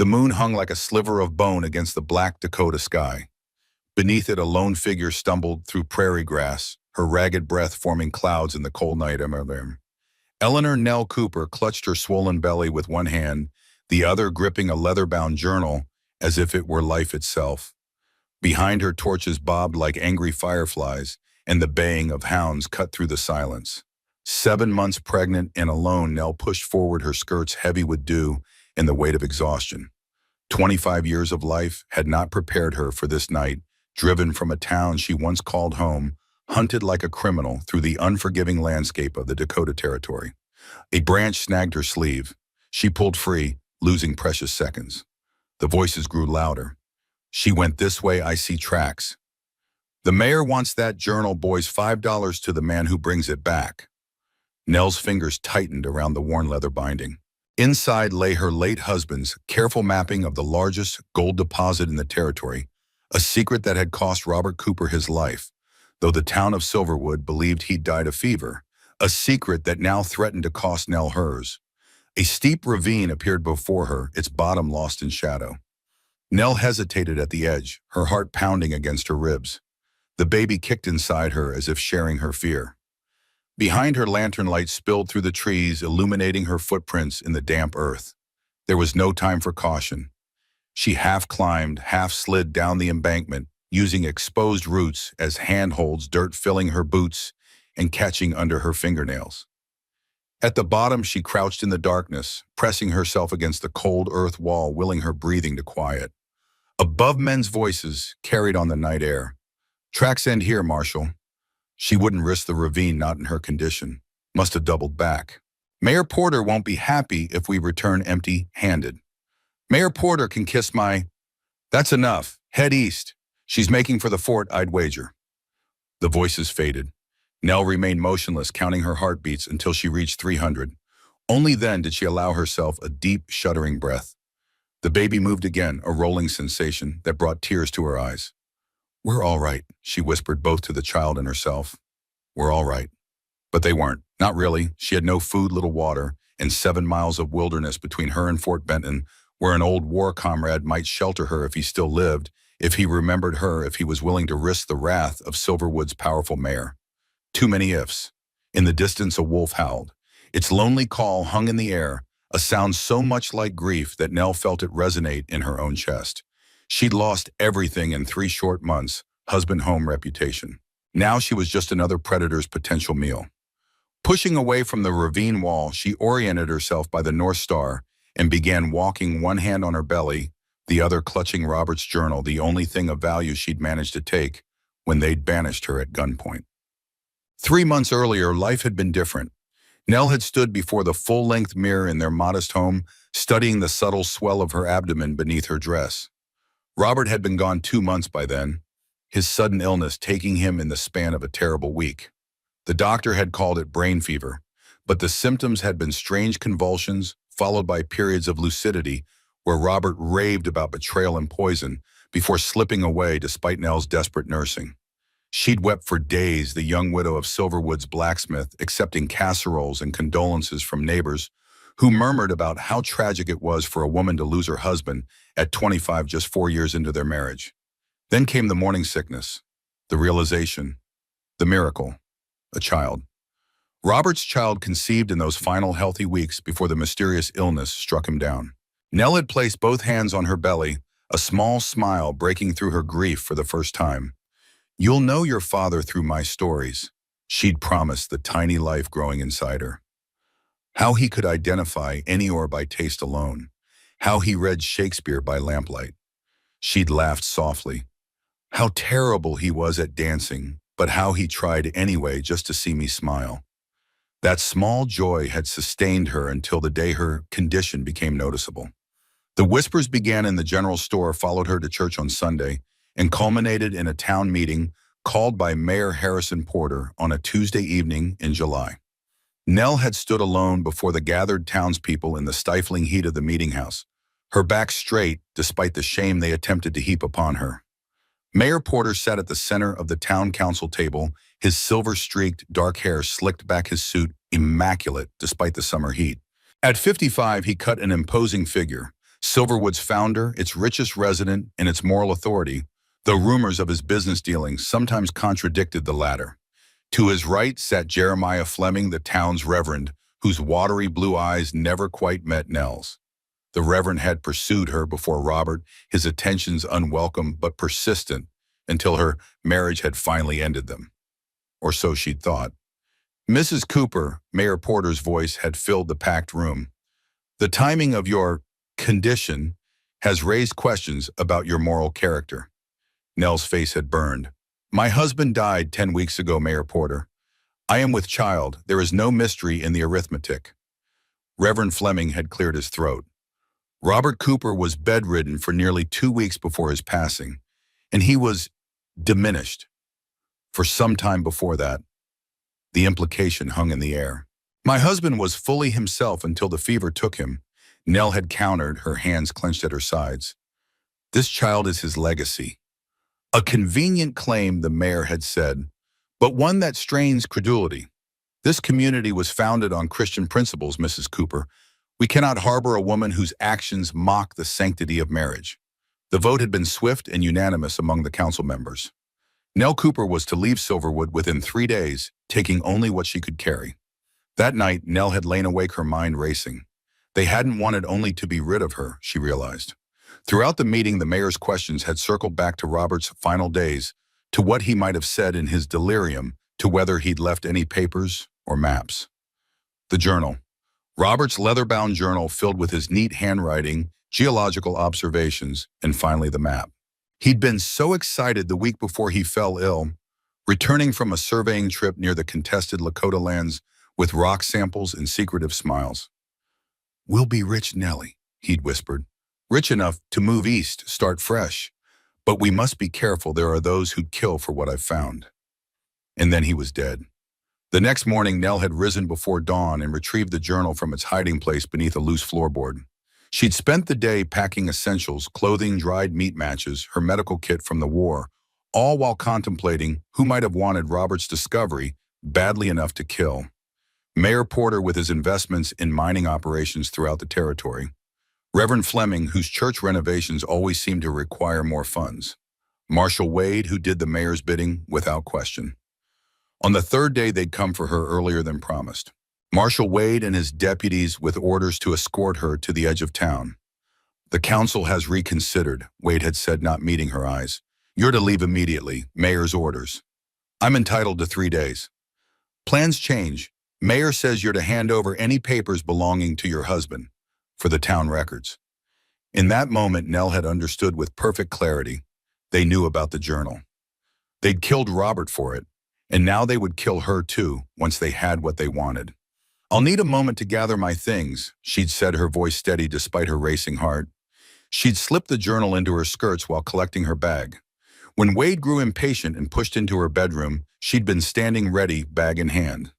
The moon hung like a sliver of bone against the black Dakota sky. Beneath it, a lone figure stumbled through prairie grass, her ragged breath forming clouds in the cold night air. Eleanor Nell Cooper clutched her swollen belly with one hand, the other gripping a leather-bound journal as if it were life itself. Behind her, torches bobbed like angry fireflies, and the baying of hounds cut through the silence. 7 months pregnant and alone, Nell pushed forward, her skirts heavy with dew and the weight of exhaustion. 25 years of life had not prepared her for this night, driven from a town she once called home, hunted like a criminal through the unforgiving landscape of the Dakota Territory. A branch snagged her sleeve. She pulled free, losing precious seconds. The voices grew louder. She went this way, I see tracks. The mayor wants that journal, boys, $5 to the man who brings it back. Nell's fingers tightened around the worn leather binding. Inside lay her late husband's careful mapping of the largest gold deposit in the territory, a secret that had cost Robert Cooper his life, though the town of Silverwood believed he'd died of fever, a secret that now threatened to cost Nell hers. A steep ravine appeared before her, its bottom lost in shadow. Nell hesitated at the edge, her heart pounding against her ribs. The baby kicked inside her as if sharing her fear. Behind her, lantern light spilled through the trees, illuminating her footprints in the damp earth. There was no time for caution. She half climbed, half slid down the embankment, using exposed roots as handholds, dirt filling her boots and catching under her fingernails. At the bottom, she crouched in the darkness, pressing herself against the cold earth wall, willing her breathing to quiet. Above, men's voices carried on the night air. Tracks end here, Marshal. She wouldn't risk the ravine, not in her condition. Must have doubled back. Mayor Porter won't be happy if we return empty-handed. Mayor Porter can kiss my... That's enough. Head east. She's making for the fort, I'd wager. The voices faded. Nell remained motionless, counting her heartbeats until she reached 300. Only then did she allow herself a deep, shuddering breath. The baby moved again, a rolling sensation that brought tears to her eyes. We're all right, she whispered both to the child and herself. We're all right. But they weren't. Not really. She had no food, little water, and 7 miles of wilderness between her and Fort Benton, where an old war comrade might shelter her if he still lived, if he remembered her, if he was willing to risk the wrath of Silverwood's powerful mayor. Too many ifs. In the distance, a wolf howled. Its lonely call hung in the air, a sound so much like grief that Nell felt it resonate in her own chest. She'd lost everything in 3 short months, husband, home, reputation. Now she was just another predator's potential meal. Pushing away from the ravine wall, she oriented herself by the North Star and began walking, one hand on her belly, the other clutching Robert's journal, the only thing of value she'd managed to take when they'd banished her at gunpoint. 3 months earlier, life had been different. Nell had stood before the full-length mirror in their modest home, studying the subtle swell of her abdomen beneath her dress. Robert had been gone 2 months by then, his sudden illness taking him in the span of a terrible week. The doctor had called it brain fever, but the symptoms had been strange convulsions, followed by periods of lucidity where Robert raved about betrayal and poison before slipping away despite Nell's desperate nursing. She'd wept for days, the young widow of Silverwood's blacksmith, accepting casseroles and condolences from neighbors who murmured about how tragic it was for a woman to lose her husband at 25, just 4 years into their marriage. Then came the morning sickness, the realization, the miracle, a child. Robert's child conceived in those final healthy weeks before the mysterious illness struck him down. Nell had placed both hands on her belly, a small smile breaking through her grief for the first time. You'll know your father through my stories, she'd promised the tiny life growing inside her. How he could identify any or by taste alone. How he read Shakespeare by lamplight. She'd laughed softly. How terrible he was at dancing, but how he tried anyway just to see me smile. That small joy had sustained her until the day her condition became noticeable. The whispers began in the general store, followed her to church on Sunday, and culminated in a town meeting called by Mayor Harrison Porter on a Tuesday evening in July. Nell had stood alone before the gathered townspeople in the stifling heat of the meeting house, her back straight despite the shame they attempted to heap upon her. Mayor Porter sat at the center of the town council table, his silver-streaked dark hair slicked back, his suit immaculate despite the summer heat. At 55, he cut an imposing figure, Silverwood's founder, its richest resident, and its moral authority, though rumors of his business dealings sometimes contradicted the latter. To his right sat Jeremiah Fleming, the town's reverend, whose watery blue eyes never quite met Nell's. The reverend had pursued her before Robert, his attentions unwelcome but persistent, until her marriage had finally ended them. Or so she'd thought. Mrs. Cooper, Mayor Porter's voice had filled the packed room. The timing of your condition has raised questions about your moral character. Nell's face had burned. My husband died 10 weeks ago, Mayor Porter. I am with child. There is no mystery in the arithmetic. Reverend Fleming had cleared his throat. Robert Cooper was bedridden for nearly 2 weeks before his passing, and he was diminished. For some time before that, the implication hung in the air. My husband was fully himself until the fever took him. Nell had countered, her hands clenched at her sides. This child is his legacy. A convenient claim, the mayor had said, but one that strains credulity. This community was founded on Christian principles, Mrs. Cooper. We cannot harbor a woman whose actions mock the sanctity of marriage. The vote had been swift and unanimous among the council members. Nell Cooper was to leave Silverwood within 3 days, taking only what she could carry. That night, Nell had lain awake, her mind racing. They hadn't wanted only to be rid of her, she realized. Throughout the meeting, the mayor's questions had circled back to Robert's final days, to what he might have said in his delirium, to whether he'd left any papers or maps. The journal. Robert's leather-bound journal filled with his neat handwriting, geological observations, and finally the map. He'd been so excited the week before he fell ill, returning from a surveying trip near the contested Lakota lands with rock samples and secretive smiles. We'll be rich, Nellie, he'd whispered. Rich enough to move east, start fresh. But we must be careful, there are those who'd kill for what I've found. And then he was dead. The next morning, Nell had risen before dawn and retrieved the journal from its hiding place beneath a loose floorboard. She'd spent the day packing essentials, clothing, dried meat matches, her medical kit from the war, all while contemplating who might have wanted Robert's discovery badly enough to kill. Mayor Porter, with his investments in mining operations throughout the territory. Reverend Fleming, whose church renovations always seemed to require more funds. Marshal Wade, who did the mayor's bidding without question. On the third day, they'd come for her earlier than promised. Marshal Wade and his deputies with orders to escort her to the edge of town. The council has reconsidered, Wade had said, not meeting her eyes. You're to leave immediately, mayor's orders. I'm entitled to 3 days. Plans change. Mayor says you're to hand over any papers belonging to your husband, for the town records. In that moment, Nell had understood with perfect clarity. They knew about the journal. They'd killed Robert for it, and now they would kill her too, once they had what they wanted. I'll need a moment to gather my things, she'd said, her voice steady despite her racing heart. She'd slipped the journal into her skirts while collecting her bag. When Wade grew impatient and pushed into her bedroom, she'd been standing ready, bag in hand.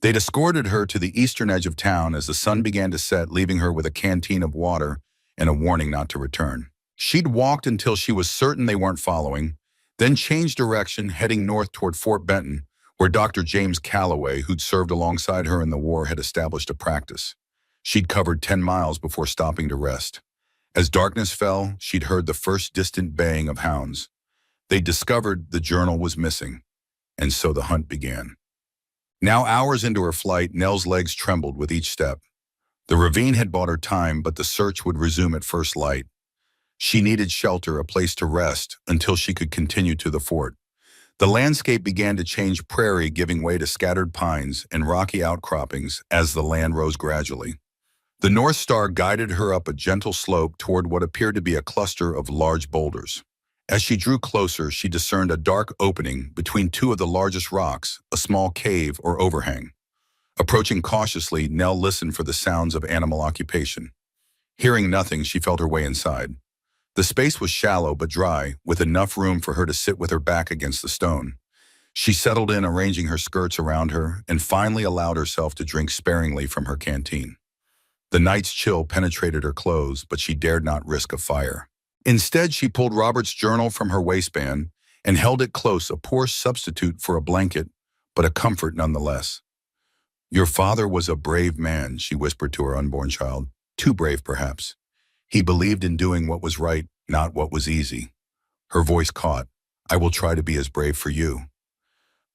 They'd escorted her to the eastern edge of town as the sun began to set, leaving her with a canteen of water and a warning not to return. She'd walked until she was certain they weren't following, then changed direction, heading north toward Fort Benton, where Dr. James Calloway, who'd served alongside her in the war, had established a practice. She'd covered 10 miles before stopping to rest. As darkness fell, she'd heard the first distant baying of hounds. They'd discovered the journal was missing, and so the hunt began. Now, hours into her flight, Nell's legs trembled with each step. The ravine had bought her time, but the search would resume at first light. She needed shelter, a place to rest, until she could continue to the fort. The landscape began to change, prairie giving way to scattered pines and rocky outcroppings as the land rose gradually. The North Star guided her up a gentle slope toward what appeared to be a cluster of large boulders. As she drew closer, she discerned a dark opening between two of the largest rocks, a small cave or overhang. Approaching cautiously, Nell listened for the sounds of animal occupation. Hearing nothing, she felt her way inside. The space was shallow but dry, with enough room for her to sit with her back against the stone. She settled in, arranging her skirts around her, and finally allowed herself to drink sparingly from her canteen. The night's chill penetrated her clothes, but she dared not risk a fire. Instead, she pulled Robert's journal from her waistband and held it close, a poor substitute for a blanket, but a comfort nonetheless. Your father was a brave man, she whispered to her unborn child. Too brave, perhaps. He believed in doing what was right, not what was easy. Her voice caught. I will try to be as brave for you.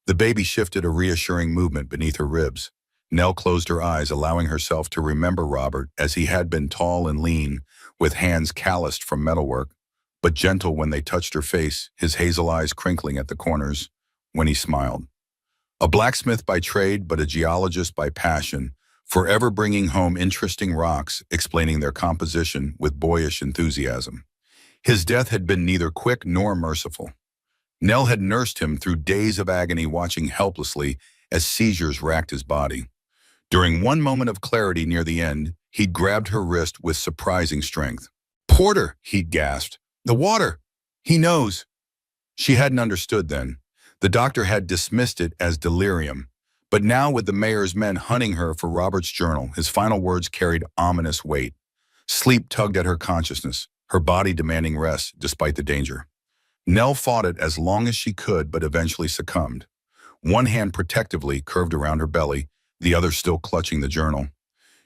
The baby shifted a reassuring movement beneath her ribs. Nell closed her eyes, allowing herself to remember Robert as he had been tall and lean, with hands calloused from metalwork, but gentle when they touched her face, his hazel eyes crinkling at the corners when he smiled. A blacksmith by trade, but a geologist by passion, forever bringing home interesting rocks, explaining their composition with boyish enthusiasm. His death had been neither quick nor merciful. Nell had nursed him through days of agony, watching helplessly as seizures racked his body. During one moment of clarity near the end, he'd grabbed her wrist with surprising strength. "Porter," he'd gasped. "The water! He knows!" She hadn't understood then. The doctor had dismissed it as delirium. But now, with the mayor's men hunting her for Robert's journal, his final words carried ominous weight. Sleep tugged at her consciousness, her body demanding rest despite the danger. Nell fought it as long as she could, but eventually succumbed. One hand protectively curved around her belly, the other still clutching the journal.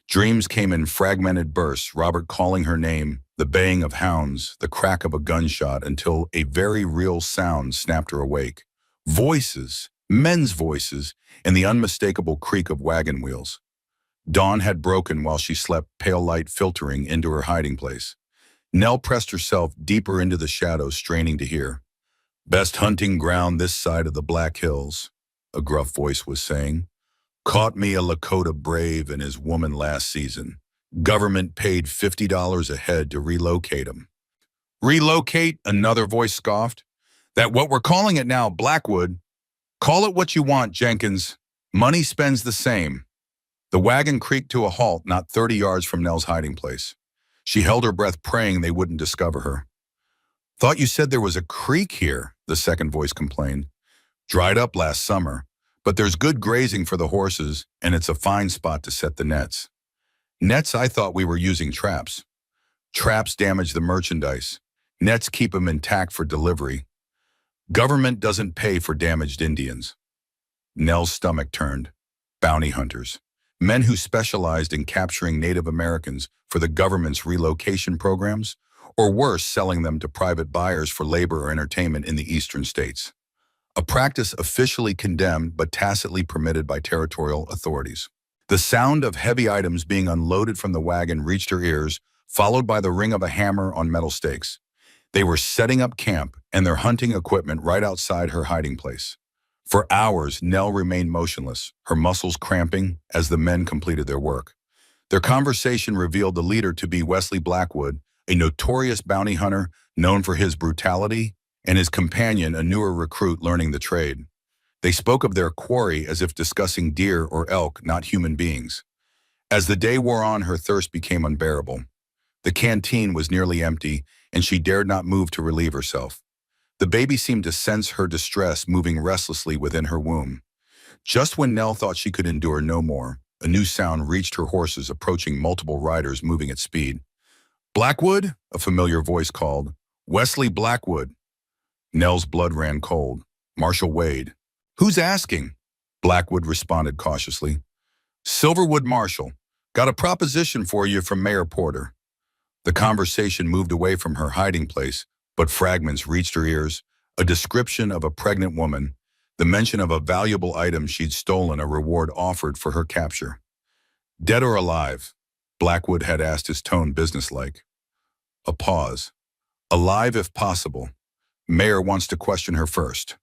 Dreams came in fragmented bursts, Robert calling her name, the baying of hounds, the crack of a gunshot, until a very real sound snapped her awake. Voices, men's voices, and the unmistakable creak of wagon wheels. Dawn had broken while she slept, pale light filtering into her hiding place. Nell pressed herself deeper into the shadows, straining to hear. "Best hunting ground this side of the Black Hills," a gruff voice was saying. "Caught me a Lakota brave and his woman last season. Government paid $50 a head to relocate him." "Relocate?" another voice scoffed. "That what we're calling it now, Blackwood. Call it what you want, Jenkins. Money spends the same." The wagon creaked to a halt not 30 yards from Nell's hiding place. She held her breath, praying they wouldn't discover her. "Thought you said there was a creek here," the second voice complained. "Dried up last summer, but there's good grazing for the horses, and it's a fine spot to set the nets." "Nets? I thought we were using traps." "Traps damage the merchandise. Nets keep them intact for delivery. Government doesn't pay for damaged Indians." Nell's stomach turned. Bounty hunters. Men who specialized in capturing Native Americans for the government's relocation programs, or worse, selling them to private buyers for labor or entertainment in the eastern states. A practice officially condemned but tacitly permitted by territorial authorities. The sound of heavy items being unloaded from the wagon reached her ears, followed by the ring of a hammer on metal stakes. They were setting up camp and their hunting equipment right outside her hiding place. For hours, Nell remained motionless, her muscles cramping as the men completed their work. Their conversation revealed the leader to be Wesley Blackwood, a notorious bounty hunter known for his brutality, and his companion, a newer recruit learning the trade. They spoke of their quarry as if discussing deer or elk, not human beings. As the day wore on, her thirst became unbearable. The canteen was nearly empty, and she dared not move to relieve herself. The baby seemed to sense her distress, moving restlessly within her womb. Just when Nell thought she could endure no more, a new sound reached her horses, approaching, multiple riders moving at speed. "Blackwood?" a familiar voice called. "Wesley Blackwood." Nell's blood ran cold. "Marshal Wade." "Who's asking?" Blackwood responded cautiously. "Silverwood Marshal. Got a proposition for you from Mayor Porter." The conversation moved away from her hiding place, but fragments reached her ears. A description of a pregnant woman, the mention of a valuable item she'd stolen, a reward offered for her capture. "Dead or alive?" Blackwood had asked, his tone businesslike. A pause. "Alive if possible. Mayor wants to question her first."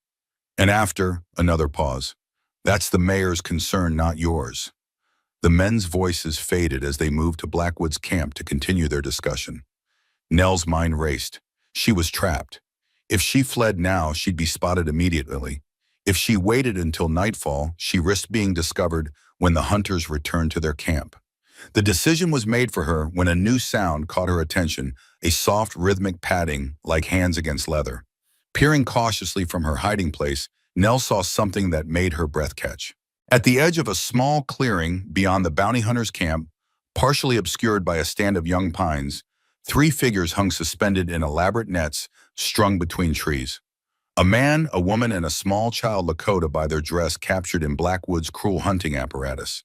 And after, another pause. "That's the mayor's concern, not yours." The men's voices faded as they moved to Blackwood's camp to continue their discussion. Nell's mind raced. She was trapped. If she fled now, she'd be spotted immediately. If she waited until nightfall, she risked being discovered when the hunters returned to their camp. The decision was made for her when a new sound caught her attention, a soft rhythmic padding like hands against leather. Peering cautiously from her hiding place, Nell saw something that made her breath catch. At the edge of a small clearing beyond the bounty hunter's camp, partially obscured by a stand of young pines, 3 figures hung suspended in elaborate nets strung between trees. A man, a woman, and a small child, Lakota by their dress, captured in Blackwood's cruel hunting apparatus.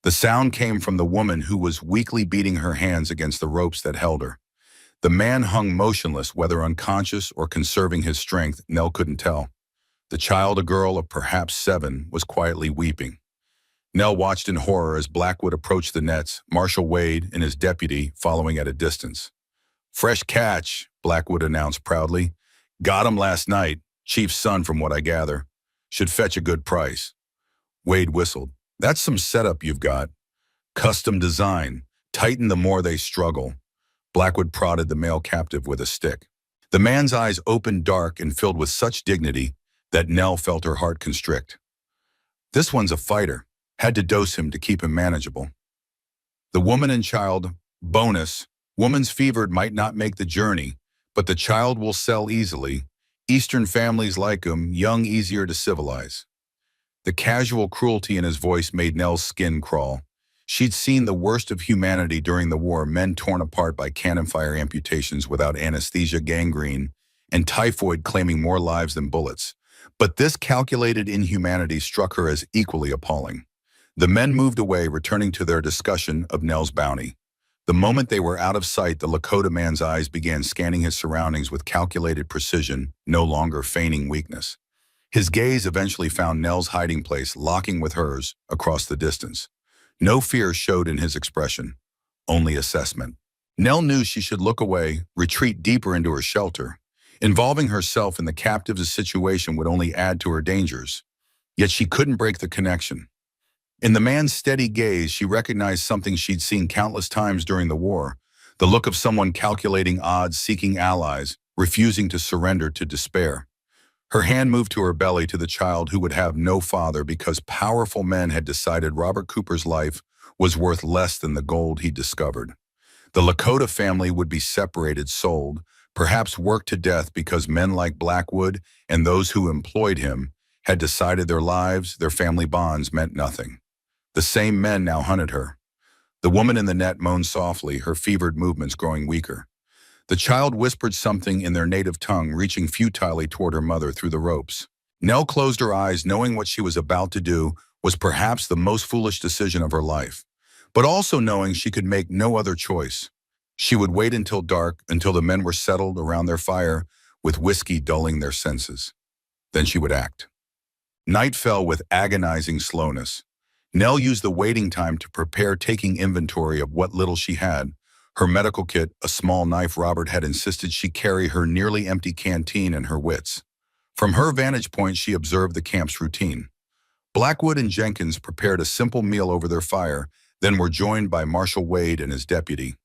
The sound came from the woman, who was weakly beating her hands against the ropes that held her. The man hung motionless, whether unconscious or conserving his strength, Nell couldn't tell. The child, a girl of perhaps 7, was quietly weeping. Nell watched in horror as Blackwood approached the nets, Marshal Wade and his deputy following at a distance. "Fresh catch," Blackwood announced proudly. "Got him last night. Chief's son, from what I gather. Should fetch a good price." Wade whistled. "That's some setup you've got. Custom design. Tighten the more they struggle." Blackwood prodded the male captive with a stick. The man's eyes opened dark and filled with such dignity that Nell felt her heart constrict. This one's a fighter. Had to dose him to keep him manageable. The woman and child, bonus. Woman's fevered might not make the journey, but the child will sell easily. Eastern families like him, young, easier to civilize. The casual cruelty in his voice made Nell's skin crawl. She'd seen the worst of humanity during the war, men torn apart by cannon fire amputations without anesthesia, gangrene, and typhoid claiming more lives than bullets. But this calculated inhumanity struck her as equally appalling. The men moved away, returning to their discussion of Nell's bounty. The moment they were out of sight, the Lakota man's eyes began scanning his surroundings with calculated precision, no longer feigning weakness. His gaze eventually found Nell's hiding place, locking with hers across the distance. No fear showed in his expression, only assessment. Nell knew she should look away, retreat deeper into her shelter. Involving herself in the captive's situation would only add to her dangers. Yet she couldn't break the connection. In the man's steady gaze, she recognized something she'd seen countless times during the war, the look of someone calculating odds, seeking allies, refusing to surrender to despair. Her hand moved to her belly, to the child who would have no father because powerful men had decided Robert Cooper's life was worth less than the gold he'd discovered. The Lakota family would be separated, sold, perhaps worked to death because men like Blackwood and those who employed him had decided their lives, their family bonds meant nothing. The same men now hunted her. The woman in the net moaned softly, her fevered movements growing weaker. The child whispered something in their native tongue, reaching futilely toward her mother through the ropes. Nell closed her eyes, knowing what she was about to do was perhaps the most foolish decision of her life, but also knowing she could make no other choice. She would wait until dark, until the men were settled around their fire, with whiskey dulling their senses. Then she would act. Night fell with agonizing slowness. Nell used the waiting time to prepare, taking inventory of what little she had. Her medical kit, a small knife Robert had insisted she carry, her nearly empty canteen, and her wits. From her vantage point, she observed the camp's routine. Blackwood and Jenkins prepared a simple meal over their fire, then were joined by Marshal Wade and his deputy.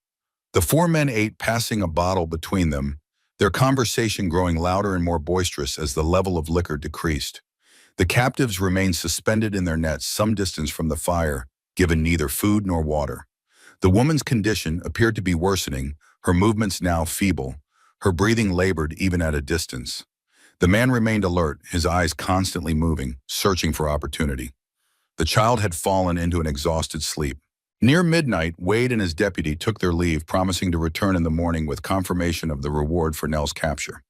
The 4 men ate, passing a bottle between them, their conversation growing louder and more boisterous as the level of liquor decreased. The captives remained suspended in their nets some distance from the fire, given neither food nor water. The woman's condition appeared to be worsening, her movements now feeble, her breathing labored even at a distance. The man remained alert, his eyes constantly moving, searching for opportunity. The child had fallen into an exhausted sleep. Near midnight, Wade and his deputy took their leave, promising to return in the morning with confirmation of the reward for Nell's capture.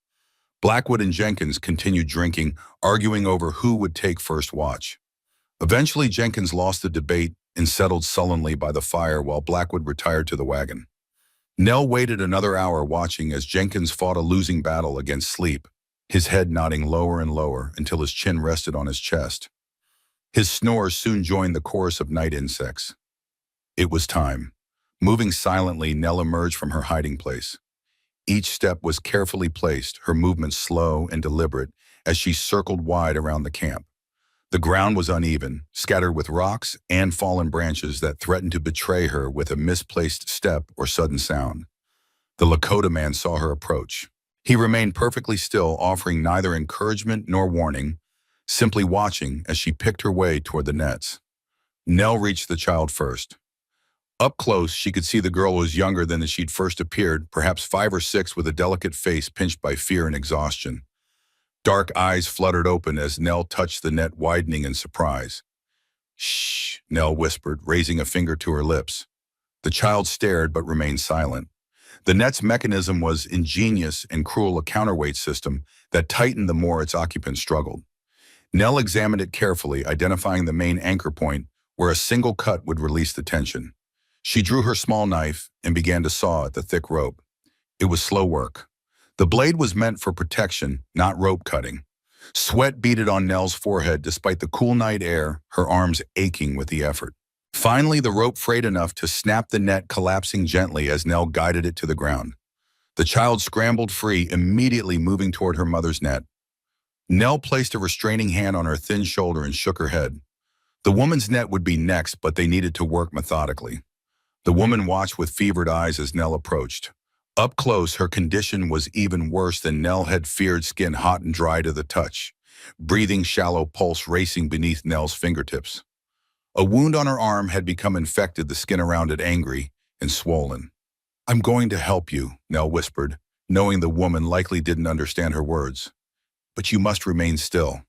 Blackwood and Jenkins continued drinking, arguing over who would take first watch. Eventually, Jenkins lost the debate and settled sullenly by the fire while Blackwood retired to the wagon. Nell waited another hour, watching as Jenkins fought a losing battle against sleep, his head nodding lower and lower until his chin rested on his chest. His snores soon joined the chorus of night insects. It was time. Moving silently, Nell emerged from her hiding place. Each step was carefully placed, her movements slow and deliberate as she circled wide around the camp. The ground was uneven, scattered with rocks and fallen branches that threatened to betray her with a misplaced step or sudden sound. The Lakota man saw her approach. He remained perfectly still, offering neither encouragement nor warning, simply watching as she picked her way toward the nets. Nell reached the child first. Up close, she could see the girl was younger than she'd first appeared, perhaps 5 or 6, with a delicate face pinched by fear and exhaustion. Dark eyes fluttered open as Nell touched the net, widening in surprise. "Shh," Nell whispered, raising a finger to her lips. The child stared but remained silent. The net's mechanism was ingenious and cruel, a counterweight system that tightened the more its occupant struggled. Nell examined it carefully, identifying the main anchor point where a single cut would release the tension. She drew her small knife and began to saw at the thick rope. It was slow work. The blade was meant for protection, not rope cutting. Sweat beaded on Nell's forehead despite the cool night air, her arms aching with the effort. Finally, the rope frayed enough to snap the net, collapsing gently as Nell guided it to the ground. The child scrambled free, immediately moving toward her mother's net. Nell placed a restraining hand on her thin shoulder and shook her head. The woman's net would be next, but they needed to work methodically. The woman watched with fevered eyes as Nell approached. Up close, her condition was even worse than Nell had feared, skin hot and dry to the touch, breathing shallow, pulse racing beneath Nell's fingertips. A wound on her arm had become infected, the skin around it angry and swollen. "I'm going to help you," Nell whispered, knowing the woman likely didn't understand her words. "But you must remain still."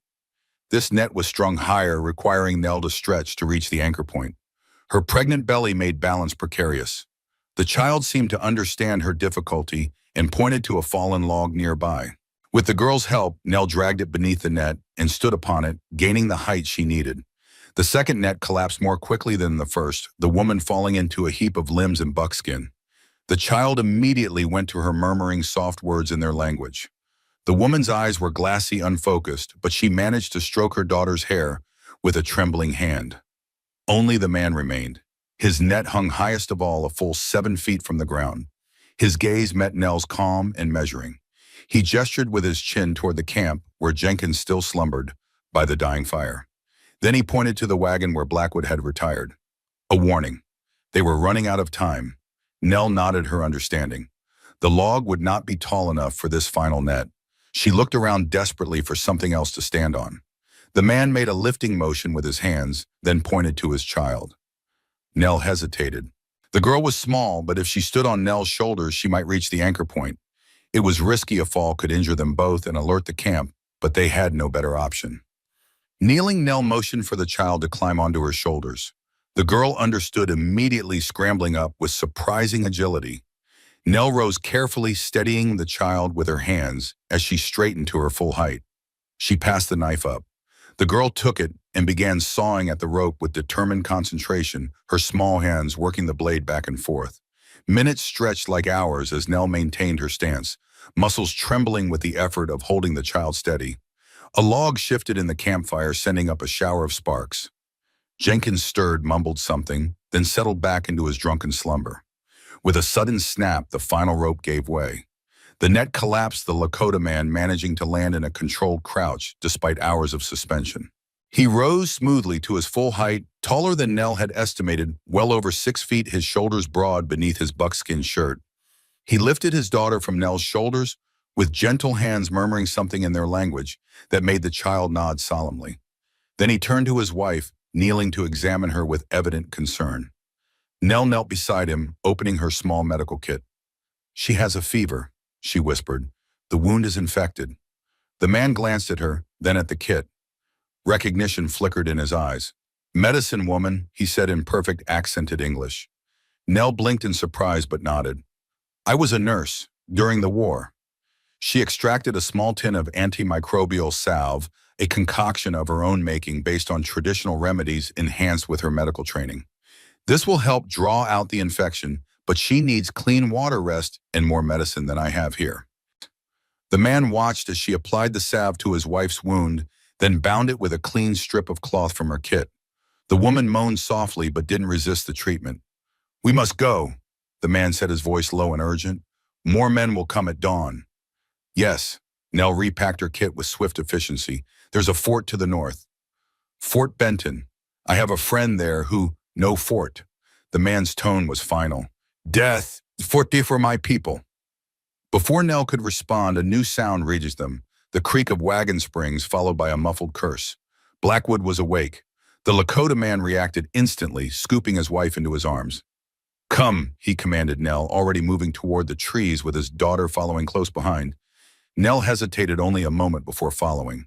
This net was strung higher, requiring Nell to stretch to reach the anchor point. Her pregnant belly made balance precarious. The child seemed to understand her difficulty and pointed to a fallen log nearby. With the girl's help, Nell dragged it beneath the net and stood upon it, gaining the height she needed. The second net collapsed more quickly than the first, the woman falling into a heap of limbs and buckskin. The child immediately went to her, murmuring soft words in their language. The woman's eyes were glassy, unfocused, but she managed to stroke her daughter's hair with a trembling hand. Only the man remained. His net hung highest of all, a full 7 feet from the ground. His gaze met Nell's, calm and measuring. He gestured with his chin toward the camp where Jenkins still slumbered by the dying fire. Then he pointed to the wagon where Blackwood had retired. A warning. They were running out of time. Nell nodded her understanding. The log would not be tall enough for this final net. She looked around desperately for something else to stand on. The man made a lifting motion with his hands, then pointed to his child. Nell hesitated. The girl was small, but if she stood on Nell's shoulders, she might reach the anchor point. It was risky, a fall could injure them both and alert the camp, but they had no better option. Kneeling, Nell motioned for the child to climb onto her shoulders. The girl understood immediately, scrambling up with surprising agility. Nell rose carefully, steadying the child with her hands as she straightened to her full height. She passed the knife up. The girl took it and began sawing at the rope with determined concentration, her small hands working the blade back and forth. Minutes stretched like hours as Nell maintained her stance, muscles trembling with the effort of holding the child steady. A log shifted in the campfire, sending up a shower of sparks. Jenkins stirred, mumbled something, then settled back into his drunken slumber. With a sudden snap, the final rope gave way. The net collapsed, the Lakota man managing to land in a controlled crouch despite hours of suspension. He rose smoothly to his full height, taller than Nell had estimated, well over 6 feet, his shoulders broad beneath his buckskin shirt. He lifted his daughter from Nell's shoulders, with gentle hands murmuring something in their language that made the child nod solemnly. Then he turned to his wife, kneeling to examine her with evident concern. Nell knelt beside him, opening her small medical kit. "She has a fever," she whispered. "The wound is infected." The man glanced at her, then at the kit. Recognition flickered in his eyes. "Medicine, woman," he said in perfect accented English. Nell blinked in surprise but nodded. "I was a nurse during the war." She extracted a small tin of antimicrobial salve, a concoction of her own making based on traditional remedies enhanced with her medical training. "This will help draw out the infection, but she needs clean water, rest, and more medicine than I have here." The man watched as she applied the salve to his wife's wound, then bound it with a clean strip of cloth from her kit. The woman moaned softly but didn't resist the treatment. "We must go," the man said, his voice low and urgent. "More men will come at dawn." "Yes." Nell repacked her kit with swift efficiency. "There's a fort to the north." "Fort Benton. I have a friend there who..." "No fort." The man's tone was final. "Death, forte for my people." Before Nell could respond, a new sound reached them, the creak of wagon springs followed by a muffled curse. Blackwood was awake. The Lakota man reacted instantly, scooping his wife into his arms. "Come," he commanded Nell, already moving toward the trees with his daughter following close behind. Nell hesitated only a moment before following.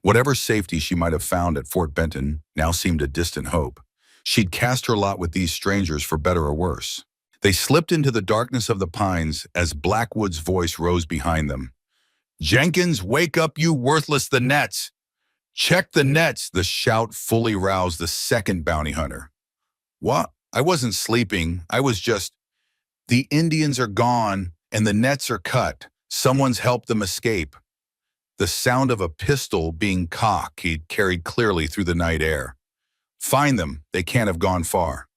Whatever safety she might have found at Fort Benton now seemed a distant hope. She'd cast her lot with these strangers for better or worse. They slipped into the darkness of the pines as Blackwood's voice rose behind them. "Jenkins, wake up, you worthless, the nets!" "Check the nets!" The shout fully roused the second bounty hunter. "What? I wasn't sleeping. I was just..." "The Indians are gone, And the nets are cut. Someone's helped them escape. The sound of a pistol being cocked carried clearly through the night air. Find them. They can't have gone far.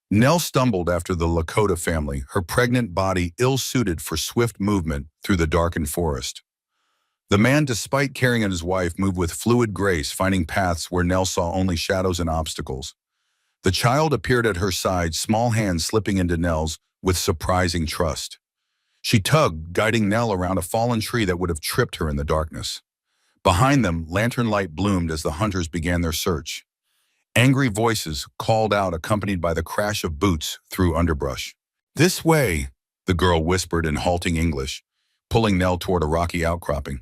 Nell stumbled after the Lakota family, her pregnant body ill-suited for swift movement through the darkened forest. The man, despite carrying his wife, moved with fluid grace, finding paths where Nell saw only shadows and obstacles. The child appeared at her side, small hands slipping into Nell's with surprising trust. She tugged, guiding Nell around a fallen tree that would have tripped her in the darkness. Behind them, lantern light bloomed as the hunters began their search. Angry voices called out, accompanied by the crash of boots through underbrush. "This way," the girl whispered in halting English, pulling Nell toward a rocky outcropping.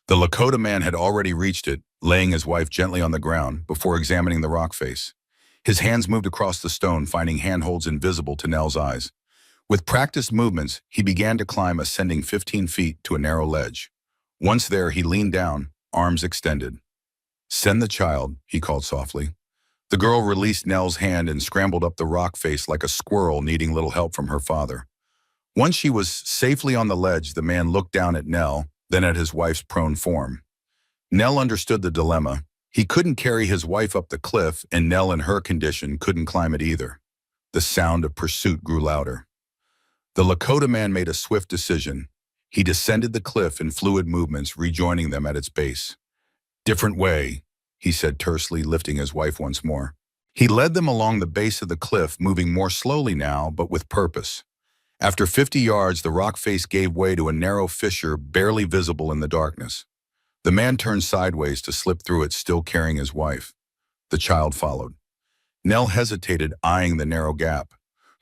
The Lakota man had already reached it, laying his wife gently on the ground before examining the rock face. His hands moved across the stone, finding handholds invisible to Nell's eyes. With practiced movements, he began to climb, ascending 15 feet to a narrow ledge. Once there, he leaned down, arms extended. "Send the child," he called softly. The girl released Nell's hand and scrambled up the rock face like a squirrel needing little help from her father. Once she was safely on the ledge, the man looked down at Nell, then at his wife's prone form. Nell understood the dilemma. He couldn't carry his wife up the cliff, and Nell in her condition couldn't climb it either. The sound of pursuit grew louder. The Lakota man made a swift decision. He descended the cliff in fluid movements, rejoining them at its base. "Different way," he said tersely, lifting his wife once more. He led them along the base of the cliff, moving more slowly now, but with purpose. After 50 yards, the rock face gave way to a narrow fissure barely visible in the darkness. The man turned sideways to slip through it, still carrying his wife. The child followed. Nell hesitated, eyeing the narrow gap.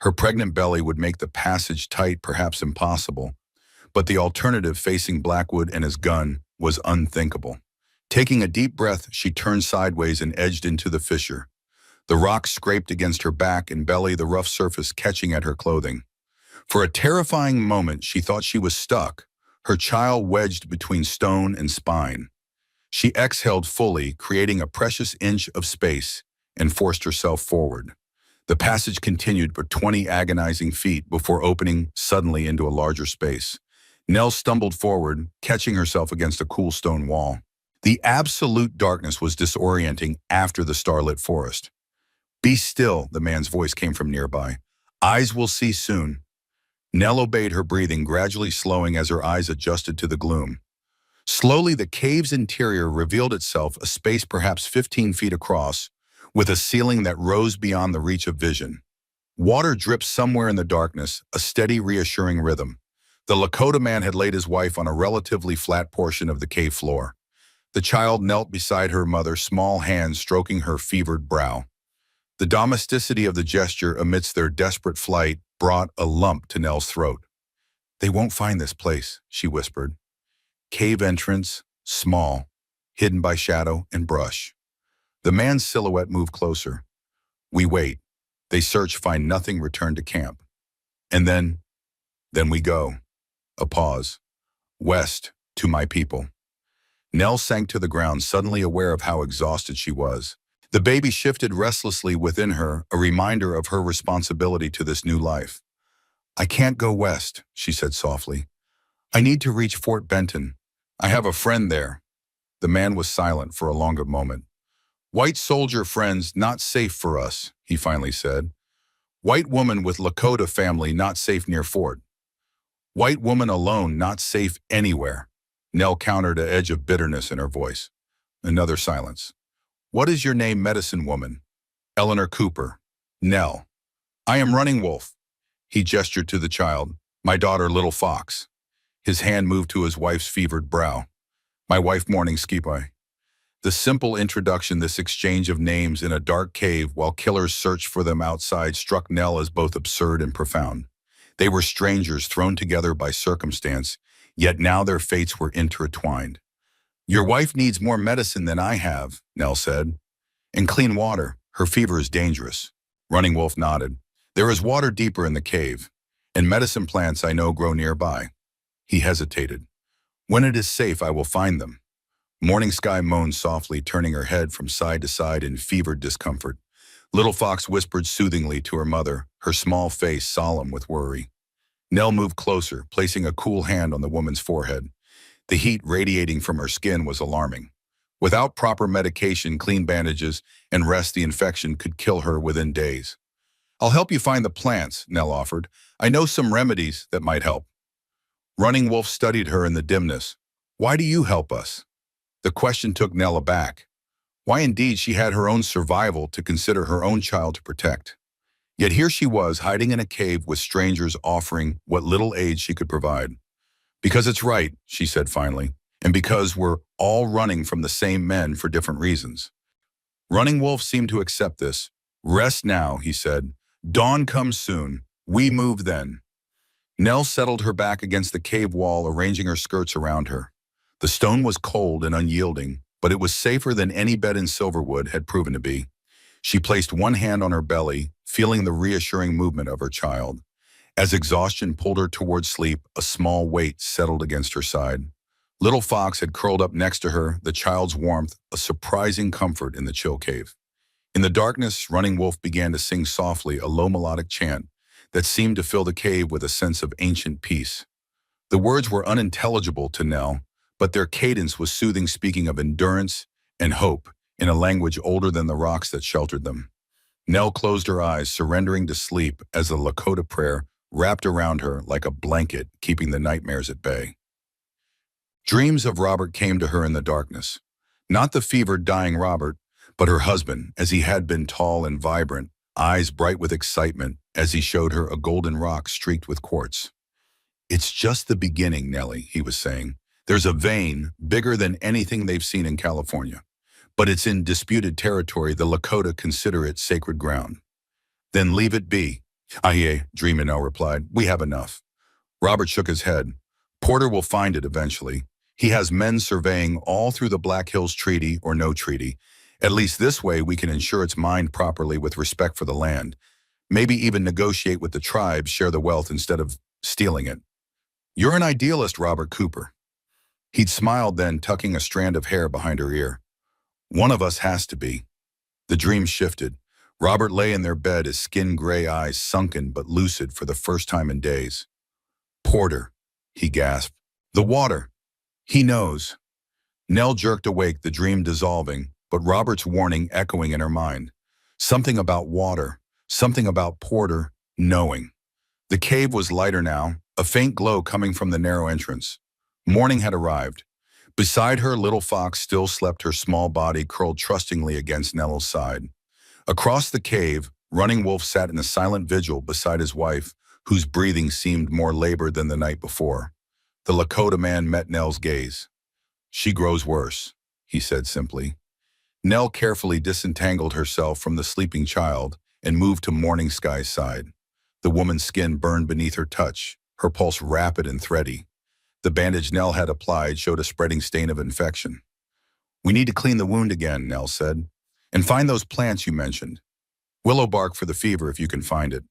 Her pregnant belly would make the passage tight, perhaps impossible, but the alternative, facing Blackwood and his gun, was unthinkable. Taking a deep breath, she turned sideways and edged into the fissure. The rock scraped against her back and belly, the rough surface catching at her clothing. For a terrifying moment, she thought she was stuck, her child wedged between stone and spine. She exhaled fully, creating a precious inch of space, and forced herself forward. The passage continued for 20 agonizing feet before opening suddenly into a larger space. Nell stumbled forward, catching herself against a cool stone wall. The absolute darkness was disorienting after the starlit forest. "Be still," the man's voice came from nearby. "Eyes will see soon." Nell obeyed, her breathing gradually slowing as her eyes adjusted to the gloom. Slowly, the cave's interior revealed itself, a space perhaps 15 feet across, with a ceiling that rose beyond the reach of vision. Water dripped somewhere in the darkness, a steady, reassuring rhythm. The Lakota man had laid his wife on a relatively flat portion of the cave floor. The child knelt beside her mother, small hands stroking her fevered brow. The domesticity of the gesture amidst their desperate flight brought a lump to Nell's throat. "They won't find this place," she whispered. Cave entrance, small, hidden by shadow and brush. The man's silhouette moved closer. "We wait. They search, find nothing, return to camp. And then we go." A pause. "West, to my people." Nell sank to the ground, suddenly aware of how exhausted she was. The baby shifted restlessly within her, a reminder of her responsibility to this new life. "I can't go west," she said softly. "I need to reach Fort Benton. I have a friend there." The man was silent for a longer moment. "White soldier friends not safe for us," he finally said. "White woman with Lakota family not safe near fort. White woman alone not safe anywhere." Nell countered, an edge of bitterness in her voice. Another silence. "What is your name, medicine woman?" "Eleanor Cooper." "Nell." "I am Running Wolf." He gestured to the child. "My daughter, Little Fox." His hand moved to his wife's fevered brow. "My wife, Morning Skipai." The simple introduction, this exchange of names in a dark cave while killers searched for them outside, struck Nell as both absurd and profound. They were strangers thrown together by circumstance, yet now their fates were intertwined. "Your wife needs more medicine than I have," Nell said. "And clean water. Her fever is dangerous." Running Wolf nodded. "There is water deeper in the cave, and medicine plants I know grow nearby." He hesitated. "When it is safe, I will find them." Morning Sky moaned softly, turning her head from side to side in fevered discomfort. Little Fox whispered soothingly to her mother, her small face solemn with worry. Nell moved closer, placing a cool hand on the woman's forehead. The heat radiating from her skin was alarming. Without proper medication, clean bandages, and rest, the infection could kill her within days. "I'll help you find the plants," Nell offered. "I know some remedies that might help." Running Wolf studied her in the dimness. "Why do you help us?" The question took Nell aback. Why indeed she had her own survival to consider, her own child to protect. Yet here she was, hiding in a cave with strangers offering what little aid she could provide. "Because it's right," she said finally, "and because we're all running from the same men for different reasons." Running Wolf seemed to accept this. "Rest now," he said. "Dawn comes soon. We move then." Nell settled her back against the cave wall, arranging her skirts around her. The stone was cold and unyielding, but it was safer than any bed in Silverwood had proven to be. She placed one hand on her belly, feeling the reassuring movement of her child. As exhaustion pulled her towards sleep, a small weight settled against her side. Little Fox had curled up next to her, the child's warmth a surprising comfort in the chill cave. In the darkness, Running Wolf began to sing softly, a low melodic chant that seemed to fill the cave with a sense of ancient peace. The words were unintelligible to Nell, but their cadence was soothing, speaking of endurance and hope in a language older than the rocks that sheltered them. Nell closed her eyes, surrendering to sleep as the Lakota prayer wrapped around her like a blanket, keeping the nightmares at bay. Dreams of Robert came to her in the darkness. Not the fevered, dying Robert, but her husband, as he had been, tall and vibrant, eyes bright with excitement as he showed her a golden rock streaked with quartz. "It's just the beginning, Nellie," he was saying. "There's a vein bigger than anything they've seen in California. But it's in disputed territory. The Lakota consider it sacred ground." "Then leave it be." "Aye, Dreamer now replied. "We have enough." Robert shook his head. "Porter will find it eventually. He has men surveying all through the Black Hills, treaty or no treaty. At least this way we can ensure it's mined properly with respect for the land. Maybe even negotiate with the tribes, share the wealth instead of stealing it." "You're an idealist, Robert Cooper." He'd smiled then, tucking a strand of hair behind her ear. "One of us has to be." The dream shifted. Robert lay in their bed, his skin-gray eyes sunken but lucid for the first time in days. "Porter," he gasped. "The water. He knows." Nell jerked awake, the dream dissolving, but Robert's warning echoing in her mind. Something about water, something about Porter knowing. The cave was lighter now, a faint glow coming from the narrow entrance. Morning had arrived. Beside her, Little Fox still slept, her small body curled trustingly against Nell's side. Across the cave, Running Wolf sat in a silent vigil beside his wife, whose breathing seemed more labored than the night before. The Lakota man met Nell's gaze. "She grows worse," he said simply. Nell carefully disentangled herself from the sleeping child and moved to Morning Sky's side. The woman's skin burned beneath her touch, her pulse rapid and thready. The bandage Nell had applied showed a spreading stain of infection. "We need to clean the wound again," Nell said, "and find those plants you mentioned. Willow bark for the fever if you can find it."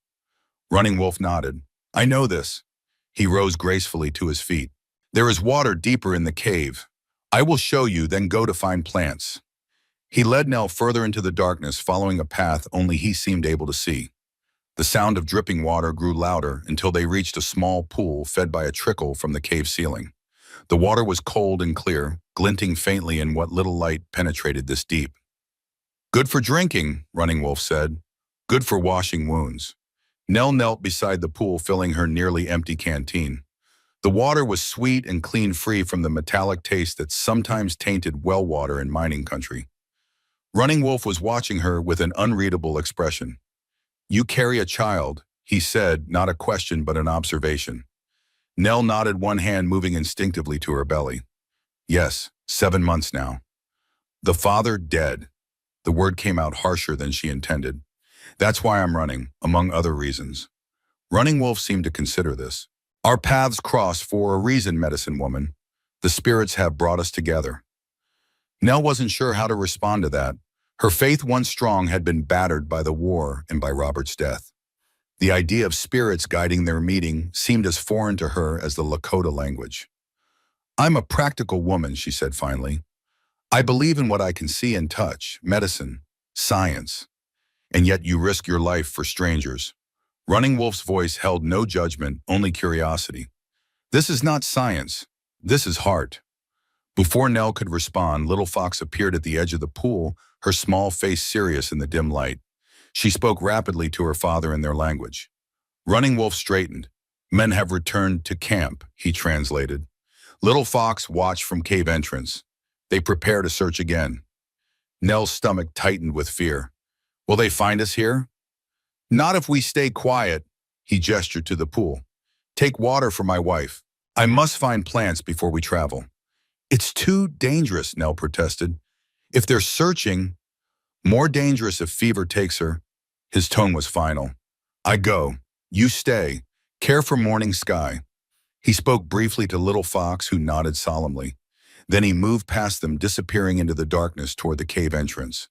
Running Wolf nodded. "I know this." He rose gracefully to his feet. "There is water deeper in the cave. I will show you, then go to find plants." He led Nell further into the darkness, following a path only he seemed able to see. The sound of dripping water grew louder until they reached a small pool fed by a trickle from the cave ceiling. The water was cold and clear, glinting faintly in what little light penetrated this deep. "Good for drinking," Running Wolf said. "Good for washing wounds." Nell knelt beside the pool, filling her nearly empty canteen. The water was sweet and clean, free from the metallic taste that sometimes tainted well water in mining country. Running Wolf was watching her with an unreadable expression. "You carry a child," he said, not a question but an observation. Nell nodded, one hand moving instinctively to her belly. "Yes, 7 months now." "The father dead." The word came out harsher than she intended. "That's why I'm running, among other reasons." Running Wolf seemed to consider this. "Our paths cross for a reason, medicine woman. The spirits have brought us together." Nell wasn't sure how to respond to that. Her faith, once strong, had been battered by the war and by Robert's death. The idea of spirits guiding their meeting seemed as foreign to her as the Lakota language. "I'm a practical woman," she said finally. "I believe in what I can see and touch, medicine, science. And yet you risk your life for strangers." Running Wolf's voice held no judgment, only curiosity. This is not science. This is heart. Before Nell could respond, Little Fox appeared at the edge of the pool, her small face serious in the dim light. She spoke rapidly to her father in their language. Running Wolf straightened. Men have returned to camp, he translated. Little Fox watched from cave entrance. They prepare to search again. Nell's stomach tightened with fear. Will they find us here? Not if we stay quiet, he gestured to the pool. Take water for my wife. I must find plants before we travel. It's too dangerous, Nell protested. If they're searching, more dangerous if fever takes her. His tone was final. I go. You stay. Care for morning sky. He spoke briefly to Little Fox, who nodded solemnly. Then he moved past them, disappearing into the darkness toward the cave entrance.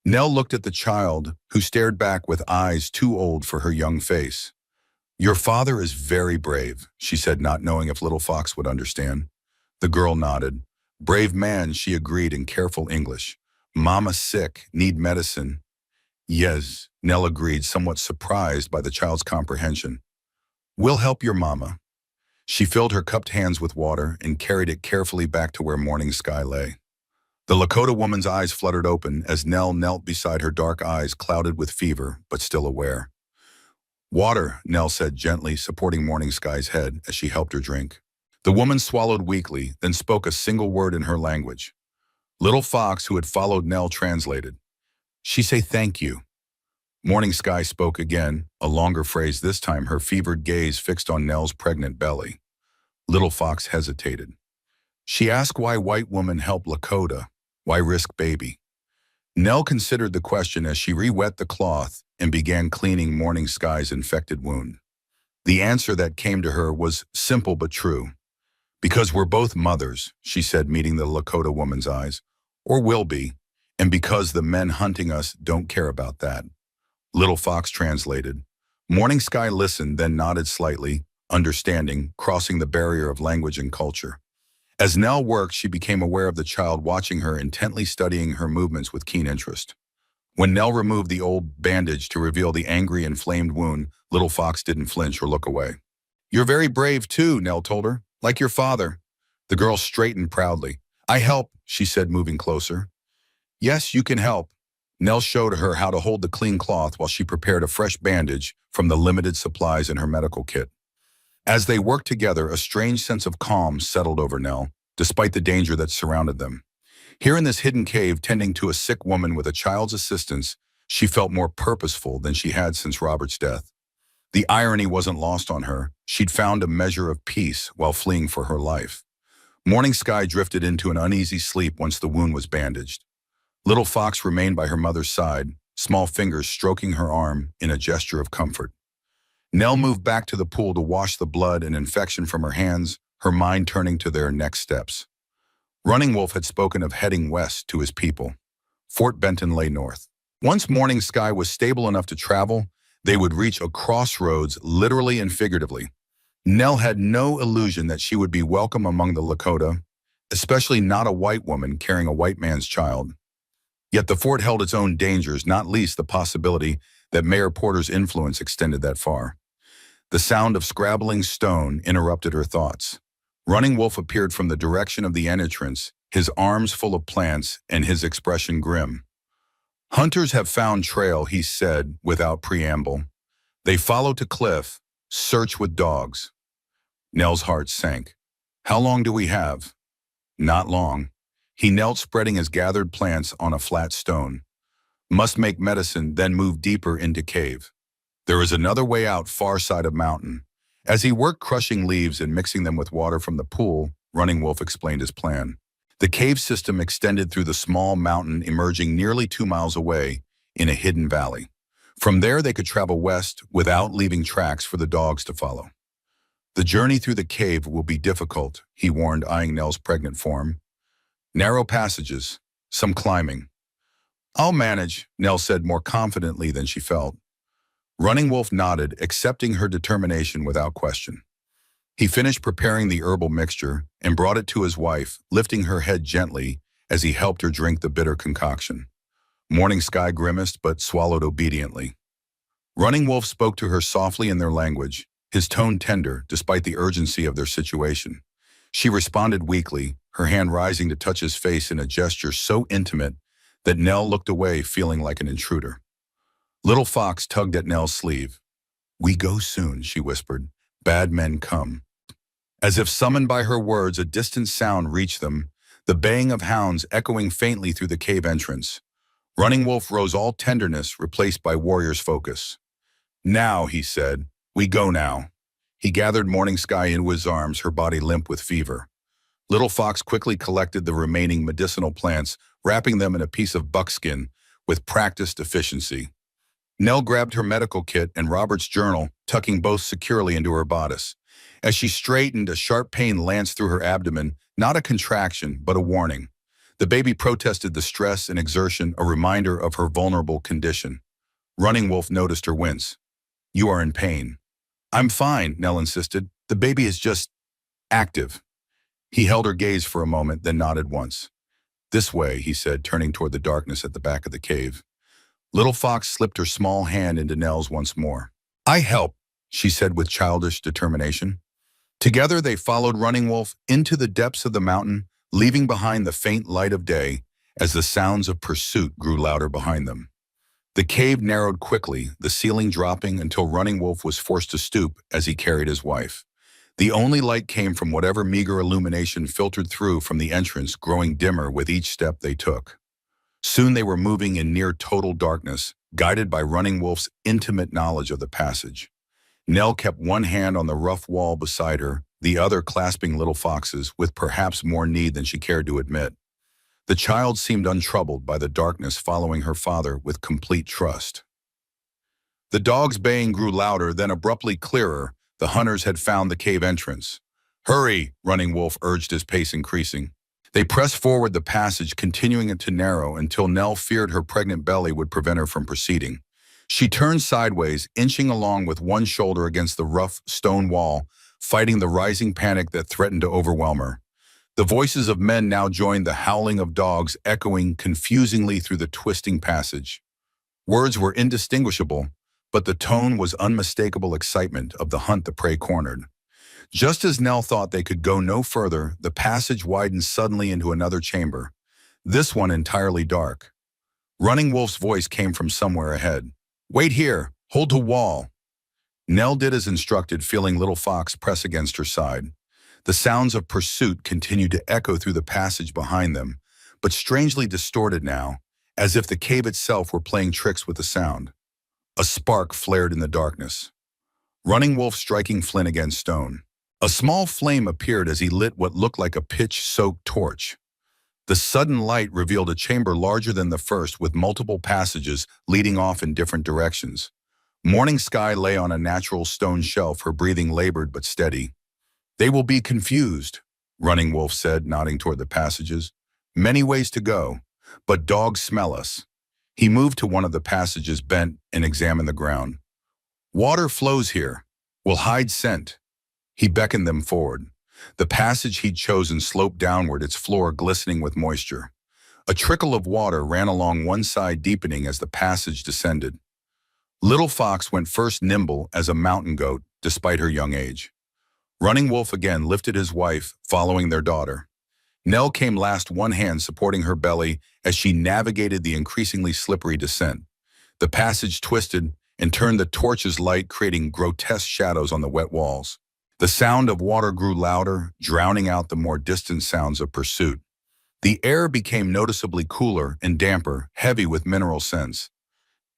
Nell looked at the child, who stared back with eyes too old for her young face. Your father is very brave, she said, not knowing if Little Fox would understand. The girl nodded. Brave man, she agreed in careful English. Mama sick, need medicine. Yes, Nell agreed, somewhat surprised by the child's comprehension. We'll help your mama. She filled her cupped hands with water and carried it carefully back to where morning sky lay. The Lakota woman's eyes fluttered open as Nell knelt beside her, dark eyes clouded with fever, but still aware. Water, Nell said gently, supporting morning sky's head as she helped her drink. The woman swallowed weakly, then spoke a single word in her language. Little Fox, who had followed Nell, translated. She say thank you. Morning Sky spoke again, a longer phrase this time, her fevered gaze fixed on Nell's pregnant belly. Little Fox hesitated. She asked why white woman help Lakota, why risk baby. Nell considered the question as she re-wet the cloth and began cleaning Morning Sky's infected wound. The answer that came to her was simple but true. Because we're both mothers, she said, meeting the Lakota woman's eyes, or will be, and because the men hunting us don't care about that. Little Fox translated. Morning Sky listened, then nodded slightly, understanding, crossing the barrier of language and culture. As Nell worked, she became aware of the child watching her, intently studying her movements with keen interest. When Nell removed the old bandage to reveal the angry, inflamed wound, Little Fox didn't flinch or look away. You're very brave too, Nell told her, like your father. The girl straightened proudly. I help, she said, moving closer. Yes, you can help. Nell showed her how to hold the clean cloth while she prepared a fresh bandage from the limited supplies in her medical kit. As they worked together, a strange sense of calm settled over Nell, despite the danger that surrounded them. Here in this hidden cave, tending to a sick woman with a child's assistance, she felt more purposeful than she had since Robert's death. The irony wasn't lost on her. She'd found a measure of peace while fleeing for her life. Morning Sky drifted into an uneasy sleep once the wound was bandaged. Little Fox remained by her mother's side, small fingers stroking her arm in a gesture of comfort. Nell moved back to the pool to wash the blood and infection from her hands, her mind turning to their next steps. Running Wolf had spoken of heading west to his people. Fort Benton lay north. Once Morning Sky was stable enough to travel, they would reach a crossroads, literally and figuratively. Nell had no illusion that she would be welcome among the Lakota, especially not a white woman carrying a white man's child. Yet the fort held its own dangers, not least the possibility that Mayor Porter's influence extended that far. The sound of scrabbling stone interrupted her thoughts. Running Wolf appeared from the direction of the entrance, his arms full of plants and his expression grim. Hunters have found trail, he said without preamble. They follow to cliff, search with dogs. Nell's heart sank. How long do we have? Not long. He knelt, spreading his gathered plants on a flat stone. Must make medicine, then move deeper into cave. There is another way out, far side of mountain. As he worked crushing leaves and mixing them with water from the pool, Running Wolf explained his plan. The cave system extended through the small mountain, emerging nearly 2 miles away in a hidden valley. From there, they could travel west without leaving tracks for the dogs to follow. The journey through the cave will be difficult, he warned, eyeing Nell's pregnant form. Narrow passages, some climbing. I'll manage, Nell said more confidently than she felt. Running Wolf nodded, accepting her determination without question. He finished preparing the herbal mixture and brought it to his wife, lifting her head gently as he helped her drink the bitter concoction. Morning Sky grimaced but swallowed obediently. Running Wolf spoke to her softly in their language, his tone tender despite the urgency of their situation. She responded weakly, her hand rising to touch his face in a gesture so intimate that Nell looked away feeling like an intruder. Little Fox tugged at Nell's sleeve. "We go soon," she whispered. "Bad men come." As if summoned by her words, a distant sound reached them, the baying of hounds echoing faintly through the cave entrance. Running Wolf rose, all tenderness replaced by warrior's focus. "Now," he said, "we go now." He gathered Morning Sky into his arms, her body limp with fever. Little Fox quickly collected the remaining medicinal plants, wrapping them in a piece of buckskin with practiced efficiency. Nell grabbed her medical kit and Robert's journal, tucking both securely into her bodice. As she straightened, a sharp pain lanced through her abdomen, not a contraction, but a warning. The baby protested the stress and exertion, a reminder of her vulnerable condition. Running Wolf noticed her wince. "You are in pain." "I'm fine," Nell insisted. "The baby is just active." He held her gaze for a moment, then nodded once. "This way," he said, turning toward the darkness at the back of the cave. Little Fox slipped her small hand into Nell's once more. "I help," she said with childish determination. Together they followed Running Wolf into the depths of the mountain, leaving behind the faint light of day as the sounds of pursuit grew louder behind them. The cave narrowed quickly, the ceiling dropping until Running Wolf was forced to stoop as he carried his wife. The only light came from whatever meager illumination filtered through from the entrance, growing dimmer with each step they took. Soon they were moving in near total darkness, guided by Running Wolf's intimate knowledge of the passage. Nell kept one hand on the rough wall beside her, the other clasping Little Fox's with perhaps more need than she cared to admit. The child seemed untroubled by the darkness, following her father with complete trust. The dog's baying grew louder, then abruptly clearer. The hunters had found the cave entrance. "Hurry," Running Wolf urged, his pace increasing. They pressed forward the passage, continuing it to narrow until Nell feared her pregnant belly would prevent her from proceeding. She turned sideways, inching along with one shoulder against the rough stone wall, fighting the rising panic that threatened to overwhelm her. The voices of men now joined the howling of dogs, echoing confusingly through the twisting passage. Words were indistinguishable, but the tone was unmistakable excitement of the hunt the prey cornered. Just as Nell thought they could go no further, the passage widened suddenly into another chamber, this one entirely dark. Running Wolf's voice came from somewhere ahead. "Wait here, hold to wall." Nell did as instructed, feeling Little Fox press against her side. The sounds of pursuit continued to echo through the passage behind them, but strangely distorted now, as if the cave itself were playing tricks with the sound. A spark flared in the darkness. Running Wolf striking flint against stone. A small flame appeared as he lit what looked like a pitch-soaked torch. The sudden light revealed a chamber larger than the first, with multiple passages leading off in different directions. Morning Sky lay on a natural stone shelf, her breathing labored but steady. "They will be confused," Running Wolf said, nodding toward the passages. "Many ways to go, but dogs smell us." He moved to one of the passages, bent, and examined the ground. "Water flows here. We'll hide scent." He beckoned them forward. The passage he'd chosen sloped downward, its floor glistening with moisture. A trickle of water ran along one side, deepening as the passage descended. Little Fox went first, nimble as a mountain goat, despite her young age. Running Wolf again lifted his wife, following their daughter. Nell came last, one hand supporting her belly as she navigated the increasingly slippery descent. The passage twisted and turned the torch's light, creating grotesque shadows on the wet walls. The sound of water grew louder, drowning out the more distant sounds of pursuit. The air became noticeably cooler and damper, heavy with mineral scents.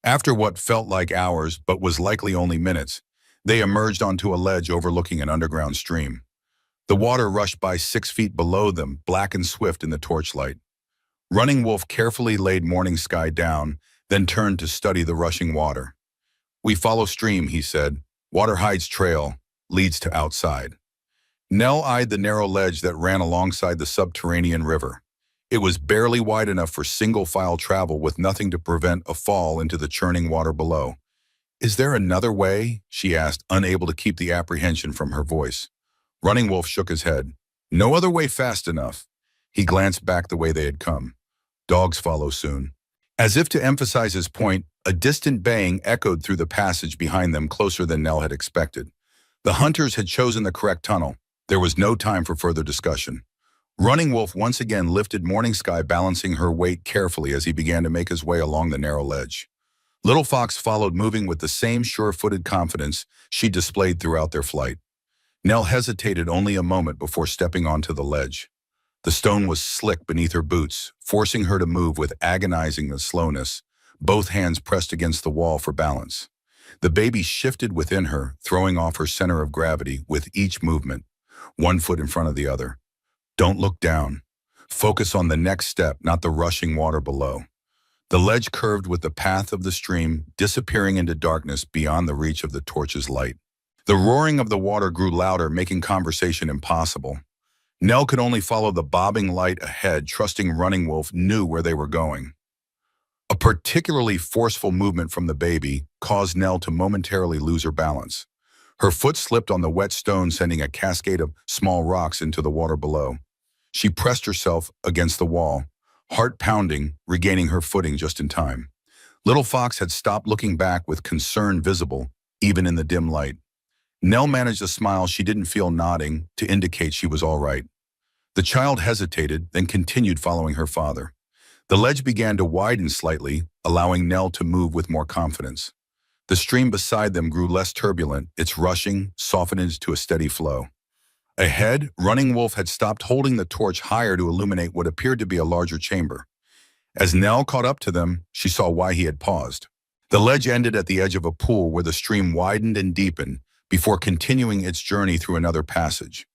After what felt like hours but was likely only minutes, they emerged onto a ledge overlooking an underground stream. The water rushed by 6 feet below them, black and swift in the torchlight. Running Wolf carefully laid Morning Sky down, then turned to study the rushing water. "We follow stream," he said. "Water hides trail, leads to outside." Nell eyed the narrow ledge that ran alongside the subterranean river. It was barely wide enough for single-file travel, with nothing to prevent a fall into the churning water below. "Is there another way?" she asked, unable to keep the apprehension from her voice. Running Wolf shook his head. "No other way fast enough." He glanced back the way they had come. "Dogs follow soon." As if to emphasize his point, a distant baying echoed through the passage behind them closer than Nell had expected. The hunters had chosen the correct tunnel. There was no time for further discussion. Running Wolf once again lifted Morning Sky, balancing her weight carefully as he began to make his way along the narrow ledge. Little Fox followed, moving with the same sure-footed confidence she displayed throughout their flight. Nell hesitated only a moment before stepping onto the ledge. The stone was slick beneath her boots, forcing her to move with agonizing slowness, both hands pressed against the wall for balance. The baby shifted within her, throwing off her center of gravity with each movement, one foot in front of the other. Don't look down. Focus on the next step, not the rushing water below. The ledge curved with the path of the stream, disappearing into darkness beyond the reach of the torch's light. The roaring of the water grew louder, making conversation impossible. Nell could only follow the bobbing light ahead, trusting Running Wolf knew where they were going. A particularly forceful movement from the baby caused Nell to momentarily lose her balance. Her foot slipped on the wet stone, sending a cascade of small rocks into the water below. She pressed herself against the wall, heart pounding, regaining her footing just in time. Little Fox had stopped looking back, with concern visible, even in the dim light. Nell managed a smile she didn't feel, nodding to indicate she was all right. The child hesitated, then continued following her father. The ledge began to widen slightly, allowing Nell to move with more confidence. The stream beside them grew less turbulent, its rushing softened to a steady flow. Ahead, Running Wolf had stopped holding the torch higher to illuminate what appeared to be a larger chamber. As Nell caught up to them, she saw why he had paused. The ledge ended at the edge of a pool where the stream widened and deepened before continuing its journey through another passage.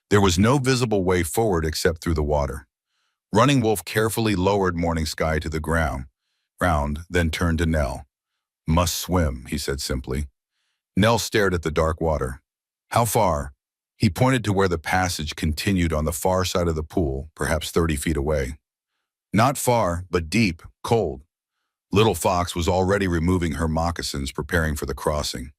There was no visible way forward except through the water. Running Wolf carefully lowered Morning Sky to the ground, then turned to Nell. "Must swim," he said simply. Nell stared at the dark water. "How far?" He pointed to where the passage continued on the far side of the pool, perhaps 30 feet away. "Not far, but deep, cold." Little Fox was already removing her moccasins, preparing for the crossing.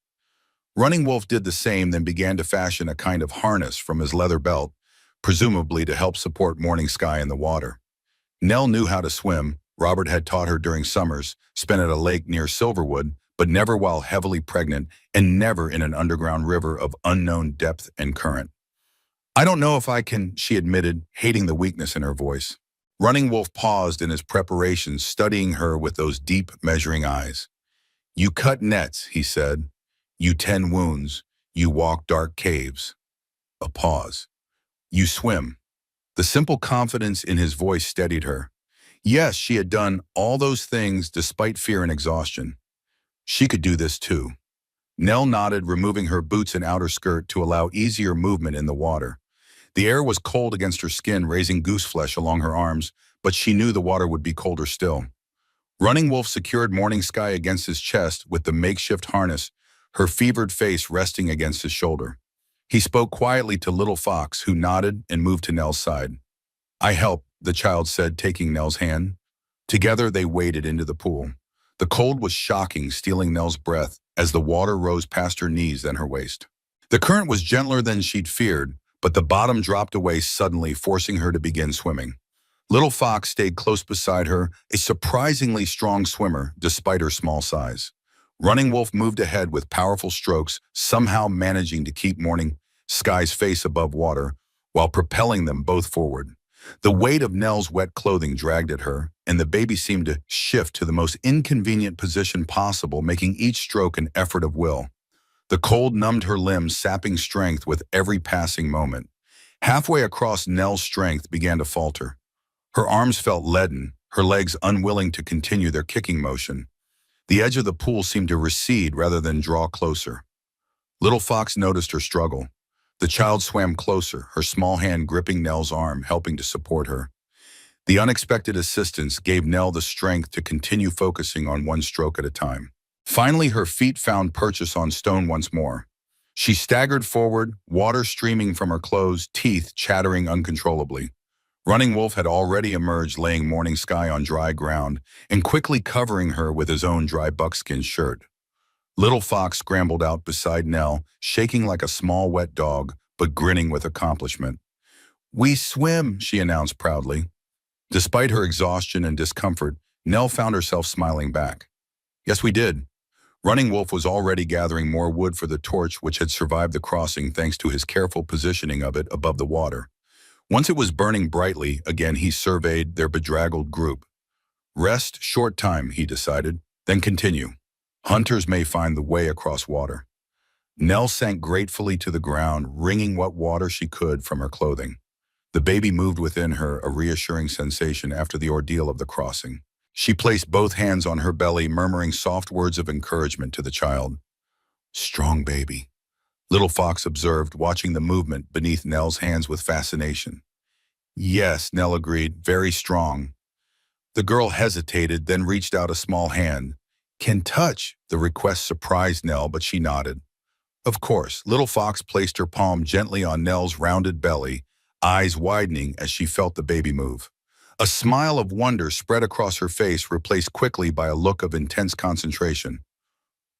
Running Wolf did the same, then began to fashion a kind of harness from his leather belt, presumably to help support Morning Sky in the water. Nell knew how to swim. Robert had taught her during summers, spent at a lake near Silverwood, but never while heavily pregnant, and never in an underground river of unknown depth and current. "I don't know if I can," she admitted, hating the weakness in her voice. Running Wolf paused in his preparations, studying her with those deep, measuring eyes. "You cut nets," he said. "You tend wounds. You walk dark caves." A pause. "You swim." The simple confidence in his voice steadied her. Yes, she had done all those things despite fear and exhaustion. She could do this too. Nell nodded, removing her boots and outer skirt to allow easier movement in the water. The air was cold against her skin, raising goose flesh along her arms, but she knew the water would be colder still. Running Wolf secured Morning Sky against his chest with the makeshift harness, her fevered face resting against his shoulder. He spoke quietly to Little Fox, who nodded and moved to Nell's side. "I help," the child said, taking Nell's hand. Together they waded into the pool. The cold was shocking, stealing Nell's breath as the water rose past her knees, then her waist. The current was gentler than she'd feared, but the bottom dropped away suddenly, forcing her to begin swimming. Little Fox stayed close beside her, a surprisingly strong swimmer despite her small size. Running Wolf moved ahead with powerful strokes, somehow managing to keep Morning Sky's face above water while propelling them both forward. The weight of Nell's wet clothing dragged at her, and the baby seemed to shift to the most inconvenient position possible, making each stroke an effort of will. The cold numbed her limbs, sapping strength with every passing moment. Halfway across, Nell's strength began to falter. Her arms felt leaden, her legs unwilling to continue their kicking motion. The edge of the pool seemed to recede rather than draw closer. Little Fox noticed her struggle. The child swam closer, her small hand gripping Nell's arm, helping to support her. The unexpected assistance gave Nell the strength to continue focusing on one stroke at a time. Finally, her feet found purchase on stone once more. She staggered forward, water streaming from her clothes, teeth chattering uncontrollably. Running Wolf had already emerged, laying Morning Sky on dry ground and quickly covering her with his own dry buckskin shirt. Little Fox scrambled out beside Nell, shaking like a small wet dog, but grinning with accomplishment. "We swim," she announced proudly. Despite her exhaustion and discomfort, Nell found herself smiling back. Yes, we did. Running Wolf was already gathering more wood for the torch which had survived the crossing thanks to his careful positioning of it above the water. Once it was burning brightly, again he surveyed their bedraggled group. Rest, short time, he decided, then continue. Hunters may find the way across water. Nell sank gratefully to the ground, wringing what water she could from her clothing. The baby moved within her, a reassuring sensation after the ordeal of the crossing. She placed both hands on her belly, murmuring soft words of encouragement to the child. Strong baby, Little Fox observed, watching the movement beneath Nell's hands with fascination. Yes, Nell agreed, very strong. The girl hesitated, then reached out a small hand. Can touch, the request surprised Nell, but she nodded. Of course, Little Fox placed her palm gently on Nell's rounded belly, eyes widening as she felt the baby move. A smile of wonder spread across her face, replaced quickly by a look of intense concentration.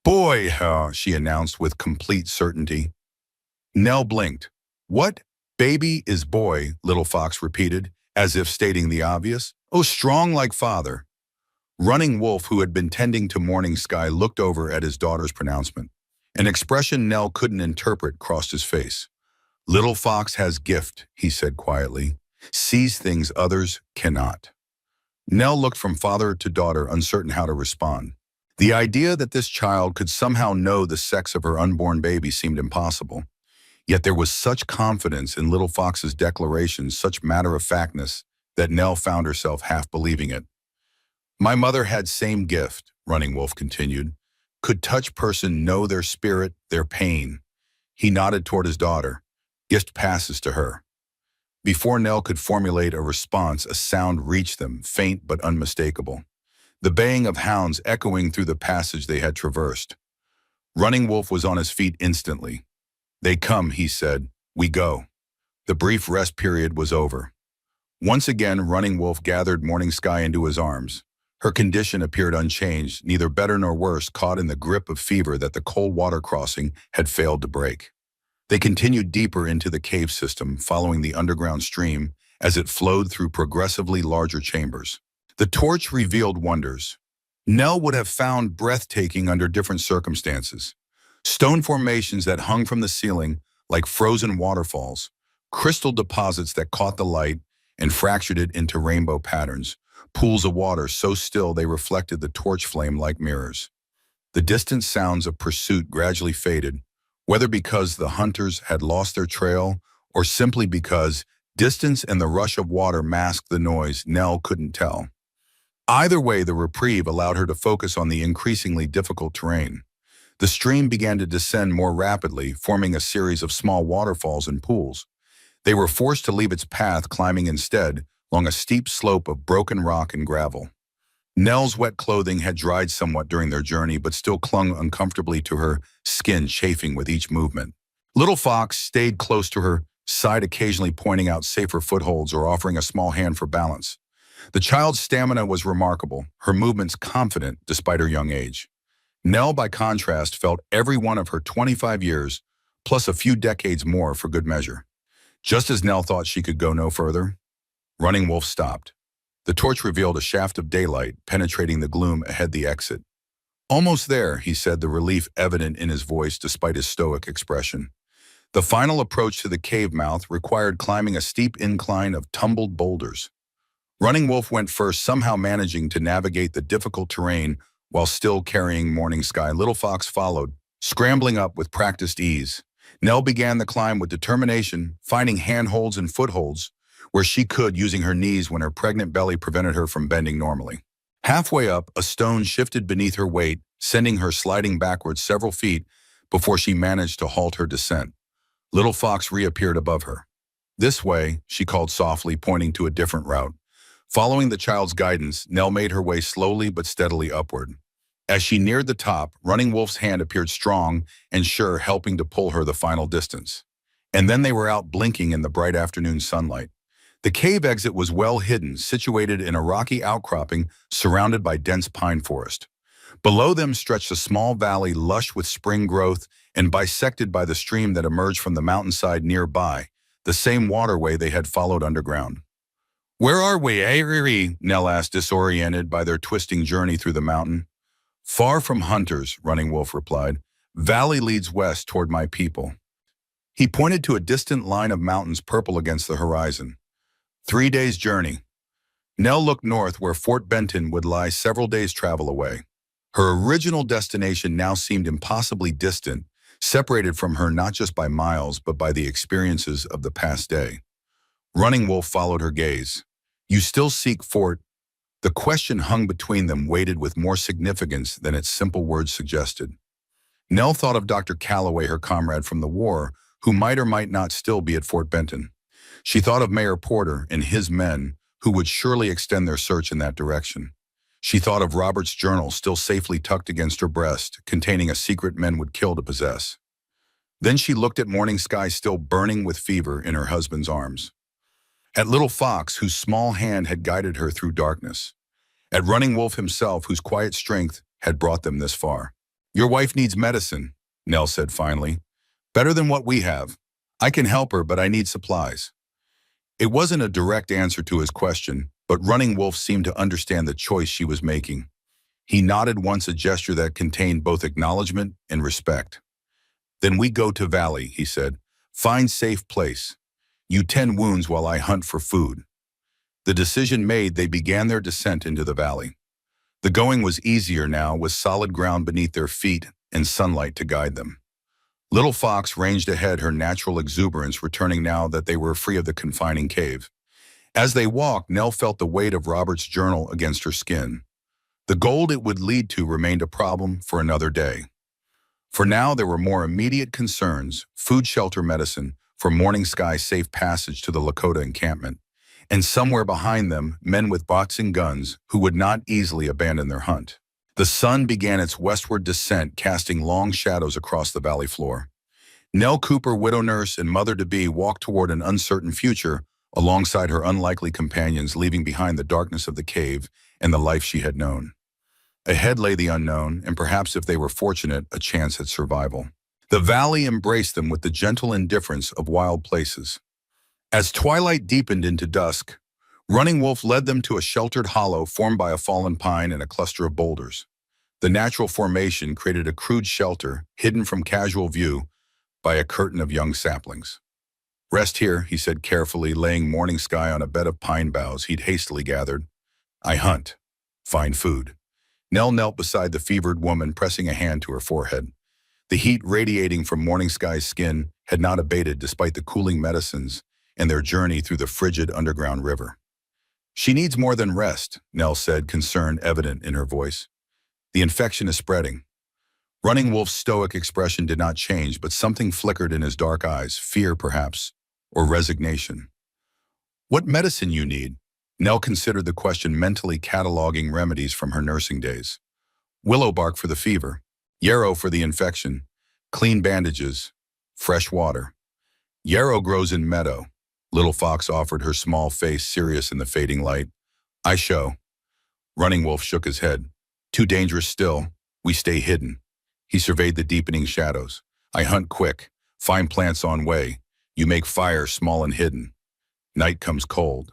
Boy, she announced with complete certainty. Nell blinked. What? Baby is boy, Little Fox repeated, as if stating the obvious. Oh, strong like father. Running Wolf, who had been tending to Morning Sky, looked over at his daughter's pronouncement. An expression Nell couldn't interpret crossed his face. Little Fox has gift, he said quietly. Sees things others cannot. Nell looked from father to daughter, uncertain how to respond. The idea that this child could somehow know the sex of her unborn baby seemed impossible. Yet there was such confidence in Little Fox's declaration, such matter-of-factness, that Nell found herself half believing it. My mother had same gift, Running Wolf continued. Could touch person know their spirit, their pain. He nodded toward his daughter. Gift passes to her. Before Nell could formulate a response, a sound reached them, faint but unmistakable. The baying of hounds echoing through the passage they had traversed. Running Wolf was on his feet instantly. They come, he said. We go. The brief rest period was over. Once again, Running Wolf gathered Morning Sky into his arms. Her condition appeared unchanged, neither better nor worse, caught in the grip of fever that the cold water crossing had failed to break. They continued deeper into the cave system, following the underground stream as it flowed through progressively larger chambers. The torch revealed wonders. Nell would have found breathtaking under different circumstances. Stone formations that hung from the ceiling like frozen waterfalls, crystal deposits that caught the light and fractured it into rainbow patterns, pools of water so still they reflected the torch flame like mirrors. The distant sounds of pursuit gradually faded, whether because the hunters had lost their trail or simply because distance and the rush of water masked the noise. Nell couldn't tell. Either way, the reprieve allowed her to focus on the increasingly difficult terrain. The stream began to descend more rapidly, forming a series of small waterfalls and pools. They were forced to leave its path, climbing instead along a steep slope of broken rock and gravel. Nell's wet clothing had dried somewhat during their journey, but still clung uncomfortably to her skin, chafing with each movement. Little Fox stayed close to her side, occasionally pointing out safer footholds or offering a small hand for balance. The child's stamina was remarkable, her movements confident despite her young age. Nell, by contrast, felt every one of her 25 years, plus a few decades more for good measure. Just as Nell thought she could go no further, Running Wolf stopped. The torch revealed a shaft of daylight penetrating the gloom ahead the exit. Almost there, he said, the relief evident in his voice despite his stoic expression. The final approach to the cave mouth required climbing a steep incline of tumbled boulders. Running Wolf went first, somehow managing to navigate the difficult terrain while still carrying Morning Sky. Little Fox followed, scrambling up with practiced ease. Nell began the climb with determination, finding handholds and footholds where she could, using her knees when her pregnant belly prevented her from bending normally. Halfway up, a stone shifted beneath her weight, sending her sliding backwards several feet before she managed to halt her descent. Little Fox reappeared above her. This way, she called softly, pointing to a different route. Following the child's guidance, Nell made her way slowly but steadily upward. As she neared the top, Running Wolf's hand appeared strong and sure, helping to pull her the final distance. And then they were out, blinking in the bright afternoon sunlight. The cave exit was well hidden, situated in a rocky outcropping surrounded by dense pine forest. Below them stretched a small valley lush with spring growth and bisected by the stream that emerged from the mountainside nearby, the same waterway they had followed underground. Where are we, eh? Nell asked, disoriented by their twisting journey through the mountain. Far from hunters, Running Wolf replied. Valley leads west toward my people. He pointed to a distant line of mountains purple against the horizon. 3 days' journey. Nell looked north where Fort Benton would lie several days' travel away. Her original destination now seemed impossibly distant, separated from her not just by miles but by the experiences of the past day. Running Wolf followed her gaze. You still seek Fort? The question hung between them, weighted with more significance than its simple words suggested. Nell thought of Dr. Calloway, her comrade from the war, who might or might not still be at Fort Benton. She thought of Mayor Porter and his men, who would surely extend their search in that direction. She thought of Robert's journal still safely tucked against her breast, containing a secret men would kill to possess. Then she looked at Morning Sky still burning with fever in her husband's arms. At Little Fox, whose small hand had guided her through darkness. At Running Wolf himself, whose quiet strength had brought them this far. Your wife needs medicine, Nell said finally. Better than what we have. I can help her, but I need supplies. It wasn't a direct answer to his question, but Running Wolf seemed to understand the choice she was making. He nodded once, a gesture that contained both acknowledgement and respect. Then we go to Valley, he said. Find safe place. You tend wounds while I hunt for food. The decision made, they began their descent into the valley. The going was easier now, with solid ground beneath their feet and sunlight to guide them. Little Fox ranged ahead, her natural exuberance returning now that they were free of the confining cave. As they walked, Nell felt the weight of Robert's journal against her skin. The gold it would lead to remained a problem for another day. For now, there were more immediate concerns: food, shelter, medicine, for Morning Sky's safe passage to the Lakota encampment. And somewhere behind them, men with boxing guns who would not easily abandon their hunt. The sun began its westward descent, casting long shadows across the valley floor. Nell Cooper, widow nurse and mother-to-be, walked toward an uncertain future alongside her unlikely companions, leaving behind the darkness of the cave and the life she had known. Ahead lay the unknown, and perhaps, if they were fortunate, a chance at survival. The valley embraced them with the gentle indifference of wild places. As twilight deepened into dusk, Running Wolf led them to a sheltered hollow formed by a fallen pine and a cluster of boulders. The natural formation created a crude shelter, hidden from casual view by a curtain of young saplings. Rest here, he said carefully, laying Morning Sky on a bed of pine boughs he'd hastily gathered. I hunt. Find food. Nell knelt beside the fevered woman, pressing a hand to her forehead. The heat radiating from Morning Sky's skin had not abated despite the cooling medicines and their journey through the frigid underground river. She needs more than rest, Nell said, concern evident in her voice. The infection is spreading. Running Wolf's stoic expression did not change, but something flickered in his dark eyes, fear perhaps, or resignation. What medicine you need? Nell considered the question, mentally cataloging remedies from her nursing days. Willow bark for the fever, yarrow for the infection, clean bandages, fresh water. Yarrow grows in meadow. Little Fox offered, her small face serious in the fading light. I show. Running Wolf shook his head. Too dangerous still. We stay hidden. He surveyed the deepening shadows. I hunt quick. Find plants on way. You make fire small and hidden. Night comes cold.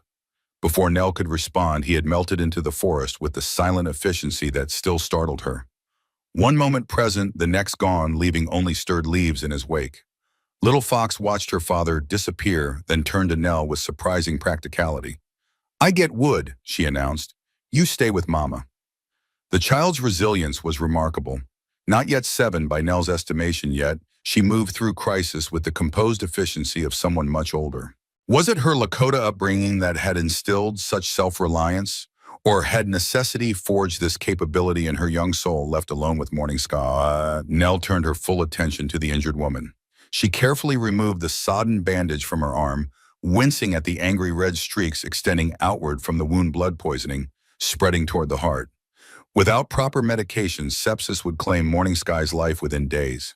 Before Nell could respond, he had melted into the forest with the silent efficiency that still startled her. One moment present, the next gone, leaving only stirred leaves in his wake. Little Fox watched her father disappear, then turned to Nell with surprising practicality. I get wood, she announced. You stay with Mama. The child's resilience was remarkable. Not yet 7 by Nell's estimation yet, she moved through crisis with the composed efficiency of someone much older. Was it her Lakota upbringing that had instilled such self-reliance? Or had necessity forged this capability in her young soul, left alone with Morning Sky? Nell turned her full attention to the injured woman. She carefully removed the sodden bandage from her arm, wincing at the angry red streaks extending outward from the wound, blood poisoning, spreading toward the heart. Without proper medication, sepsis would claim Morning Sky's life within days.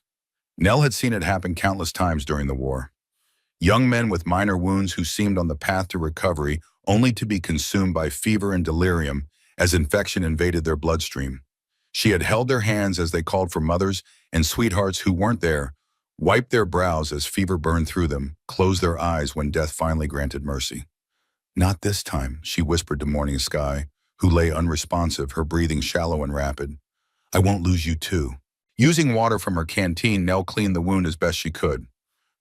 Nell had seen it happen countless times during the war. Young men with minor wounds who seemed on the path to recovery, only to be consumed by fever and delirium as infection invaded their bloodstream. She had held their hands as they called for mothers and sweethearts who weren't there, wiped their brows as fever burned through them, closed their eyes when death finally granted mercy. Not this time, she whispered to Morning Sky, who lay unresponsive, her breathing shallow and rapid. I won't lose you too. Using water from her canteen, Nell cleaned the wound as best she could.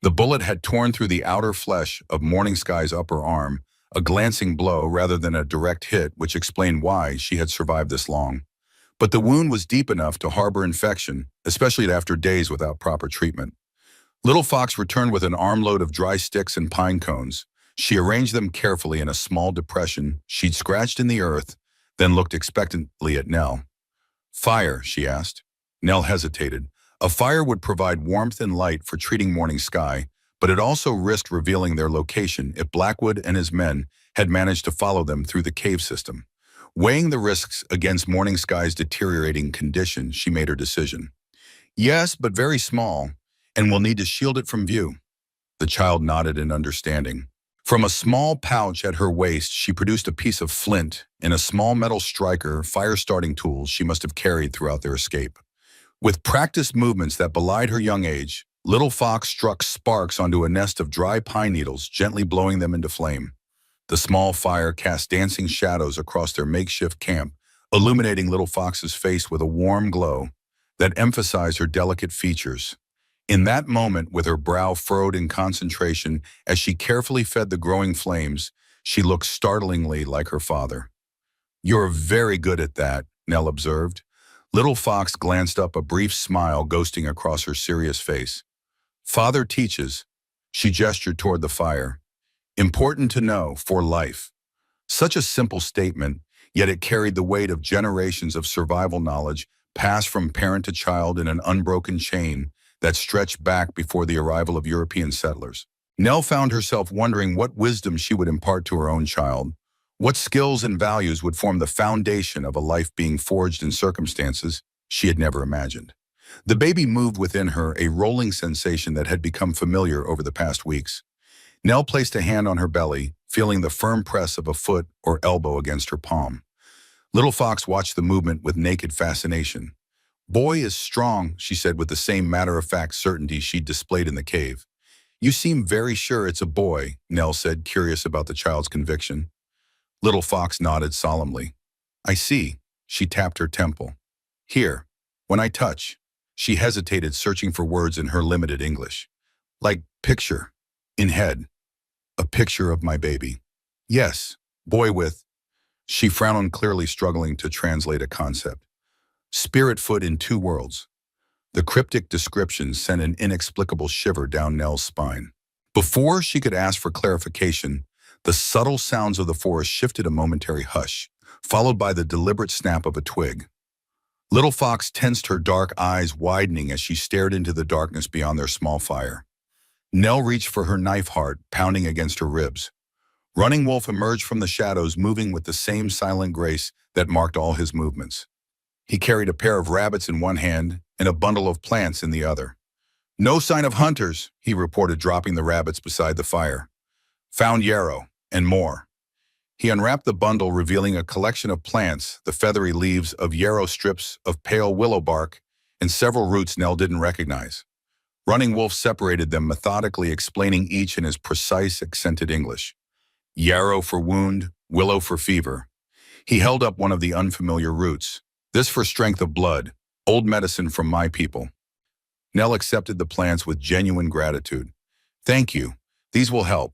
The bullet had torn through the outer flesh of Morning Sky's upper arm, a glancing blow rather than a direct hit, which explained why she had survived this long. But the wound was deep enough to harbor infection, especially after days without proper treatment. Little Fox returned with an armload of dry sticks and pine cones. She arranged them carefully in a small depression she'd scratched in the earth, then looked expectantly at Nell. Fire, she asked. Nell hesitated. A fire would provide warmth and light for treating Morning Sky, but it also risked revealing their location if Blackwood and his men had managed to follow them through the cave system. Weighing the risks against Morning Sky's deteriorating condition, she made her decision. Yes, but very small, and we'll need to shield it from view. The child nodded in understanding. From a small pouch at her waist, she produced a piece of flint and a small metal striker, fire-starting tools she must have carried throughout their escape. With practiced movements that belied her young age, Little Fox struck sparks onto a nest of dry pine needles, gently blowing them into flame. The small fire cast dancing shadows across their makeshift camp, illuminating Little Fox's face with a warm glow that emphasized her delicate features. In that moment, with her brow furrowed in concentration as she carefully fed the growing flames, she looked startlingly like her father. You're very good at that, Nell observed. Little Fox glanced up, a brief smile ghosting across her serious face. Father teaches. She gestured toward the fire. Important to know, for life. Such a simple statement, yet it carried the weight of generations of survival knowledge passed from parent to child in an unbroken chain that stretched back before the arrival of European settlers. Nell found herself wondering what wisdom she would impart to her own child. What skills and values would form the foundation of a life being forged in circumstances she had never imagined? The baby moved within her, a rolling sensation that had become familiar over the past weeks. Nell placed a hand on her belly, feeling the firm press of a foot or elbow against her palm. Little Fox watched the movement with naked fascination. Boy is strong, she said with the same matter-of-fact certainty she'd displayed in the cave. You seem very sure it's a boy, Nell said, curious about the child's conviction. Little Fox nodded solemnly. I see. She tapped her temple. Here, when I touch. She hesitated, searching for words in her limited English. Like picture. In head. A picture of my baby. Yes, boy with. She frowned, clearly struggling to translate a concept. Spirit foot in 2 worlds. The cryptic description sent an inexplicable shiver down Nell's spine. Before she could ask for clarification, the subtle sounds of the forest shifted a momentary hush, followed by the deliberate snap of a twig. Little Fox tensed, her dark eyes widening as she stared into the darkness beyond their small fire. Nell reached for her knife, heart pounding against her ribs. Running Wolf emerged from the shadows, moving with the same silent grace that marked all his movements. He carried a pair of rabbits in one hand and a bundle of plants in the other. No sign of hunters, he reported, dropping the rabbits beside the fire. Found yarrow, and more. He unwrapped the bundle, revealing a collection of plants, the feathery leaves of yarrow, strips of pale willow bark, and several roots Nell didn't recognize. Running Wolf separated them, methodically explaining each in his precise, accented English. Yarrow for wound, willow for fever. He held up one of the unfamiliar roots. This for strength of blood, old medicine from my people. Nell accepted the plants with genuine gratitude. Thank you. These will help.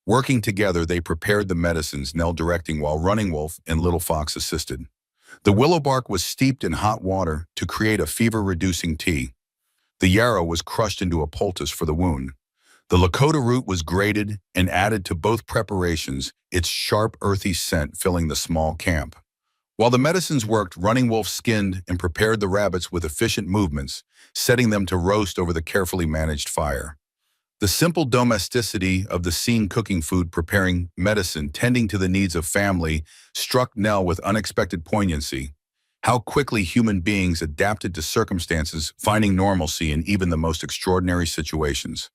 Working together, they prepared the medicines, Nell directing while Running Wolf and Little Fox assisted. The willow bark was steeped in hot water to create a fever-reducing tea. The yarrow was crushed into a poultice for the wound. The Lakota root was grated and added to both preparations, its sharp, earthy scent filling the small camp. While the medicines worked, Running Wolf skinned and prepared the rabbits with efficient movements, setting them to roast over the carefully managed fire. The simple domesticity of the scene, cooking food, preparing medicine, tending to the needs of family, struck Nell with unexpected poignancy. How quickly human beings adapted to circumstances, finding normalcy in even the most extraordinary situations.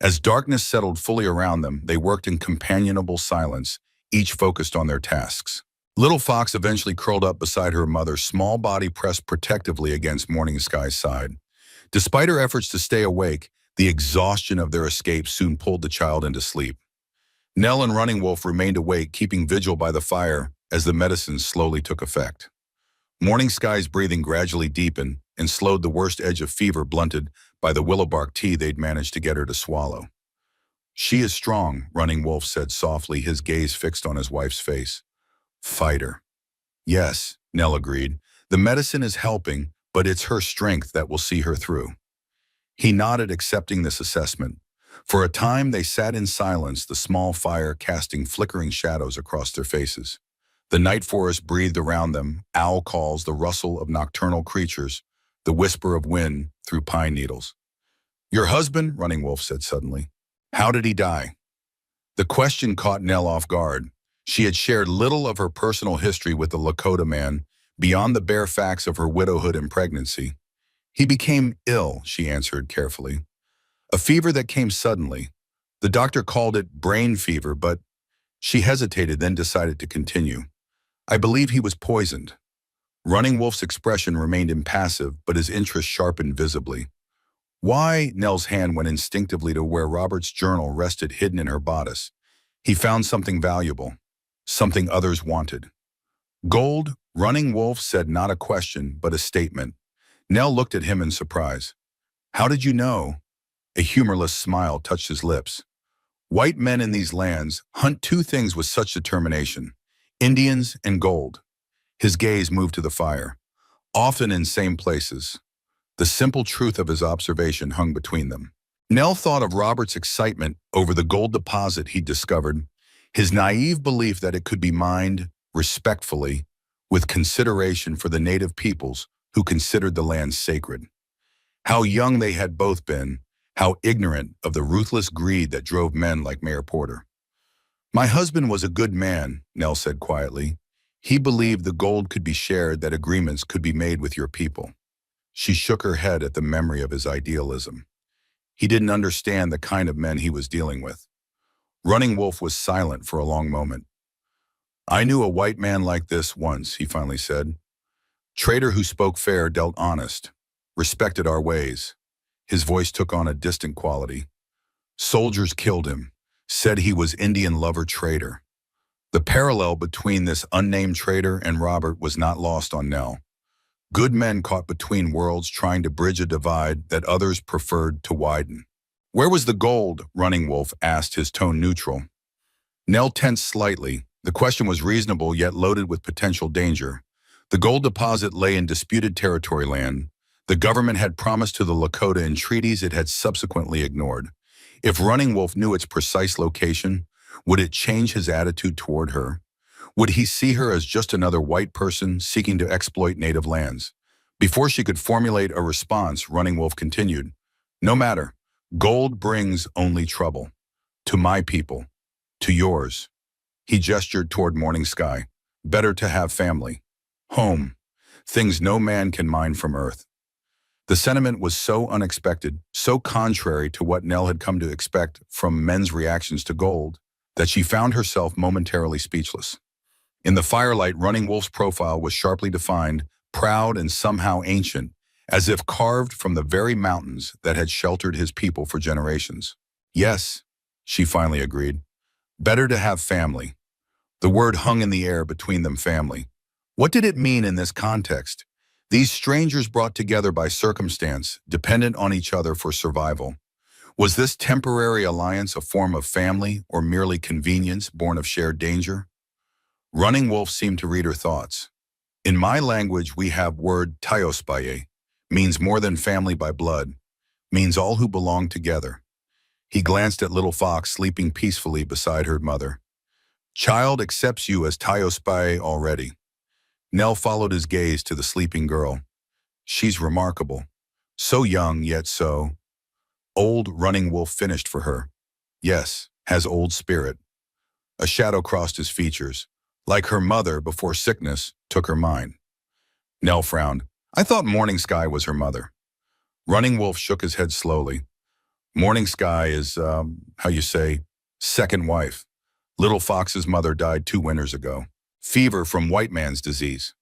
As darkness settled fully around them, they worked in companionable silence, each focused on their tasks. Little Fox eventually curled up beside her mother, small body pressed protectively against Morning Sky's side. Despite her efforts to stay awake, the exhaustion of their escape soon pulled the child into sleep. Nell and Running Wolf remained awake, keeping vigil by the fire as the medicine slowly took effect. Morning Sky's breathing gradually deepened and slowed, the worst edge of fever blunted by the willowbark tea they'd managed to get her to swallow. "She is strong," Running Wolf said softly, his gaze fixed on his wife's face. "Fighter." "Yes," Nell agreed. "The medicine is helping, but it's her strength that will see her through." He nodded, accepting this assessment. For a time they sat in silence, the small fire casting flickering shadows across their faces. The night forest breathed around them, owl calls, the rustle of nocturnal creatures, the whisper of wind through pine needles. "Your husband," Running Wolf said suddenly. "How did he die?" The question caught Nell off guard. She had shared little of her personal history with the Lakota man, beyond the bare facts of her widowhood and pregnancy. "He became ill," she answered carefully. "A fever that came suddenly. The doctor called it brain fever, but—" She hesitated, then decided to continue. "I believe he was poisoned." Running Wolf's expression remained impassive, but his interest sharpened visibly. "Why?" Nell's hand went instinctively to where Robert's journal rested hidden in her bodice. "He found something valuable, something others wanted." "Gold?" Running Wolf said, not a question, but a statement. Nell looked at him in surprise. "How did you know?" A humorless smile touched his lips. "White men in these lands hunt two things with such determination: Indians and gold." His gaze moved to the fire. "Often in same places." The simple truth of his observation hung between them. Nell thought of Robert's excitement over the gold deposit he'd discovered, his naive belief that it could be mined respectfully, with consideration for the native peoples who considered the land sacred. How young they had both been, how ignorant of the ruthless greed that drove men like Mayor Porter. "My husband was a good man," Nell said quietly. "He believed the gold could be shared, that agreements could be made with your people." She shook her head at the memory of his idealism. He didn't understand the kind of men he was dealing with. Running Wolf was silent for a long moment. "I knew a white man like this once," he finally said. "Trader who spoke fair, dealt honest, respected our ways." His voice took on a distant quality. "Soldiers killed him, said he was Indian lover traitor." The parallel between this unnamed traitor and Robert was not lost on Nell. Good men caught between worlds, trying to bridge a divide that others preferred to widen. "Where was the gold?" Running Wolf asked, his tone neutral. Nell tensed slightly. The question was reasonable, yet loaded with potential danger. The gold deposit lay in disputed territory land. The government had promised to the Lakota in treaties it had subsequently ignored. If Running Wolf knew its precise location, would it change his attitude toward her? Would he see her as just another white person seeking to exploit native lands? Before she could formulate a response, Running Wolf continued, "No matter. Gold brings only trouble. To my people. To yours." He gestured toward morning sky. "Better to have family. Home. Things no man can mine from earth." The sentiment was so unexpected, so contrary to what Nell had come to expect from men's reactions to gold, that she found herself momentarily speechless. In the firelight, Running Wolf's profile was sharply defined, proud and somehow ancient, as if carved from the very mountains that had sheltered his people for generations. "Yes," she finally agreed. "Better to have family." The word hung in the air between them, family. What did it mean in this context? These strangers brought together by circumstance, dependent on each other for survival. Was this temporary alliance a form of family or merely convenience born of shared danger? Running Wolf seemed to read her thoughts. "In my language, we have word tayospaye, means more than family by blood, means all who belong together." He glanced at little Fox sleeping peacefully beside her mother. "Child accepts you as tayospaye already." Nell followed his gaze to the sleeping girl. "She's remarkable. So young, yet so—" "Old," Running Wolf finished for her. "Yes, has old spirit." A shadow crossed his features. Like her mother before sickness took her mind. Nell frowned. "I thought Morning Sky was her mother." Running Wolf shook his head slowly. "Morning Sky is, how you say, second wife. Little Fox's mother died 2 winters ago. Fever from white man's disease."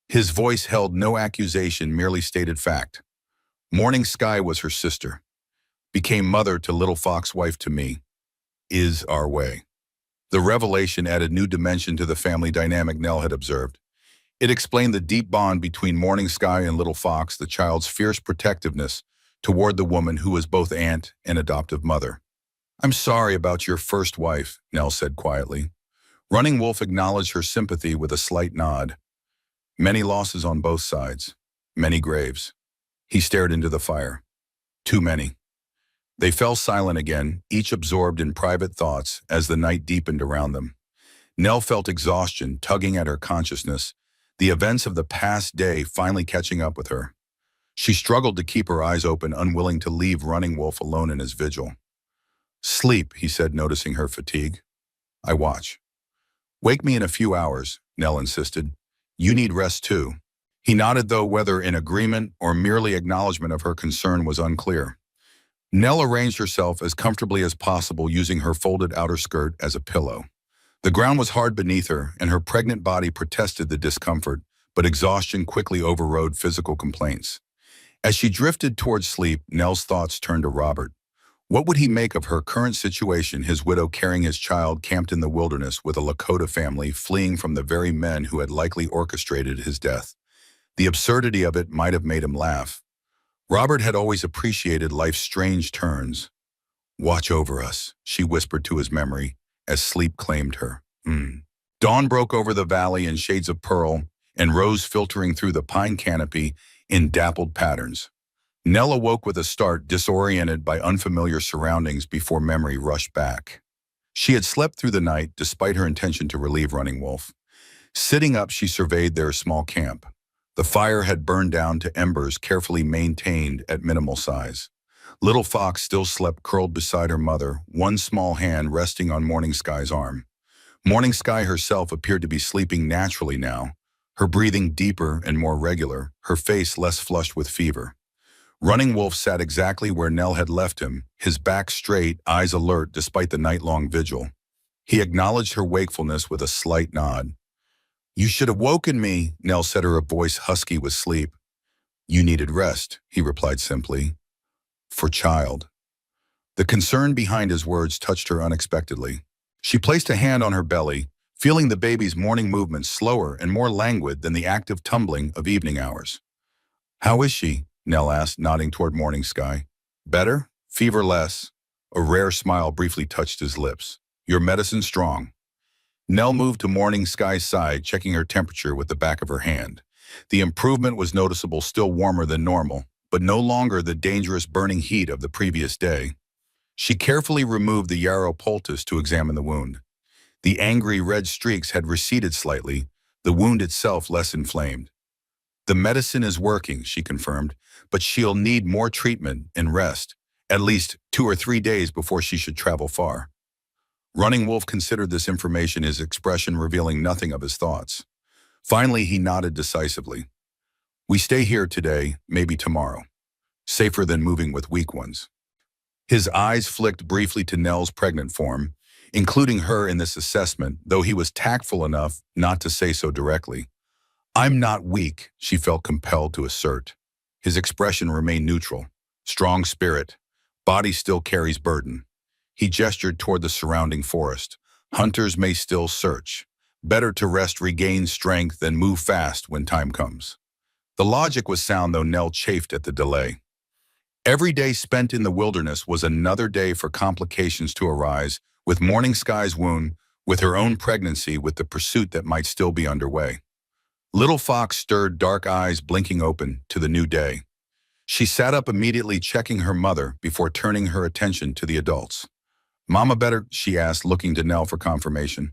His voice held no accusation, merely stated fact. "Morning Sky was her sister. Became mother to Little Fox, wife to me. Is our way." The revelation added new dimension to the family dynamic Nell had observed. It explained the deep bond between Morning Sky and Little Fox, the child's fierce protectiveness toward the woman who was both aunt and adoptive mother. "I'm sorry about your first wife," Nell said quietly. Running Wolf acknowledged her sympathy with a slight nod. "Many losses on both sides. Many graves." He stared into the fire. "Too many." They fell silent again, each absorbed in private thoughts as the night deepened around them. Nell felt exhaustion tugging at her consciousness, the events of the past day finally catching up with her. She struggled to keep her eyes open, unwilling to leave Running Wolf alone in his vigil. "Sleep," he said, noticing her fatigue. "I watch." "Wake me in a few hours," Nell insisted. "You need rest too." He nodded, though whether in agreement or merely acknowledgement of her concern was unclear. Nell arranged herself as comfortably as possible, using her folded outer skirt as a pillow. The ground was hard beneath her, and her pregnant body protested the discomfort, but exhaustion quickly overrode physical complaints. As she drifted towards sleep, Nell's thoughts turned to Robert. What would he make of her current situation, his widow carrying his child camped in the wilderness with a Lakota family fleeing from the very men who had likely orchestrated his death? The absurdity of it might have made him laugh. Robert had always appreciated life's strange turns. "Watch over us," she whispered to his memory, as sleep claimed her. Dawn broke over the valley in shades of pearl, and rose filtering through the pine canopy in dappled patterns. Nell awoke with a start, disoriented by unfamiliar surroundings before memory rushed back. She had slept through the night, despite her intention to relieve Running Wolf. Sitting up, she surveyed their small camp. The fire had burned down to embers carefully maintained at minimal size. Little Fox still slept curled beside her mother, one small hand resting on Morning Sky's arm. Morning Sky herself appeared to be sleeping naturally now, her breathing deeper and more regular, her face less flushed with fever. Running Wolf sat exactly where Nell had left him, his back straight, eyes alert despite the night-long vigil. He acknowledged her wakefulness with a slight nod. "You should have woken me," Nell said, her voice husky with sleep. "You needed rest," he replied simply. "For child." The concern behind his words touched her unexpectedly. She placed a hand on her belly, feeling the baby's morning movements slower and more languid than the active tumbling of evening hours. "How is she?" Nell asked, nodding toward Morning Sky. "Better? Fever less?" A rare smile briefly touched his lips. "Your medicine strong." Nell moved to Morning Sky's side, checking her temperature with the back of her hand. The improvement was noticeable, still warmer than normal, but no longer the dangerous burning heat of the previous day. She carefully removed the yarrow poultice to examine the wound. The angry red streaks had receded slightly, the wound itself less inflamed. "The medicine is working," she confirmed, "but she'll need more treatment and rest, at least 2 or 3 days before she should travel far." Running Wolf considered this information, his expression revealing nothing of his thoughts. Finally, he nodded decisively. "We stay here today, maybe tomorrow. Safer than moving with weak ones." His eyes flicked briefly to Nell's pregnant form, including her in this assessment, though he was tactful enough not to say so directly. "I'm not weak," she felt compelled to assert. His expression remained neutral. "Strong spirit. Body still carries burden." He gestured toward the surrounding forest. "Hunters may still search. Better to rest, regain strength, than move fast when time comes." The logic was sound, though Nell chafed at the delay. Every day spent in the wilderness was another day for complications to arise, with Morning Sky's wound, with her own pregnancy, with the pursuit that might still be underway. Little Fox stirred, dark eyes blinking open to the new day. She sat up immediately, checking her mother before turning her attention to the adults. "Mama better?" she asked, looking to Nell for confirmation.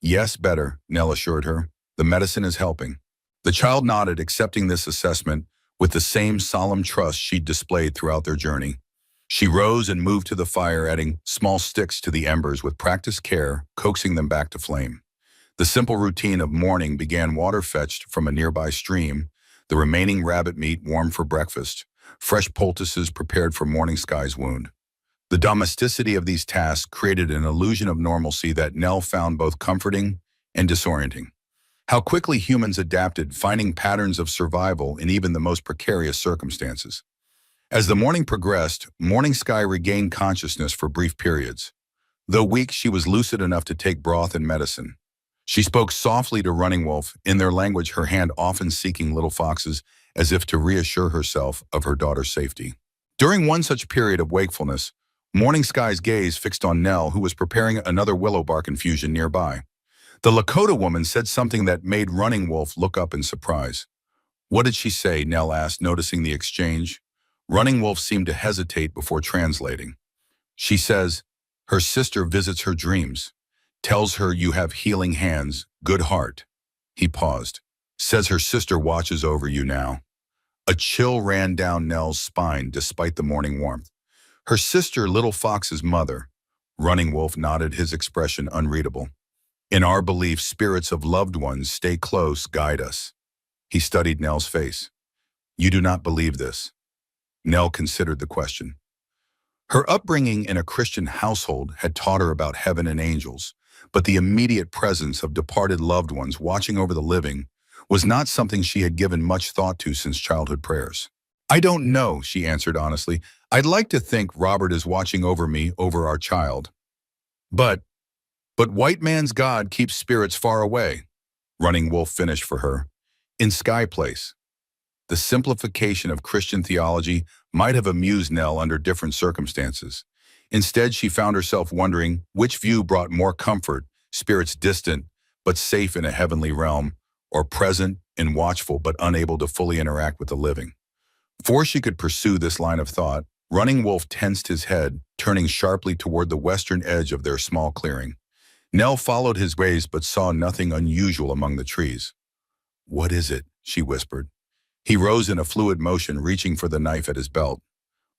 "Yes, better," Nell assured her. "The medicine is helping." The child nodded, accepting this assessment with the same solemn trust she'd displayed throughout their journey. She rose and moved to the fire, adding small sticks to the embers with practiced care, coaxing them back to flame. The simple routine of morning began: water fetched from a nearby stream, the remaining rabbit meat warmed for breakfast, fresh poultices prepared for Morning Sky's wound. The domesticity of these tasks created an illusion of normalcy that Nell found both comforting and disorienting. How quickly humans adapted, finding patterns of survival in even the most precarious circumstances. As the morning progressed, Morning Sky regained consciousness for brief periods. Though weak, she was lucid enough to take broth and medicine. She spoke softly to Running Wolf, in their language, her hand often seeking little foxes, as if to reassure herself of her daughter's safety. During one such period of wakefulness, Morning Sky's gaze fixed on Nell, who was preparing another willow bark infusion nearby. The Lakota woman said something that made Running Wolf look up in surprise. "What did she say?" Nell asked, noticing the exchange. Running Wolf seemed to hesitate before translating. "She says her sister visits her dreams, tells her you have healing hands, good heart." He paused. "Says her sister watches over you now." A chill ran down Nell's spine despite the morning warmth. "Her sister, Little Fox's mother." Running Wolf nodded, his expression unreadable. "In our belief, spirits of loved ones stay close, guide us." He studied Nell's face. "You do not believe this?" Nell considered the question. Her upbringing in a Christian household had taught her about heaven and angels, but the immediate presence of departed loved ones watching over the living was not something she had given much thought to since childhood prayers. "I don't know," she answered honestly. "I'd like to think Robert is watching over me, over our child. But, but white man's God keeps spirits far away." Running Wolf finished for her. "In Sky Place." The simplification of Christian theology might have amused Nell under different circumstances. Instead, she found herself wondering which view brought more comfort: spirits distant but safe in a heavenly realm, or present and watchful but unable to fully interact with the living. Before she could pursue this line of thought, Running Wolf tensed his head, turning sharply toward the western edge of their small clearing. Nell followed his gaze but saw nothing unusual among the trees. "What is it?" she whispered. He rose in a fluid motion, reaching for the knife at his belt.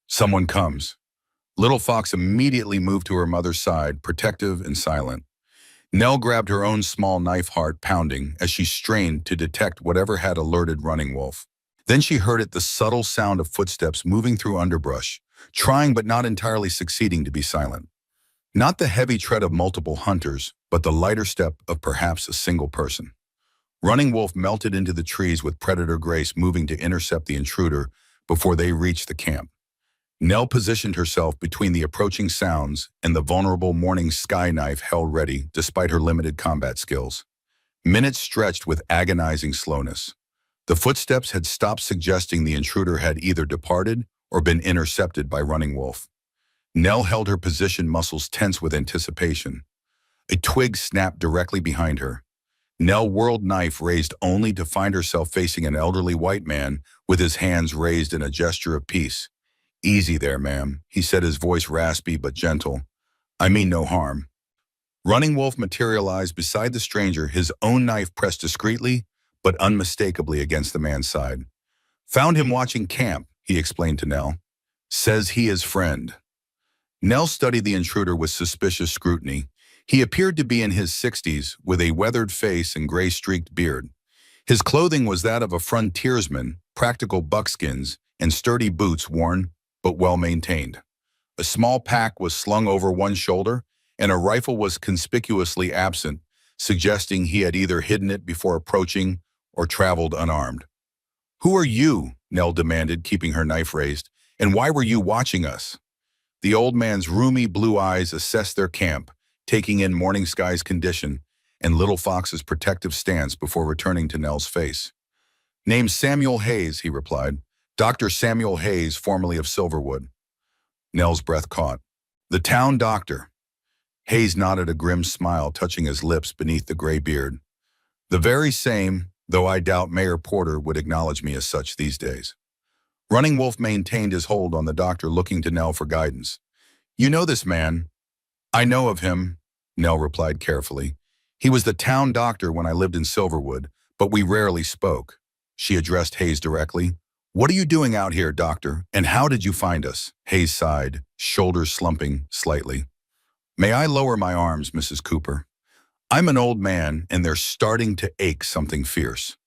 "Someone comes." Little Fox immediately moved to her mother's side, protective and silent. Nell grabbed her own small knife, heart pounding, as she strained to detect whatever had alerted Running Wolf. Then she heard it, the subtle sound of footsteps moving through underbrush, trying but not entirely succeeding to be silent. Not the heavy tread of multiple hunters, but the lighter step of perhaps a single person. Running Wolf melted into the trees with predator grace, moving to intercept the intruder before they reached the camp. Nell positioned herself between the approaching sounds and the vulnerable Morning Sky knife held ready despite her limited combat skills. Minutes stretched with agonizing slowness. The footsteps had stopped, suggesting the intruder had either departed or been intercepted by Running Wolf. Nell held her position, muscles tense with anticipation. A twig snapped directly behind her. Nell whirled, knife raised, only to find herself facing an elderly white man with his hands raised in a gesture of peace. "Easy there, ma'am," he said, his voice raspy but gentle. "I mean no harm." Running Wolf materialized beside the stranger, his own knife pressed discreetly but unmistakably against the man's side. "Found him watching camp," he explained to Nell. "Says he is friend." Nell studied the intruder with suspicious scrutiny. He appeared to be in his 60s, with a weathered face and gray-streaked beard. His clothing was that of a frontiersman, practical buckskins and sturdy boots, worn but well-maintained. A small pack was slung over one shoulder, and a rifle was conspicuously absent, suggesting he had either hidden it before approaching or traveled unarmed. "Who are you?" Nell demanded, keeping her knife raised. "And why were you watching us?" The old man's rheumy blue eyes assessed their camp, taking in Morning Sky's condition and Little Fox's protective stance before returning to Nell's face. "Name's Samuel Hayes," he replied. "Dr. Samuel Hayes, formerly of Silverwood." Nell's breath caught. "The town doctor." Hayes nodded, a grim smile touching his lips beneath the gray beard. "The very same, though I doubt Mayor Porter would acknowledge me as such these days." Running Wolf maintained his hold on the doctor, looking to Nell for guidance. "You know this man?" "I know of him," Nell replied carefully. "He was the town doctor when I lived in Silverwood, but we rarely spoke." She addressed Hayes directly. "What are you doing out here, doctor, and how did you find us?" Hayes sighed, shoulders slumping slightly. "May I lower my arms, Mrs. Cooper? I'm an old man, and they're starting to ache something fierce."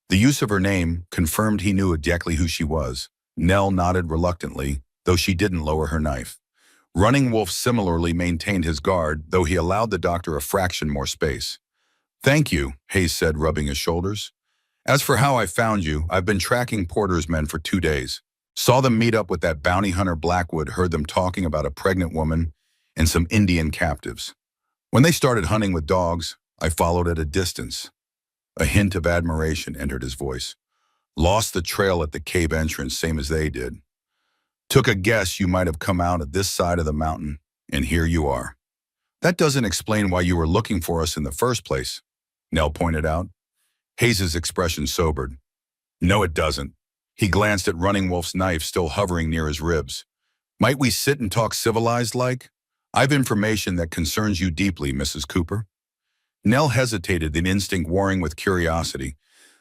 The use of her name confirmed he knew exactly who she was. Nell nodded reluctantly, though she didn't lower her knife. Running Wolf similarly maintained his guard, though he allowed the doctor a fraction more space. "Thank you," Hayes said, rubbing his shoulders. "As for how I found you, I've been tracking Porter's men for 2 days. Saw them meet up with that bounty hunter Blackwood, heard them talking about a pregnant woman, and some Indian captives. When they started hunting with dogs, I followed at a distance. A hint of admiration entered his voice. Lost the trail at the cave entrance, same as they did. Took a guess you might have come out at this side of the mountain, and here you are. That doesn't explain why you were looking for us in the first place, Nell pointed out. Hayes's expression sobered. No, it doesn't. He glanced at Running Wolf's knife still hovering near his ribs. Might we sit and talk civilized-like? I've information that concerns you deeply, Mrs. Cooper. Nell hesitated, an instinct warring with curiosity.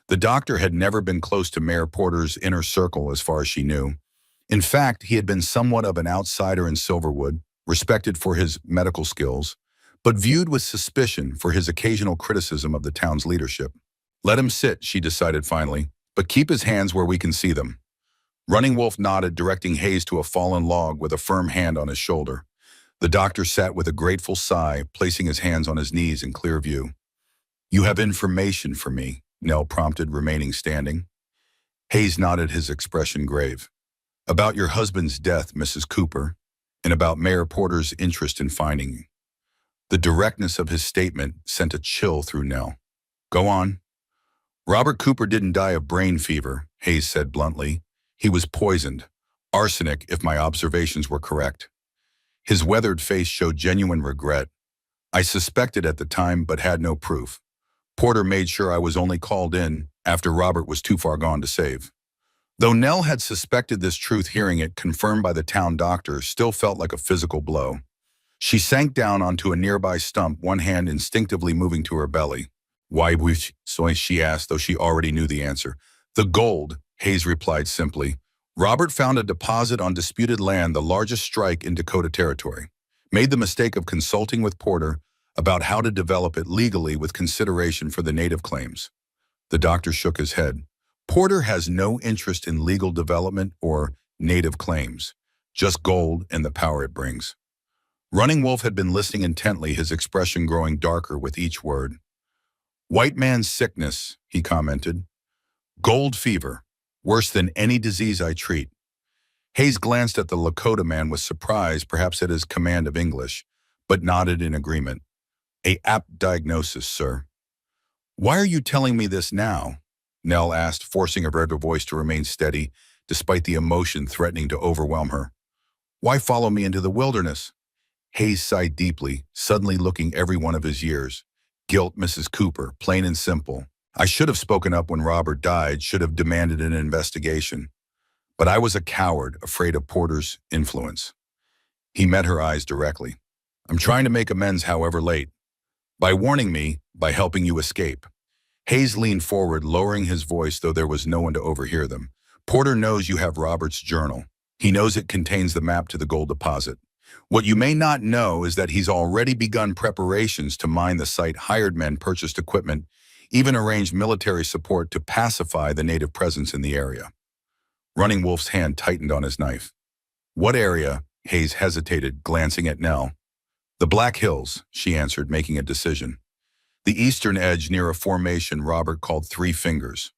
The doctor had never been close to Mayor Porter's inner circle as far as she knew. In fact, he had been somewhat of an outsider in Silverwood, respected for his medical skills, but viewed with suspicion for his occasional criticism of the town's leadership. Let him sit, she decided finally, but keep his hands where we can see them. Running Wolf nodded, directing Hayes to a fallen log with a firm hand on his shoulder. The doctor sat with a grateful sigh, placing his hands on his knees in clear view. You have information for me, Nell prompted, remaining standing. Hayes nodded, his expression grave. About your husband's death, Mrs. Cooper, and about Mayor Porter's interest in finding you. The directness of his statement sent a chill through Nell. Go on. Robert Cooper didn't die of brain fever, Hayes said bluntly. He was poisoned. Arsenic, if my observations were correct. His weathered face showed genuine regret. I suspected at the time, but had no proof. Porter made sure I was only called in after Robert was too far gone to save. Though Nell had suspected this truth, hearing it confirmed by the town doctor still felt like a physical blow. She sank down onto a nearby stump, one hand instinctively moving to her belly. Why would she asked, though she already knew the answer. The gold, Hayes replied simply. Robert found a deposit on disputed land, the largest strike in Dakota territory. Made the mistake of consulting with Porter about how to develop it legally with consideration for the native claims. The doctor shook his head. Porter has no interest in legal development or native claims, just gold and the power it brings. Running Wolf had been listening intently, his expression growing darker with each word. White man's sickness, he commented. Gold fever, worse than any disease I treat. Hayes glanced at the Lakota man with surprise, perhaps at his command of English, but nodded in agreement. A apt diagnosis, sir. Why are you telling me this now? Nell asked, forcing her voice to remain steady, despite the emotion threatening to overwhelm her. Why follow me into the wilderness? Hayes sighed deeply, suddenly looking every one of his years. Guilt, Mrs. Cooper, plain and simple. I should have spoken up when Robert died, should have demanded an investigation. But I was a coward, afraid of Porter's influence. He met her eyes directly. I'm trying to make amends, however late. By warning me, by helping you escape. Hayes leaned forward, lowering his voice, though there was no one to overhear them. Porter knows you have Robert's journal. He knows it contains the map to the gold deposit. What you may not know is that he's already begun preparations to mine the site, hired men, purchased equipment, even arranged military support to pacify the native presence in the area. Running Wolf's hand tightened on his knife. What area? Hayes hesitated, glancing at Nell. The Black Hills, she answered, making a decision. The eastern edge near a formation Robert called Three Fingers.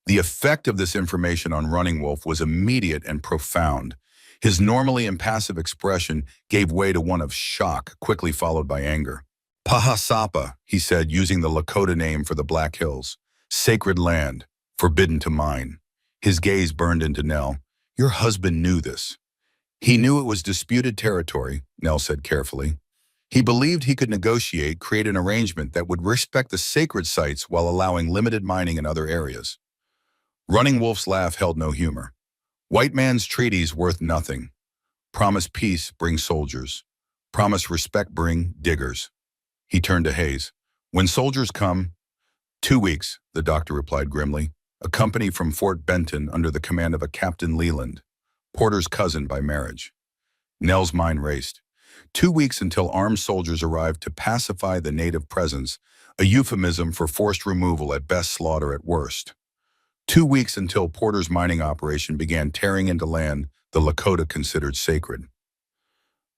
The effect of this information on Running Wolf was immediate and profound. His normally impassive expression gave way to one of shock, quickly followed by anger. Pahasapa, he said, using the Lakota name for the Black Hills. Sacred land, forbidden to mine. His gaze burned into Nell. Your husband knew this. He knew it was disputed territory, Nell said carefully. He believed he could negotiate, create an arrangement that would respect the sacred sites while allowing limited mining in other areas. Running Wolf's laugh held no humor. White man's treaties worth nothing. Promise peace, bring soldiers. Promise respect, bring diggers. He turned to Hayes. When soldiers come, 2 weeks, the doctor replied grimly. A company from Fort Benton under the command of a Captain Leland, Porter's cousin by marriage. Nell's mind raced. 2 weeks until armed soldiers arrived to pacify the native presence, a euphemism for forced removal at best, slaughter at worst. 2 weeks until Porter's mining operation began tearing into land the Lakota considered sacred.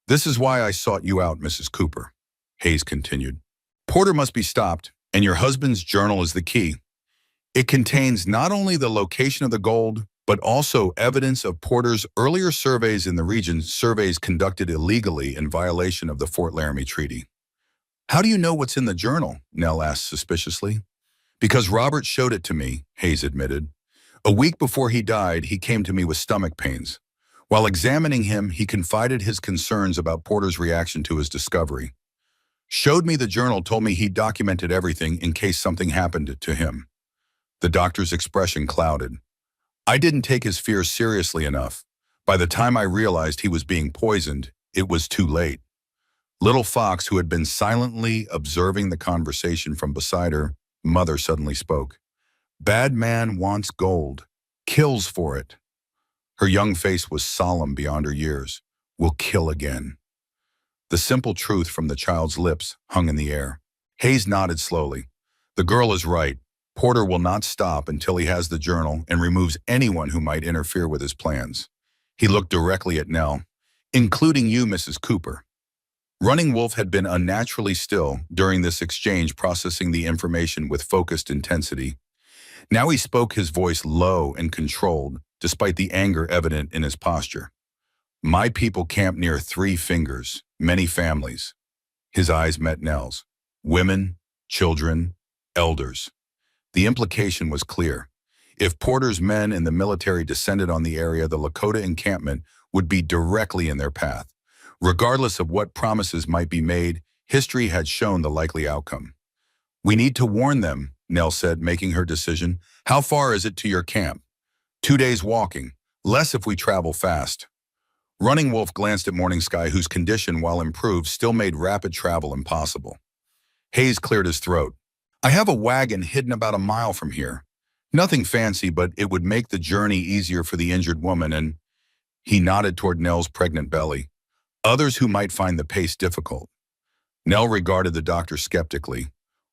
This is why I sought you out, Mrs. Cooper, Hayes continued. Porter must be stopped, and your husband's journal is the key. It contains not only the location of the gold, but also evidence of Porter's earlier surveys in the region, surveys conducted illegally in violation of the Fort Laramie Treaty. How do you know what's in the journal? Nell asked suspiciously. Because Robert showed it to me, Hayes admitted. A week before he died, he came to me with stomach pains. While examining him, he confided his concerns about Porter's reaction to his discovery. Showed me the journal, told me he documented everything in case something happened to him. The doctor's expression clouded. I didn't take his fears seriously enough. By the time I realized he was being poisoned, it was too late. Little Fox, who had been silently observing the conversation from beside her mother, suddenly spoke. Bad man wants gold, kills for it. Her young face was solemn beyond her years. Will kill again. The simple truth from the child's lips hung in the air. Hayes nodded slowly. The girl is right. Porter will not stop until he has the journal and removes anyone who might interfere with his plans. He looked directly at Nell, including you, Mrs. Cooper. Running Wolf had been unnaturally still during this exchange, processing the information with focused intensity. Now he spoke, his voice low and controlled, despite the anger evident in his posture. My people camp near 3 Fingers, many families. His eyes met Nell's. Women, children, elders. The implication was clear. If Porter's men and the military descended on the area, the Lakota encampment would be directly in their path. Regardless of what promises might be made, history had shown the likely outcome. We need to warn them, Nell said, making her decision. How far is it to your camp? 2 days walking, less if we travel fast. Running Wolf glanced at Morning Sky, whose condition, while improved, still made rapid travel impossible. Hayes cleared his throat. I have a wagon hidden about a mile from here. Nothing fancy, but it would make the journey easier for the injured woman, and he nodded toward Nell's pregnant belly. Others who might find the pace difficult. Nell regarded the doctor skeptically.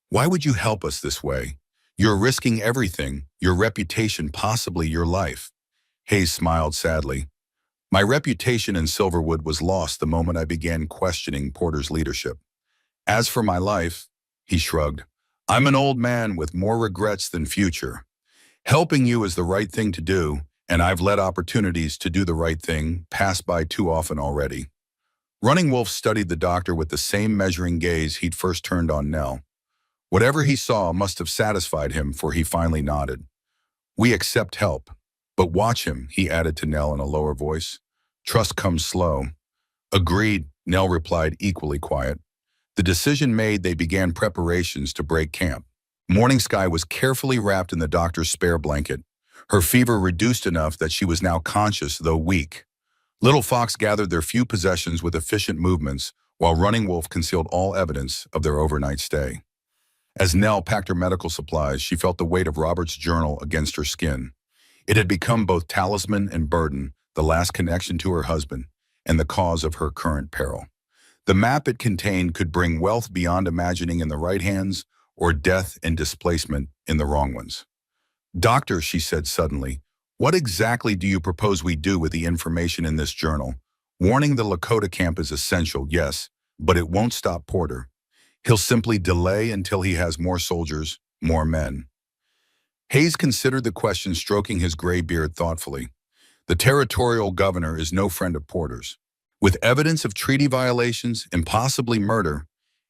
Why would you help us this way? You're risking everything, your reputation, possibly your life. Hayes smiled sadly. My reputation in Silverwood was lost the moment I began questioning Porter's leadership. As for my life, he shrugged. I'm an old man with more regrets than future. Helping you is the right thing to do, and I've let opportunities to do the right thing pass by too often already. Running Wolf studied the doctor with the same measuring gaze he'd first turned on Nell. Whatever he saw must have satisfied him, for he finally nodded. We accept help, but watch him, he added to Nell in a lower voice. Trust comes slow. Agreed, Nell replied, equally quiet. The decision made, they began preparations to break camp. Morning Sky was carefully wrapped in the doctor's spare blanket. Her fever reduced enough that she was now conscious, though weak. Little Fox gathered their few possessions with efficient movements, while Running Wolf concealed all evidence of their overnight stay. As Nell packed her medical supplies, she felt the weight of Robert's journal against her skin. It had become both talisman and burden, the last connection to her husband, and the cause of her current peril. The map it contained could bring wealth beyond imagining in the right hands, or death and displacement in the wrong ones. Doctor, she said suddenly, what exactly do you propose we do with the information in this journal? Warning the Lakota camp is essential, yes, but it won't stop Porter. He'll simply delay until he has more soldiers, more men. Hayes considered the question, stroking his gray beard thoughtfully. The territorial governor is no friend of Porter's. With evidence of treaty violations and possibly murder,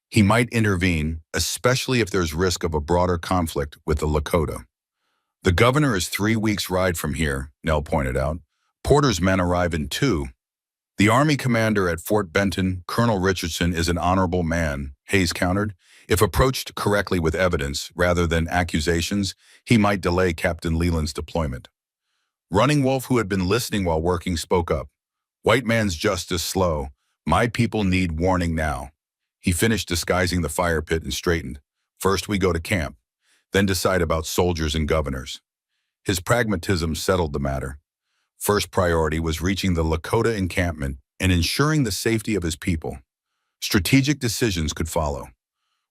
he might intervene, especially if there's risk of a broader conflict with the Lakota. The governor is 3 weeks' ride from here, Nell pointed out. Porter's men arrive in 2. The Army commander at Fort Benton, Colonel Richardson, is an honorable man, Hayes countered. If approached correctly with evidence rather than accusations, he might delay Captain Leland's deployment. Running Wolf, who had been listening while working, spoke up. White man's justice slow. My people need warning now. He finished disguising the fire pit and straightened. First we go to camp, then decide about soldiers and governors. His pragmatism settled the matter. First priority was reaching the Lakota encampment and ensuring the safety of his people. Strategic decisions could follow.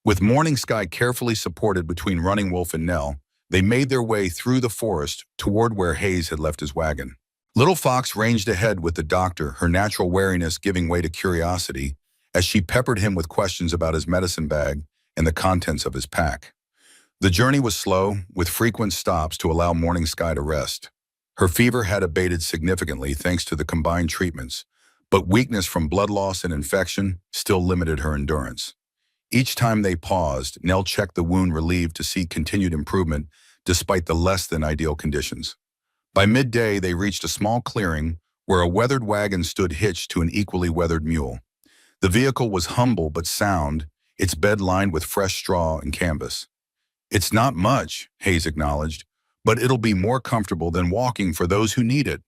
With Morning Sky carefully supported between Running Wolf and Nell, they made their way through the forest toward where Hayes had left his wagon. Little Fox ranged ahead with the doctor, her natural wariness giving way to curiosity as she peppered him with questions about his medicine bag and the contents of his pack. The journey was slow, with frequent stops to allow Morning Sky to rest. Her fever had abated significantly thanks to the combined treatments, but weakness from blood loss and infection still limited her endurance. Each time they paused, Nell checked the wound relieved to see continued improvement despite the less than ideal conditions. By midday, they reached a small clearing where a weathered wagon stood hitched to an equally weathered mule. The vehicle was humble but sound, its bed lined with fresh straw and canvas. "It's not much," Hayes acknowledged, "but it'll be more comfortable than walking for those who need it."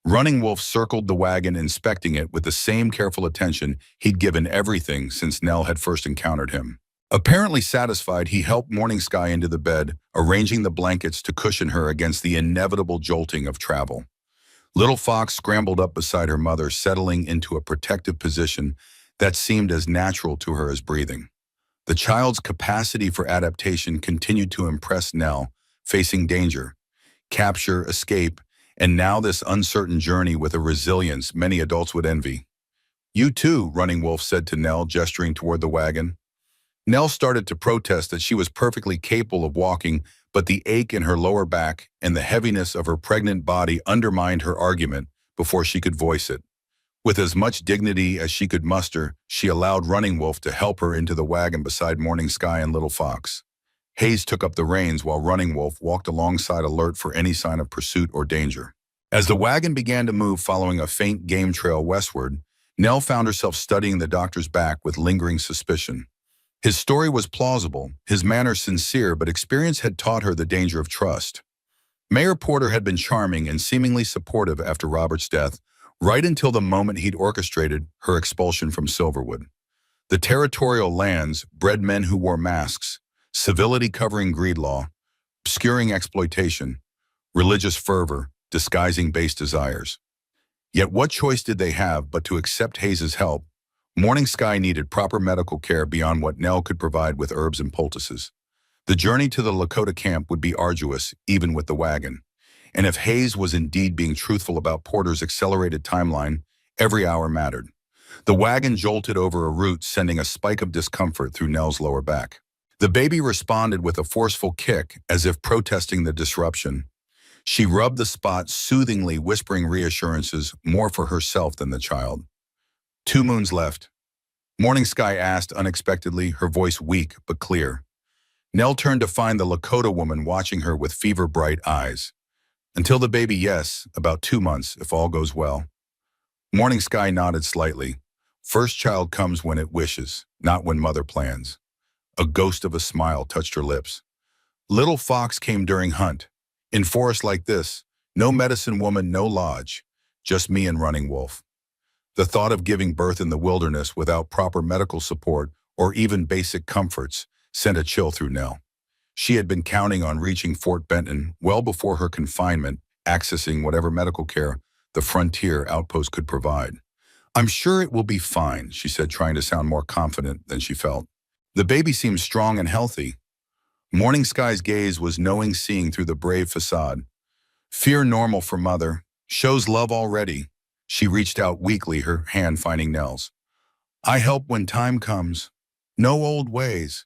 Running Wolf circled the wagon, inspecting it with the same careful attention he'd given everything since Nell had first encountered him. Apparently satisfied, he helped Morning Sky into the bed, arranging the blankets to cushion her against the inevitable jolting of travel. Little Fox scrambled up beside her mother, settling into a protective position that seemed as natural to her as breathing. The child's capacity for adaptation continued to impress Nell, facing danger, capture, escape, and now this uncertain journey with a resilience many adults would envy. "You too," Running Wolf said to Nell, gesturing toward the wagon. Nell started to protest that she was perfectly capable of walking, but the ache in her lower back and the heaviness of her pregnant body undermined her argument before she could voice it. With as much dignity as she could muster, she allowed Running Wolf to help her into the wagon beside Morning Sky and Little Fox. Hayes took up the reins while Running Wolf walked alongside, alert for any sign of pursuit or danger. As the wagon began to move following a faint game trail westward, Nell found herself studying the doctor's back with lingering suspicion. His story was plausible, his manner sincere, but experience had taught her the danger of trust. Mayor Porter had been charming and seemingly supportive after Robert's death, right until the moment he'd orchestrated her expulsion from Silverwood. The territorial lands bred men who wore masks, civility covering greed law, obscuring exploitation, religious fervor, disguising base desires. Yet what choice did they have but to accept Hayes' help? Morning Sky needed proper medical care beyond what Nell could provide with herbs and poultices. The journey to the Lakota camp would be arduous, even with the wagon. And if Hayes was indeed being truthful about Porter's accelerated timeline, every hour mattered. The wagon jolted over a root, sending a spike of discomfort through Nell's lower back. The baby responded with a forceful kick, as if protesting the disruption. She rubbed the spot soothingly, whispering reassurances more for herself than the child. 2 moons left. Morning Sky asked unexpectedly, her voice weak but clear. Nell turned to find the Lakota woman watching her with fever-bright eyes. "Until the baby, yes, about 2 months, if all goes well." Morning Sky nodded slightly. First child comes when it wishes, not when mother plans. A ghost of a smile touched her lips. Little Fox came during hunt. In forests like this, no medicine woman, no lodge, just me and Running Wolf. The thought of giving birth in the wilderness without proper medical support or even basic comforts sent a chill through Nell. She had been counting on reaching Fort Benton well before her confinement, accessing whatever medical care the frontier outpost could provide. "I'm sure it will be fine," she said, trying to sound more confident than she felt. "The baby seems strong and healthy." Morning Sky's gaze was knowing, seeing through the brave facade. "Fear normal for mother. Shows love already." She reached out weakly, her hand finding Nell's. "I help when time comes. No old ways."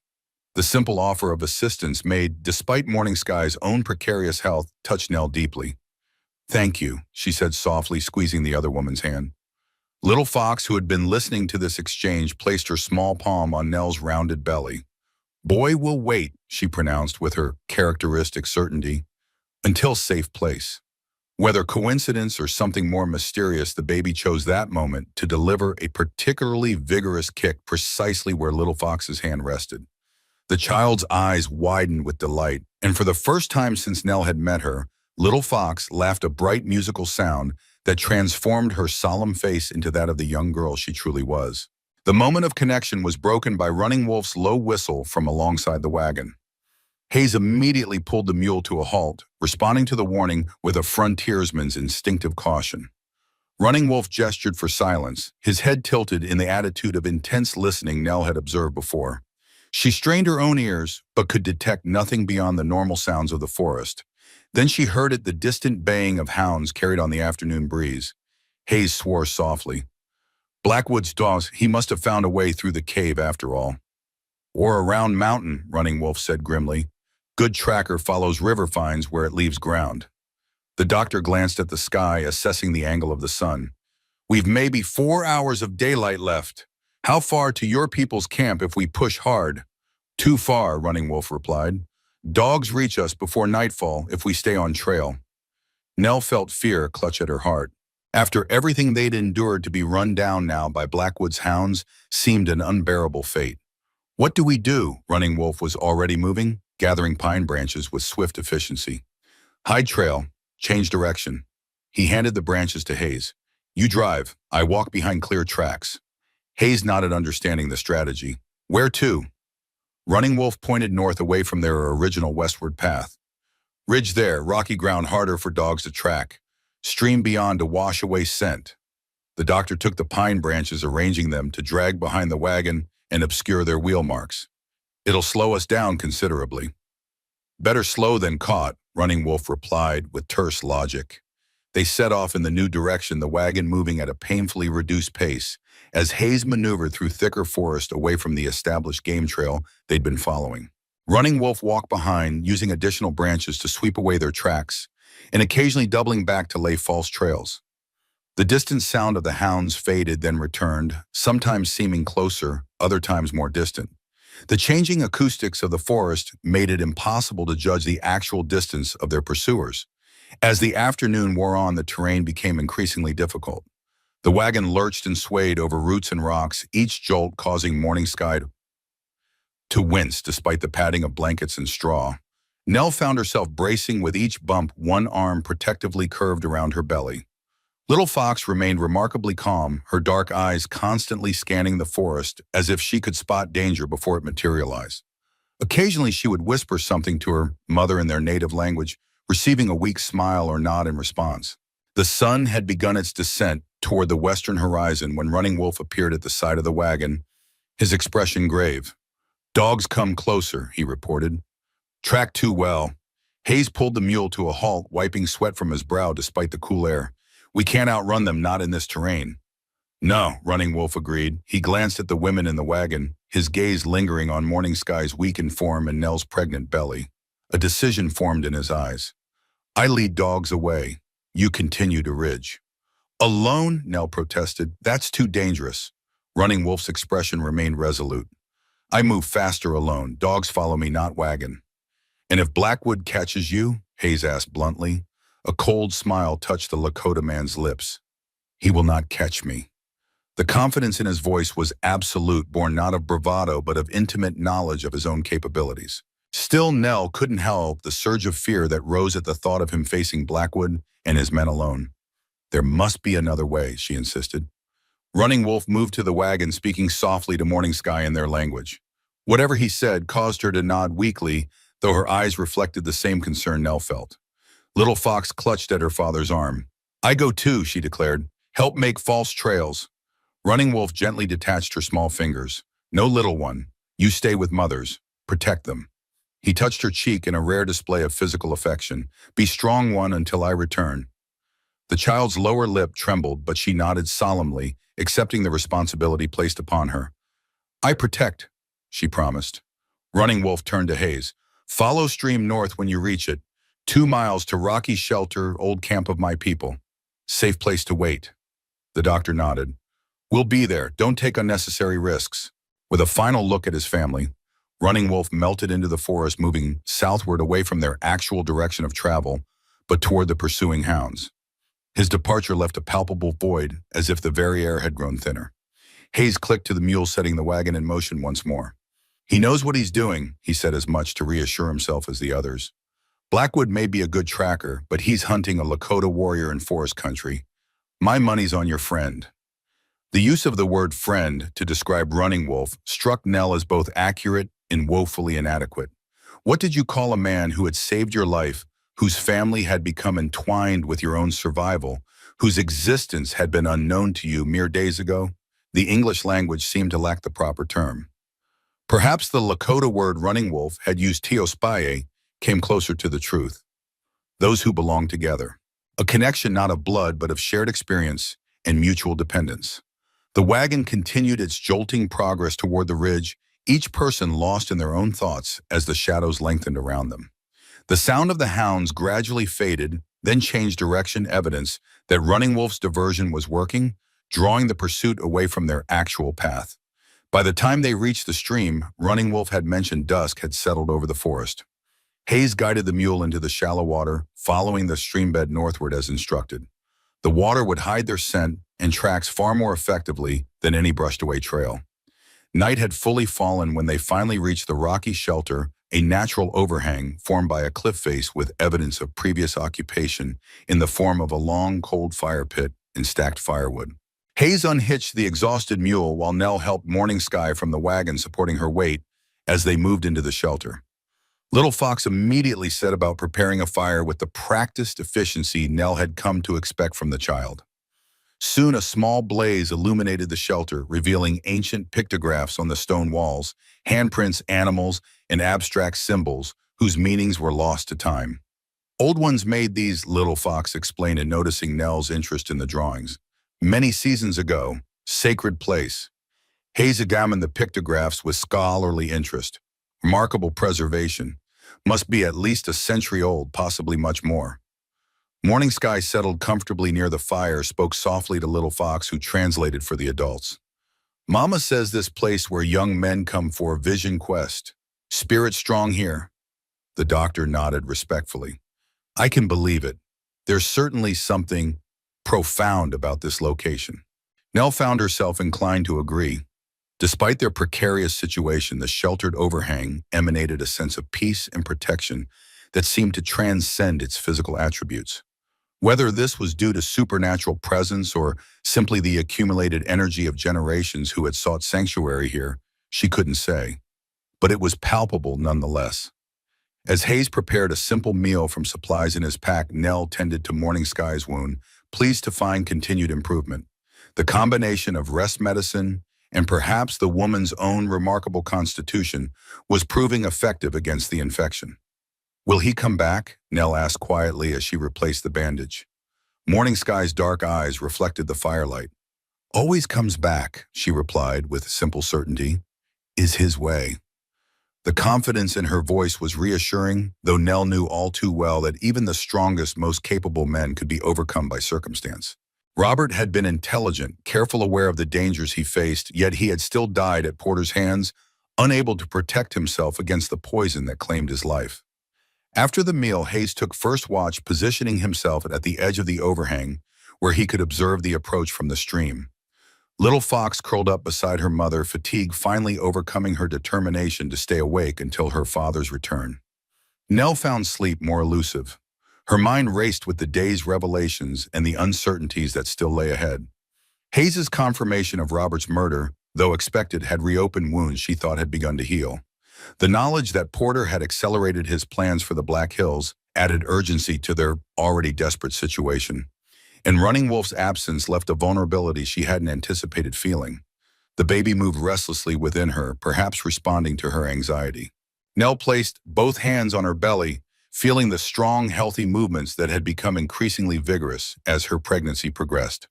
The simple offer of assistance made, despite Morning Sky's own precarious health, touched Nell deeply. "Thank you," she said softly, squeezing the other woman's hand. Little Fox, who had been listening to this exchange, placed her small palm on Nell's rounded belly. "Boy will wait," she pronounced with her characteristic certainty, "until safe place." Whether coincidence or something more mysterious, the baby chose that moment to deliver a particularly vigorous kick precisely where Little Fox's hand rested. The child's eyes widened with delight, and for the first time since Nell had met her, Little Fox laughed a bright musical sound that transformed her solemn face into that of the young girl she truly was. The moment of connection was broken by Running Wolf's low whistle from alongside the wagon. Hayes immediately pulled the mule to a halt, responding to the warning with a frontiersman's instinctive caution. Running Wolf gestured for silence, his head tilted in the attitude of intense listening Nell had observed before. She strained her own ears, but could detect nothing beyond the normal sounds of the forest. Then she heard it, the distant baying of hounds carried on the afternoon breeze. Hayes swore softly. "Blackwood's dogs, he must have found a way through the cave after all." "Or around mountain," Running Wolf said grimly. "Good tracker follows river finds where it leaves ground." The doctor glanced at the sky, assessing the angle of the sun. We've maybe 4 hours of daylight left. How far to your people's camp if we push hard? Too far, Running Wolf replied. Dogs reach us before nightfall if we stay on trail. Nell felt fear clutch at her heart. After everything they'd endured, to be run down now by Blackwood's hounds seemed an unbearable fate. What do we do? Running Wolf was already moving, gathering pine branches with swift efficiency. Hide trail, change direction. He handed the branches to Hayes. You drive, I walk behind clear tracks. Hayes nodded, understanding the strategy. Where to? Running Wolf pointed north away from their original westward path. Ridge there, rocky ground harder for dogs to track. Stream beyond to wash away scent. The doctor took the pine branches, arranging them to drag behind the wagon and obscure their wheel marks. It'll slow us down considerably. Better slow than caught, Running Wolf replied with terse logic. They set off in the new direction, the wagon moving at a painfully reduced pace, as Hayes maneuvered through thicker forest away from the established game trail they'd been following. Running Wolf walked behind, using additional branches to sweep away their tracks, and occasionally doubling back to lay false trails. The distant sound of the hounds faded, then returned, sometimes seeming closer, other times more distant. The changing acoustics of the forest made it impossible to judge the actual distance of their pursuers. As the afternoon wore on, the terrain became increasingly difficult. The wagon lurched and swayed over roots and rocks, each jolt causing Morning Sky to wince despite the padding of blankets and straw. Nell found herself bracing with each bump, one arm protectively curved around her belly. Little Fox remained remarkably calm, her dark eyes constantly scanning the forest as if she could spot danger before it materialized. Occasionally she would whisper something to her mother in their native language, receiving a weak smile or nod in response. The sun had begun its descent toward the western horizon when Running Wolf appeared at the side of the wagon, his expression grave. Dogs come closer, he reported. Track too well. Hayes pulled the mule to a halt, wiping sweat from his brow despite the cool air. We can't outrun them, not in this terrain. No, Running Wolf agreed. He glanced at the women in the wagon, his gaze lingering on Morning Sky's weakened form and Nell's pregnant belly. A decision formed in his eyes. I lead dogs away. You continue to ridge. Alone, Nell protested. That's too dangerous. Running Wolf's expression remained resolute. I move faster alone. Dogs follow me, not wagon. And if Blackwood catches you? Hayes asked bluntly. A cold smile touched the Lakota man's lips. He will not catch me. The confidence in his voice was absolute, born not of bravado but of intimate knowledge of his own capabilities. Still, Nell couldn't help the surge of fear that rose at the thought of him facing Blackwood and his men alone. There must be another way, she insisted. Running Wolf moved to the wagon, speaking softly to Morning Sky in their language. Whatever he said caused her to nod weakly, though her eyes reflected the same concern Nell felt. Little Fox clutched at her father's arm. I go too, she declared. Help make false trails. Running Wolf gently detached her small fingers. No, little one. You stay with mothers. Protect them. He touched her cheek in a rare display of physical affection. Be strong, one, until I return. The child's lower lip trembled, but she nodded solemnly, accepting the responsibility placed upon her. I protect, she promised. Running Wolf turned to Hayes. Follow stream north when you reach it. 2 miles to Rocky Shelter, old camp of my people. Safe place to wait. The doctor nodded. We'll be there. Don't take unnecessary risks. With a final look at his family, Running Wolf melted into the forest, moving southward away from their actual direction of travel, but toward the pursuing hounds. His departure left a palpable void, as if the very air had grown thinner. Hayes clicked to the mule, setting the wagon in motion once more. He knows what he's doing, he said, as much to reassure himself as the others. Blackwood may be a good tracker, but he's hunting a Lakota warrior in forest country. My money's on your friend. The use of the word friend to describe Running Wolf struck Nell as both accurate and woefully inadequate. What did you call a man who had saved your life, whose family had become entwined with your own survival, whose existence had been unknown to you mere days ago? The English language seemed to lack the proper term. Perhaps the Lakota word Running Wolf had used teospaye came closer to the truth. Those who belong together. A connection not of blood but of shared experience and mutual dependence. The wagon continued its jolting progress toward the ridge, each person lost in their own thoughts as the shadows lengthened around them. The sound of the hounds gradually faded, then changed direction, evidence that Running Wolf's diversion was working, drawing the pursuit away from their actual path. By the time they reached the stream, Running Wolf had mentioned dusk had settled over the forest. Hayes guided the mule into the shallow water, following the streambed northward as instructed. The water would hide their scent and tracks far more effectively than any brushed-away trail. Night had fully fallen when they finally reached the rocky shelter, a natural overhang formed by a cliff face with evidence of previous occupation in the form of a long, cold fire pit and stacked firewood. Hayes unhitched the exhausted mule while Nell helped Morning Sky from the wagon supporting her weight as they moved into the shelter. Little Fox immediately set about preparing a fire with the practiced efficiency Nell had come to expect from the child. Soon a small blaze illuminated the shelter, revealing ancient pictographs on the stone walls, handprints, animals, and abstract symbols whose meanings were lost to time. Old ones made these, Little Fox explained in noticing Nell's interest in the drawings. Many seasons ago, sacred place. Hayes examined the pictographs with scholarly interest. Remarkable preservation. Must be at least a century old, possibly much more. Morning Sky settled comfortably near the fire, spoke softly to Little Fox, who translated for the adults. Mama says this place where young men come for a vision quest. Spirit strong here. The doctor nodded respectfully. I can believe it. There's certainly something profound about this location. Nell found herself inclined to agree. Despite their precarious situation, the sheltered overhang emanated a sense of peace and protection that seemed to transcend its physical attributes. Whether this was due to supernatural presence or simply the accumulated energy of generations who had sought sanctuary here, she couldn't say. But it was palpable nonetheless. As Hayes prepared a simple meal from supplies in his pack, Nell tended to Morning Sky's wound, pleased to find continued improvement. The combination of rest medicine and perhaps the woman's own remarkable constitution was proving effective against the infection. Will he come back? Nell asked quietly as she replaced the bandage. Morning Sky's dark eyes reflected the firelight. Always comes back, she replied with simple certainty. Is his way. The confidence in her voice was reassuring, though Nell knew all too well that even the strongest, most capable men could be overcome by circumstance. Robert had been intelligent, careful, aware of the dangers he faced, yet he had still died at Porter's hands, unable to protect himself against the poison that claimed his life. After the meal, Hayes took first watch, positioning himself at the edge of the overhang, where he could observe the approach from the stream. Little Fox curled up beside her mother, fatigue finally overcoming her determination to stay awake until her father's return. Nell found sleep more elusive. Her mind raced with the day's revelations and the uncertainties that still lay ahead. Hayes's confirmation of Robert's murder, though expected, had reopened wounds she thought had begun to heal. The knowledge that Porter had accelerated his plans for the Black Hills added urgency to their already desperate situation. And Running Wolf's absence left a vulnerability she hadn't anticipated feeling. The baby moved restlessly within her, perhaps responding to her anxiety. Nell placed both hands on her belly, feeling the strong, healthy movements that had become increasingly vigorous as her pregnancy progressed.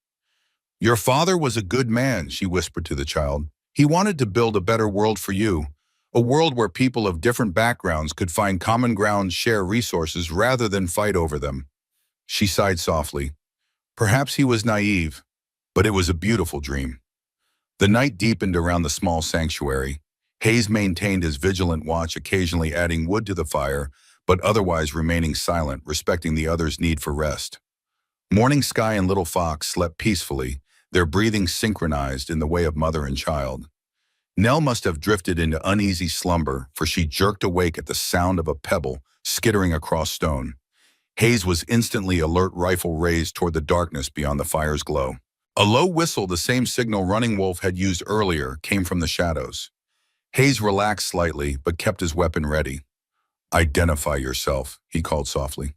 Your father was a good man, she whispered to the child. He wanted to build a better world for you, a world where people of different backgrounds could find common ground, share resources rather than fight over them. She sighed softly. Perhaps he was naive, but it was a beautiful dream. The night deepened around the small sanctuary. Hayes maintained his vigilant watch, occasionally adding wood to the fire, but otherwise remaining silent, respecting the others' need for rest. Morning Sky and Little Fox slept peacefully, their breathing synchronized in the way of mother and child. Nell must have drifted into uneasy slumber, for she jerked awake at the sound of a pebble skittering across stone. Hayes was instantly alert, rifle raised toward the darkness beyond the fire's glow. A low whistle, the same signal Running Wolf had used earlier, came from the shadows. Hayes relaxed slightly, but kept his weapon ready. Identify yourself, he called softly.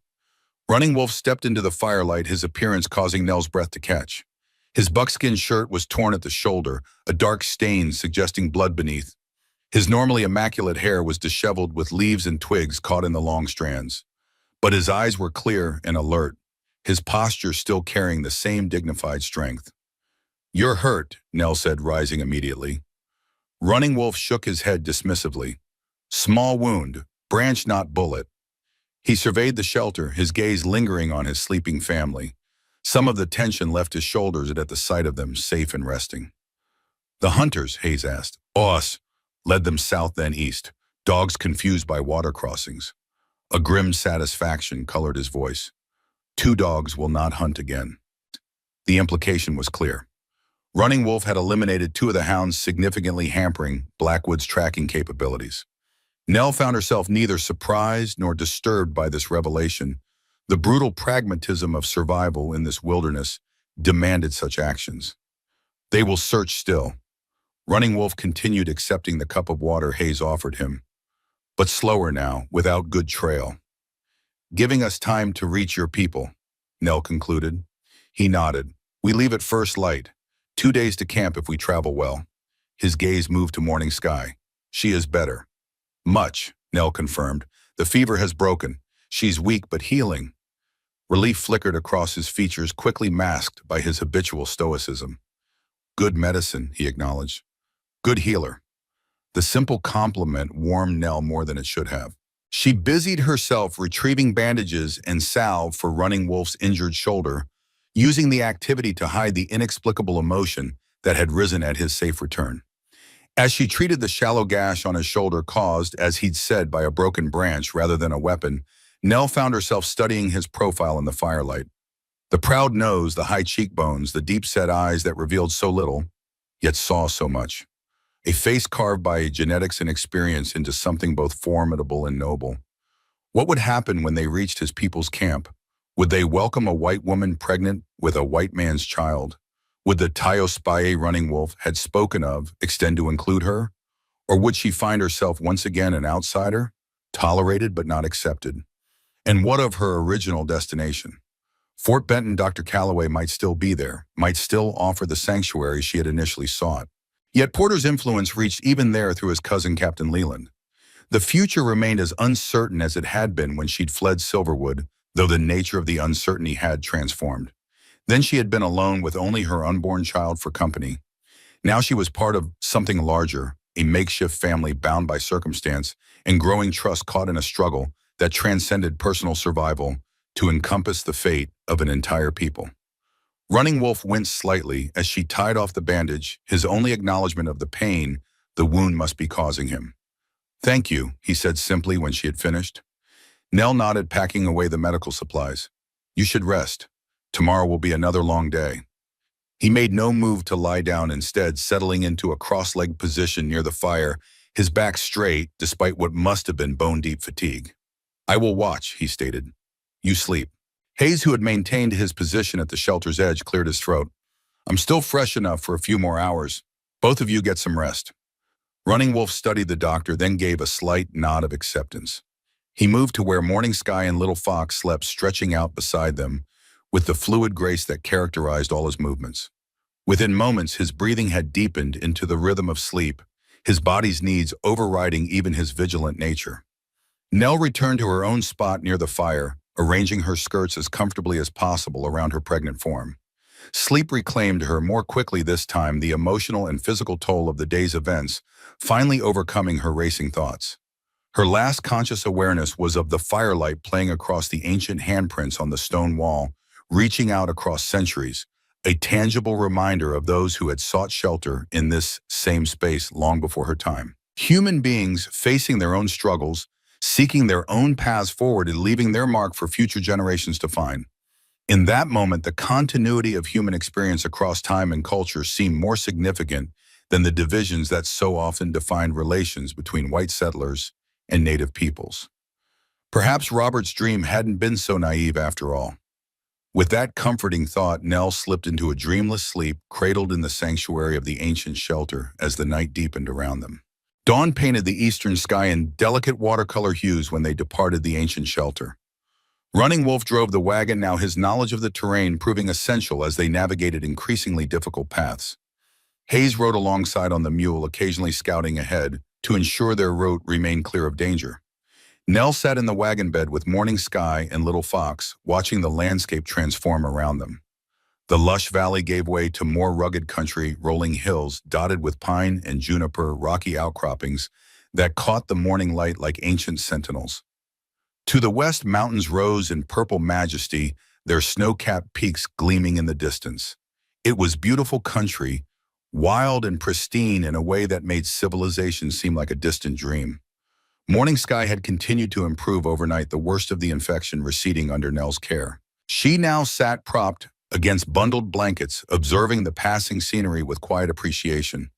Running Wolf stepped into the firelight, his appearance causing Nell's breath to catch. His buckskin shirt was torn at the shoulder, a dark stain suggesting blood beneath. His normally immaculate hair was disheveled with leaves and twigs caught in the long strands. But his eyes were clear and alert, his posture still carrying the same dignified strength. You're hurt, Nell said, rising immediately. Running Wolf shook his head dismissively. Small wound, branch not bullet. He surveyed the shelter, his gaze lingering on his sleeping family. Some of the tension left his shoulders at the sight of them, safe and resting. The hunters, Hayes asked. Us. Led them south then east, dogs confused by water crossings. A grim satisfaction colored his voice. 2 dogs will not hunt again. The implication was clear. Running Wolf had eliminated 2 of the hounds, significantly hampering Blackwood's tracking capabilities. Nell found herself neither surprised nor disturbed by this revelation. The brutal pragmatism of survival in this wilderness demanded such actions. They will search still. Running Wolf continued accepting the cup of water Hayes offered him, but slower now, without good trail. Giving us time to reach your people, Nell concluded. He nodded. We leave at first light. 2 days to camp if we travel well. His gaze moved to morning sky. She is better. Much, Nell confirmed. The fever has broken. She's weak but healing. Relief flickered across his features, quickly masked by his habitual stoicism. Good medicine, he acknowledged. Good healer. The simple compliment warmed Nell more than it should have. She busied herself retrieving bandages and salve for Running Wolf's injured shoulder, using the activity to hide the inexplicable emotion that had risen at his safe return. As she treated the shallow gash on his shoulder caused, as he'd said, by a broken branch rather than a weapon, Nell found herself studying his profile in the firelight. The proud nose, the high cheekbones, the deep-set eyes that revealed so little, yet saw so much. A face carved by genetics and experience into something both formidable and noble. What would happen when they reached his people's camp? Would they welcome a white woman pregnant with a white man's child? Would the Taospaye Running Wolf had spoken of extend to include her? Or would she find herself once again an outsider, tolerated but not accepted? And what of her original destination? Fort Benton, Dr. Calloway might still be there, might still offer the sanctuary she had initially sought. Yet Porter's influence reached even there through his cousin Captain Leland. The future remained as uncertain as it had been when she'd fled Silverwood, though the nature of the uncertainty had transformed. Then she had been alone with only her unborn child for company. Now she was part of something larger, a makeshift family bound by circumstance and growing trust caught in a struggle that transcended personal survival to encompass the fate of an entire people. Running Wolf winced slightly as she tied off the bandage, his only acknowledgement of the pain the wound must be causing him. Thank you, he said simply when she had finished. Nell nodded, packing away the medical supplies. You should rest. Tomorrow will be another long day. He made no move to lie down, instead settling into a cross-legged position near the fire, his back straight despite what must have been bone-deep fatigue. I will watch, he stated. You sleep. Hayes, who had maintained his position at the shelter's edge, cleared his throat. I'm still fresh enough for a few more hours. Both of you get some rest. Running Wolf studied the doctor, then gave a slight nod of acceptance. He moved to where Morning Sky and Little Fox slept, stretching out beside them with the fluid grace that characterized all his movements. Within moments, his breathing had deepened into the rhythm of sleep, his body's needs overriding even his vigilant nature. Nell returned to her own spot near the fire, arranging her skirts as comfortably as possible around her pregnant form. Sleep reclaimed her more quickly this time, the emotional and physical toll of the day's events finally overcoming her racing thoughts. Her last conscious awareness was of the firelight playing across the ancient handprints on the stone wall, reaching out across centuries, a tangible reminder of those who had sought shelter in this same space long before her time. Human beings facing their own struggles, seeking their own paths forward and leaving their mark for future generations to find. In that moment, the continuity of human experience across time and culture seemed more significant than the divisions that so often defined relations between white settlers and native peoples. Perhaps Robert's dream hadn't been so naive after all. With that comforting thought, Nell slipped into a dreamless sleep, cradled in the sanctuary of the ancient shelter as the night deepened around them. Dawn painted the eastern sky in delicate watercolor hues when they departed the ancient shelter. Running Wolf drove the wagon, now his knowledge of the terrain proving essential as they navigated increasingly difficult paths. Hayes rode alongside on the mule, occasionally scouting ahead to ensure their route remained clear of danger. Nell sat in the wagon bed with Morning Sky and Little Fox, watching the landscape transform around them. The lush valley gave way to more rugged country, rolling hills dotted with pine and juniper, rocky outcroppings that caught the morning light like ancient sentinels. To the west, mountains rose in purple majesty, their snow-capped peaks gleaming in the distance. It was beautiful country, wild and pristine in a way that made civilization seem like a distant dream. Morning Sky had continued to improve overnight, the worst of the infection receding under Nell's care. She now sat propped against bundled blankets, observing the passing scenery with quiet appreciation.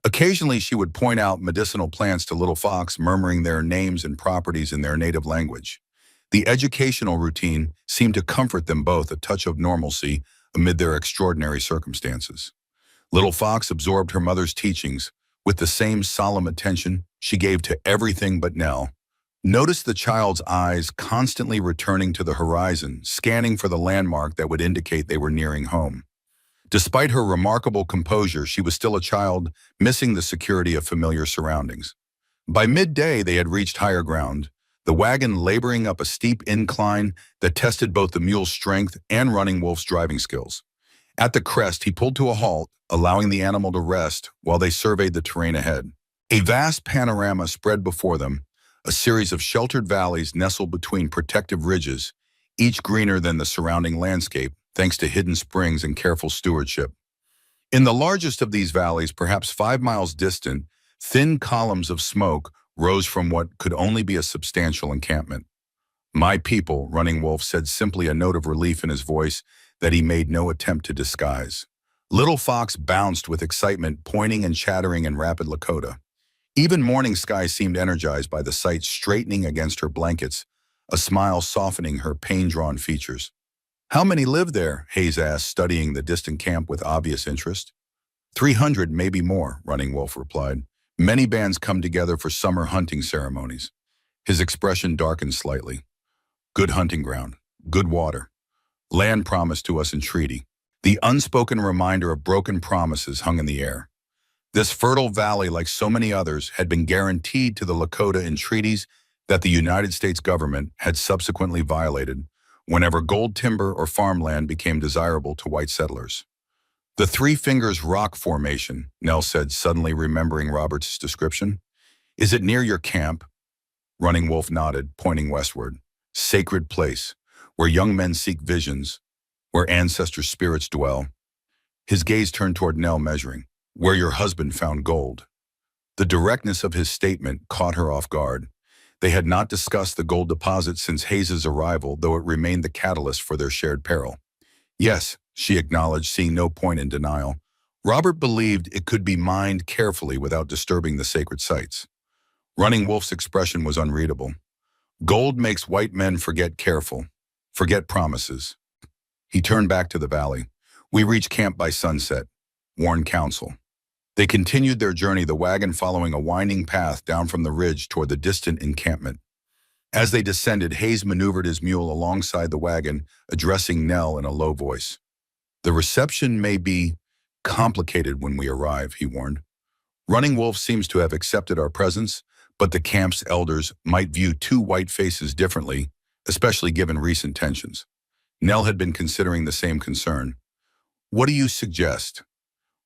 Occasionally, she would point out medicinal plants to Little Fox, murmuring their names and properties in their native language. The educational routine seemed to comfort them both, a touch of normalcy amid their extraordinary circumstances. Little Fox absorbed her mother's teachings with the same solemn attention she gave to everything but Nell. Notice the child's eyes constantly returning to the horizon, scanning for the landmark that would indicate they were nearing home. Despite her remarkable composure, she was still a child, missing the security of familiar surroundings. By midday, they had reached higher ground, the wagon laboring up a steep incline that tested both the mule's strength and Running Wolf's driving skills. At the crest, he pulled to a halt, allowing the animal to rest while they surveyed the terrain ahead. A vast panorama spread before them, a series of sheltered valleys nestled between protective ridges, each greener than the surrounding landscape, thanks to hidden springs and careful stewardship. In the largest of these valleys, perhaps 5 miles distant, thin columns of smoke rose from what could only be a substantial encampment. "My people," Running Wolf said, simply, a note of relief in his voice that he made no attempt to disguise. Little Fox bounced with excitement, pointing and chattering in rapid Lakota. Even Morning Sky seemed energized by the sight, straightening against her blankets, a smile softening her pain-drawn features. "How many live there?" Hayes asked, studying the distant camp with obvious interest. 300, maybe more," Running Wolf replied. "Many bands come together for summer hunting ceremonies." His expression darkened slightly. "Good hunting ground, good water, land promised to us in treaty." The unspoken reminder of broken promises hung in the air. This fertile valley, like so many others, had been guaranteed to the Lakota in treaties that the United States government had subsequently violated whenever gold timber or farmland became desirable to white settlers. "The Three Fingers Rock Formation," Nell said, suddenly remembering Robert's description. "Is it near your camp?" Running Wolf nodded, pointing westward. "Sacred place, where young men seek visions, where ancestor spirits dwell." His gaze turned toward Nell, measuring. "Where your husband found gold." The directness of his statement caught her off guard. They had not discussed the gold deposit since Hayes's arrival, though it remained the catalyst for their shared peril. "Yes," she acknowledged, seeing no point in denial. Robert believed it could be mined carefully without disturbing the sacred sites. Running Wolf's expression was unreadable. "Gold makes white men forget careful, forget promises." He turned back to the valley. "We reach camp by sunset," warned Council. They continued their journey, the wagon following a winding path down from the ridge toward the distant encampment. As they descended, Hayes maneuvered his mule alongside the wagon, addressing Nell in a low voice. "The reception may be complicated when we arrive," he warned. "Running Wolf seems to have accepted our presence, but the camp's elders might view 2 white faces differently, especially given recent tensions." Nell had been considering the same concern. "What do you suggest?"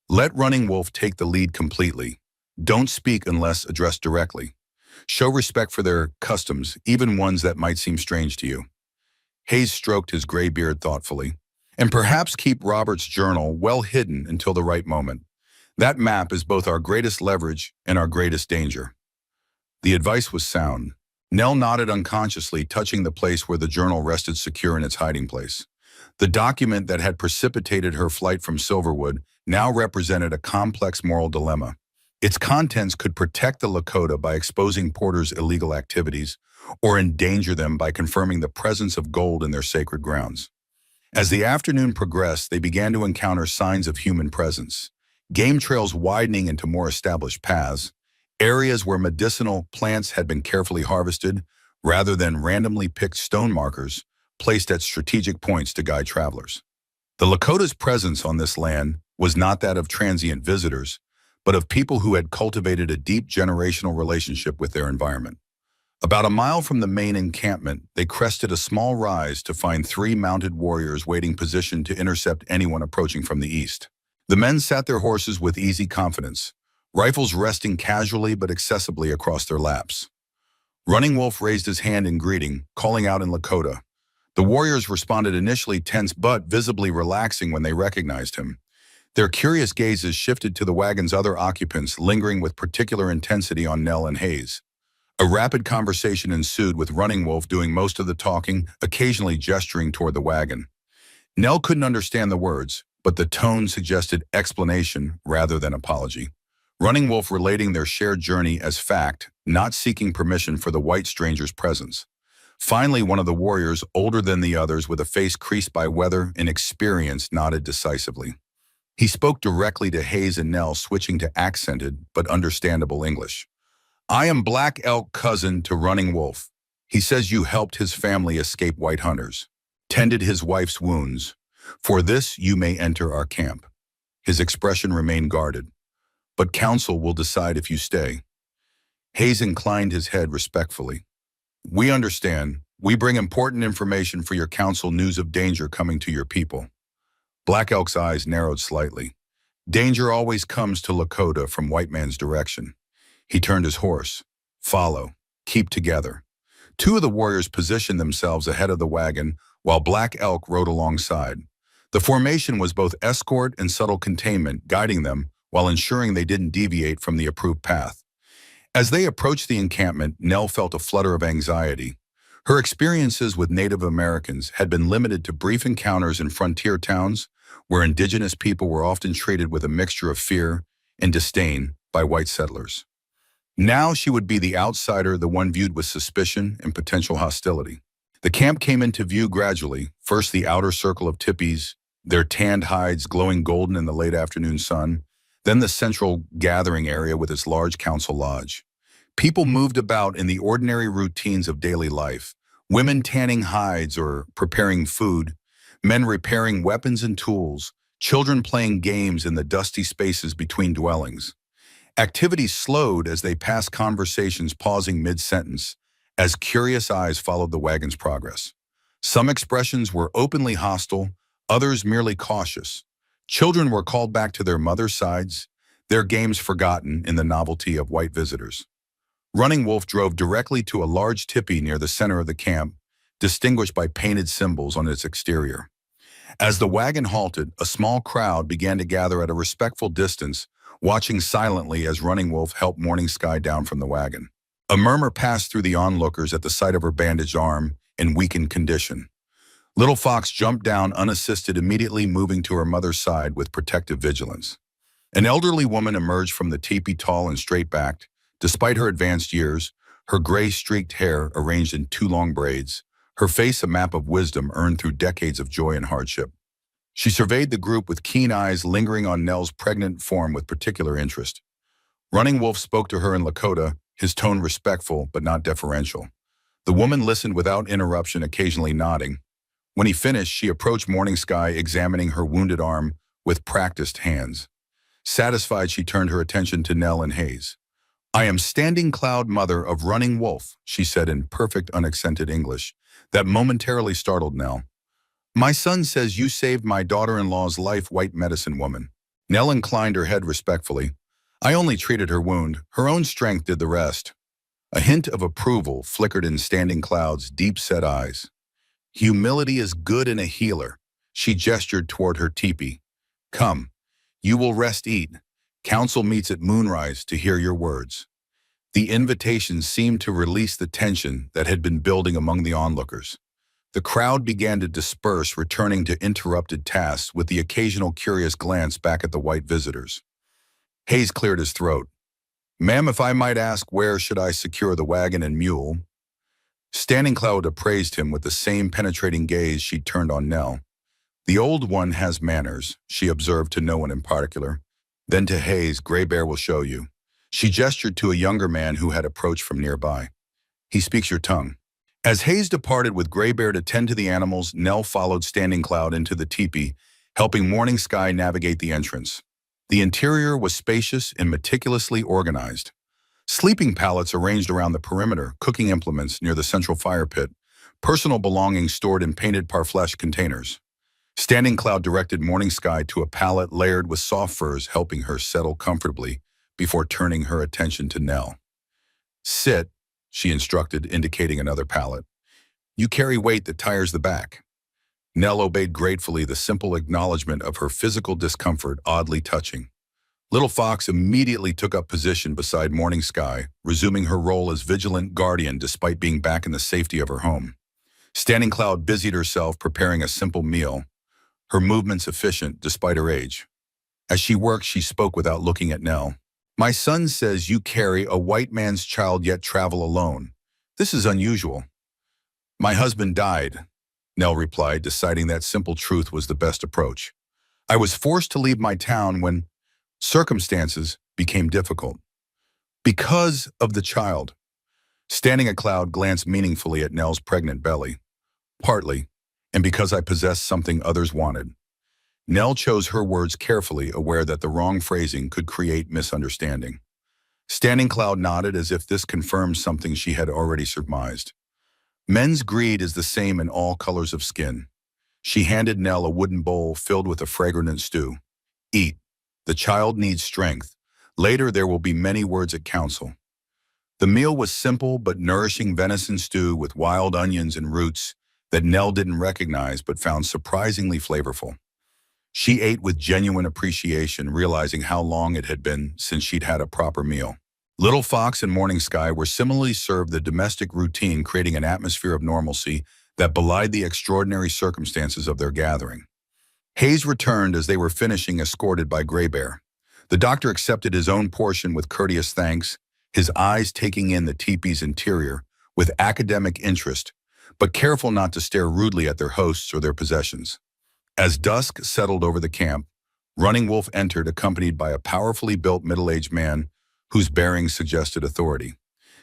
"Let Running Wolf take the lead completely. Don't speak unless addressed directly. Show respect for their customs, even ones that might seem strange to you." Hayes stroked his gray beard thoughtfully. "And perhaps keep Robert's journal well hidden until the right moment. That map is both our greatest leverage and our greatest danger." The advice was sound. Nell nodded unconsciously, touching the place where the journal rested secure in its hiding place. The document that had precipitated her flight from Silverwood now represented a complex moral dilemma. Its contents could protect the Lakota by exposing Porter's illegal activities, or endanger them by confirming the presence of gold in their sacred grounds. As the afternoon progressed, they began to encounter signs of human presence. Game trails widening into more established paths, areas where medicinal plants had been carefully harvested, rather than randomly picked stone markers placed at strategic points to guide travelers. The Lakota's presence on this land was not that of transient visitors, but of people who had cultivated a deep generational relationship with their environment. About a mile from the main encampment, they crested a small rise to find 3 mounted warriors waiting positioned to intercept anyone approaching from the east. The men sat their horses with easy confidence, rifles resting casually but accessibly across their laps. Running Wolf raised his hand in greeting, calling out in Lakota. The warriors responded initially tense but visibly relaxing when they recognized him. Their curious gazes shifted to the wagon's other occupants, lingering with particular intensity on Nell and Hayes. A rapid conversation ensued with Running Wolf doing most of the talking, occasionally gesturing toward the wagon. Nell couldn't understand the words, but the tone suggested explanation rather than apology. Running Wolf relating their shared journey as fact, not seeking permission for the white stranger's presence. Finally, one of the warriors, older than the others with a face creased by weather and experience, nodded decisively. He spoke directly to Hayes and Nell, switching to accented but understandable English. I am Black Elk cousin to Running Wolf. He says you helped his family escape white hunters, tended his wife's wounds. For this, you may enter our camp. His expression remained guarded. But council will decide if you stay. Hayes inclined his head respectfully. We understand. We bring important information for your council, news of danger coming to your people. Black Elk's eyes narrowed slightly. Danger always comes to Lakota from white man's direction. He turned his horse. Follow. Keep together. Two of the warriors positioned themselves ahead of the wagon while Black Elk rode alongside. The formation was both escort and subtle containment, guiding them while ensuring they didn't deviate from the approved path. As they approached the encampment, Nell felt a flutter of anxiety. Her experiences with Native Americans had been limited to brief encounters in frontier towns, where indigenous people were often treated with a mixture of fear and disdain by white settlers. Now she would be the outsider, the one viewed with suspicion and potential hostility. The camp came into view gradually, first the outer circle of tipis, their tanned hides glowing golden in the late afternoon sun, then the central gathering area with its large council lodge. People moved about in the ordinary routines of daily life, women tanning hides or preparing food, men repairing weapons and tools, children playing games in the dusty spaces between dwellings. Activities slowed as they passed conversations, pausing mid-sentence, as curious eyes followed the wagon's progress. Some expressions were openly hostile, others merely cautious. Children were called back to their mother's sides, their games forgotten in the novelty of white visitors. Running Wolf drove directly to a large tipi near the center of the camp, distinguished by painted symbols on its exterior. As the wagon halted, a small crowd began to gather at a respectful distance, watching silently as Running Wolf helped Morning Sky down from the wagon. A murmur passed through the onlookers at the sight of her bandaged arm and weakened condition. Little Fox jumped down unassisted, immediately moving to her mother's side with protective vigilance. An elderly woman emerged from the teepee, tall and straight-backed. Despite her advanced years, her gray-streaked hair arranged in two long braids, her face a map of wisdom earned through decades of joy and hardship. She surveyed the group with keen eyes, lingering on Nell's pregnant form with particular interest. Running Wolf spoke to her in Lakota, his tone respectful but not deferential. The woman listened without interruption, occasionally nodding. When he finished, she approached Morning Sky, examining her wounded arm with practiced hands. Satisfied, she turned her attention to Nell and Hayes. I am Standing Cloud, mother of Running Wolf, she said in perfect unaccented English that momentarily startled Nell. My son says you saved my daughter-in-law's life, white medicine woman. Nell inclined her head respectfully. I only treated her wound. Her own strength did the rest. A hint of approval flickered in Standing Cloud's deep-set eyes. Humility is good in a healer. She gestured toward her teepee. Come, you will rest, eat. Council meets at moonrise to hear your words. The invitation seemed to release the tension that had been building among the onlookers. The crowd began to disperse, returning to interrupted tasks with the occasional curious glance back at the white visitors. Hayes cleared his throat. Ma'am, if I might ask, where should I secure the wagon and mule? Standing Cloud appraised him with the same penetrating gaze she turned on Nell. The old one has manners, she observed to no one in particular. Then to Hayes, Gray Bear will show you. She gestured to a younger man who had approached from nearby. He speaks your tongue. As Hayes departed with Gray Bear to tend to the animals, Nell followed Standing Cloud into the teepee, helping Morning Sky navigate the entrance. The interior was spacious and meticulously organized. Sleeping pallets arranged around the perimeter, cooking implements near the central fire pit, personal belongings stored in painted parfleche containers. Standing Cloud directed Morning Sky to a pallet layered with soft furs, helping her settle comfortably before turning her attention to Nell. Sit, she instructed, indicating another pallet. You carry weight that tires the back. Nell obeyed gratefully, the simple acknowledgement of her physical discomfort oddly touching. Little Fox immediately took up position beside Morning Sky, resuming her role as vigilant guardian despite being back in the safety of her home. Standing Cloud busied herself preparing a simple meal, her movements efficient despite her age. As she worked, she spoke without looking at Nell. My son says you carry a white man's child yet travel alone. This is unusual. My husband died, Nell replied, deciding that simple truth was the best approach. I was forced to leave my town when circumstances became difficult. Because of the child. Standing Cloud glanced meaningfully at Nell's pregnant belly. Partly, and because I possessed something others wanted. Nell chose her words carefully, aware that the wrong phrasing could create misunderstanding. Standing Cloud nodded as if this confirmed something she had already surmised. Men's greed is the same in all colors of skin. She handed Nell a wooden bowl filled with a fragrant stew. Eat. The child needs strength. Later there will be many words at council. The meal was simple but nourishing venison stew with wild onions and roots that Nell didn't recognize but found surprisingly flavorful. She ate with genuine appreciation, realizing how long it had been since she'd had a proper meal. Little Fox and Morning Sky were similarly served the domestic routine, creating an atmosphere of normalcy that belied the extraordinary circumstances of their gathering. Hayes returned as they were finishing, escorted by Gray Bear. The doctor accepted his own portion with courteous thanks, his eyes taking in the teepee's interior with academic interest, but careful not to stare rudely at their hosts or their possessions. As dusk settled over the camp, Running Wolf entered, accompanied by a powerfully built middle-aged man whose bearings suggested authority.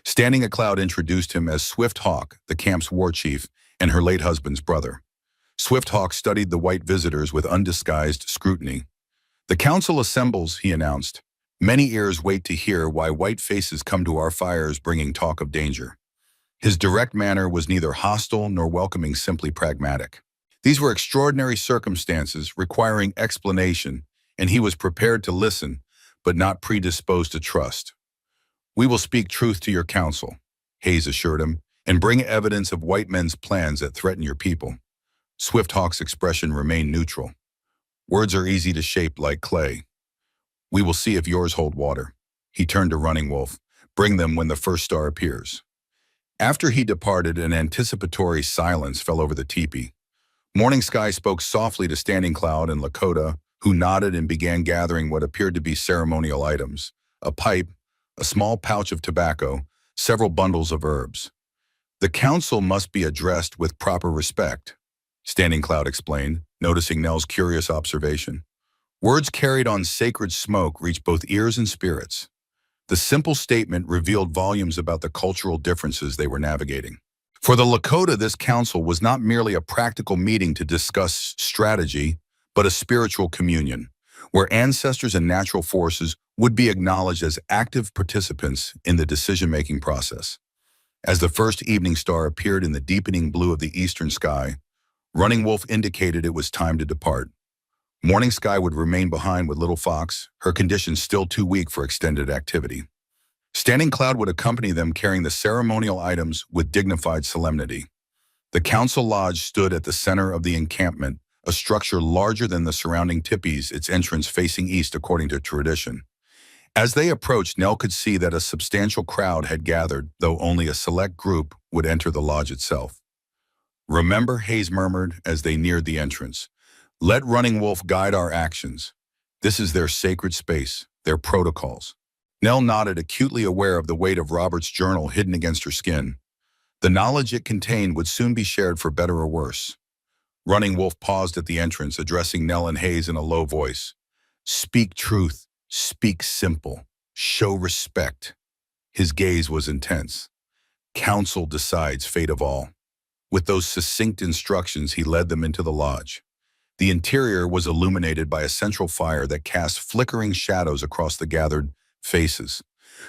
Standing Cloud introduced him as Swift Hawk, the camp's war chief and her late husband's brother. Swift Hawk studied the white visitors with undisguised scrutiny. The council assembles, he announced. Many ears wait to hear why white faces come to our fires bringing talk of danger. His direct manner was neither hostile nor welcoming, simply pragmatic. These were extraordinary circumstances requiring explanation, and he was prepared to listen, but not predisposed to trust. We will speak truth to your council, Hayes assured him, and bring evidence of white men's plans that threaten your people. Swift Hawk's expression remained neutral. Words are easy to shape like clay. We will see if yours hold water. He turned to Running Wolf. Bring them when the first star appears. After he departed, an anticipatory silence fell over the teepee. Morning Sky spoke softly to Standing Cloud and Lakota, who nodded and began gathering what appeared to be ceremonial items: a pipe, a small pouch of tobacco, several bundles of herbs. The council must be addressed with proper respect, Standing Cloud explained, noticing Nell's curious observation. Words carried on sacred smoke reached both ears and spirits. The simple statement revealed volumes about the cultural differences they were navigating. For the Lakota, this council was not merely a practical meeting to discuss strategy, but a spiritual communion, where ancestors and natural forces would be acknowledged as active participants in the decision-making process. As the first evening star appeared in the deepening blue of the eastern sky, Running Wolf indicated it was time to depart. Morning Sky would remain behind with Little Fox, her condition still too weak for extended activity. Standing Cloud would accompany them, carrying the ceremonial items with dignified solemnity. The council lodge stood at the center of the encampment, a structure larger than the surrounding teepees, its entrance facing east according to tradition. As they approached, Nell could see that a substantial crowd had gathered, though only a select group would enter the lodge itself. Remember, Hayes murmured as they neared the entrance. Let Running Wolf guide our actions. This is their sacred space, their protocols. Nell nodded, acutely aware of the weight of Robert's journal hidden against her skin. The knowledge it contained would soon be shared for better or worse. Running Wolf paused at the entrance, addressing Nell and Hayes in a low voice. Speak truth, speak simple, show respect. His gaze was intense. Council decides fate of all. With those succinct instructions, he led them into the lodge. The interior was illuminated by a central fire that cast flickering shadows across the gathered faces.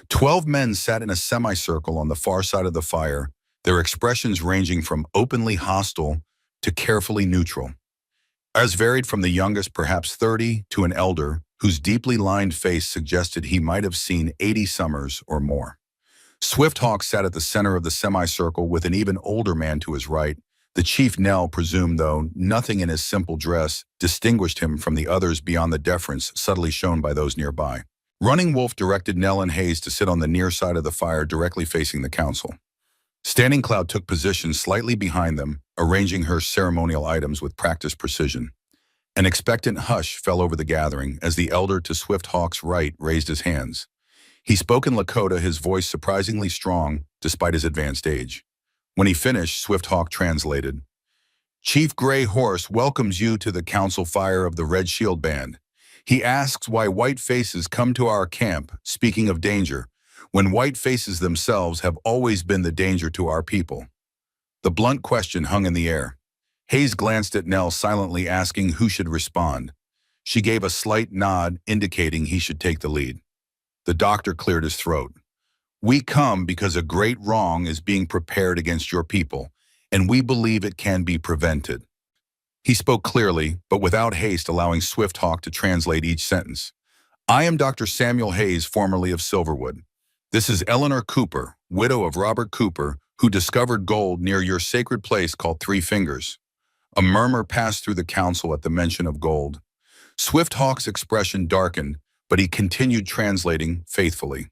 12 men sat in a semicircle on the far side of the fire, their expressions ranging from openly hostile to carefully neutral. As varied from the youngest, perhaps 30, to an elder whose deeply lined face suggested he might have seen 80 summers or more. Swifthawk sat at the center of the semicircle with an even older man to his right. The chief Nell presumed, though, nothing in his simple dress distinguished him from the others beyond the deference subtly shown by those nearby. Running Wolf directed Nell and Hayes to sit on the near side of the fire directly facing the council. Standing Cloud took position slightly behind them, arranging her ceremonial items with practiced precision. An expectant hush fell over the gathering as the elder to Swifthawk's right raised his hands. He spoke in Lakota, his voice surprisingly strong despite his advanced age. When he finished, Swifthawk translated, "Chief Gray Horse welcomes you to the council fire of the Red Shield Band. He asks why white faces come to our camp, speaking of danger, when white faces themselves have always been the danger to our people." The blunt question hung in the air. Hayes glanced at Nell, silently asking who should respond. She gave a slight nod, indicating he should take the lead. The doctor cleared his throat. "We come because a great wrong is being prepared against your people, and we believe it can be prevented." He spoke clearly, but without haste, allowing Swifthawk to translate each sentence. "I am Dr. Samuel Hayes, formerly of Silverwood. This is Eleanor Cooper, widow of Robert Cooper, who discovered gold near your sacred place called Three Fingers." A murmur passed through the council at the mention of gold. Swifthawk's expression darkened, but he continued translating faithfully.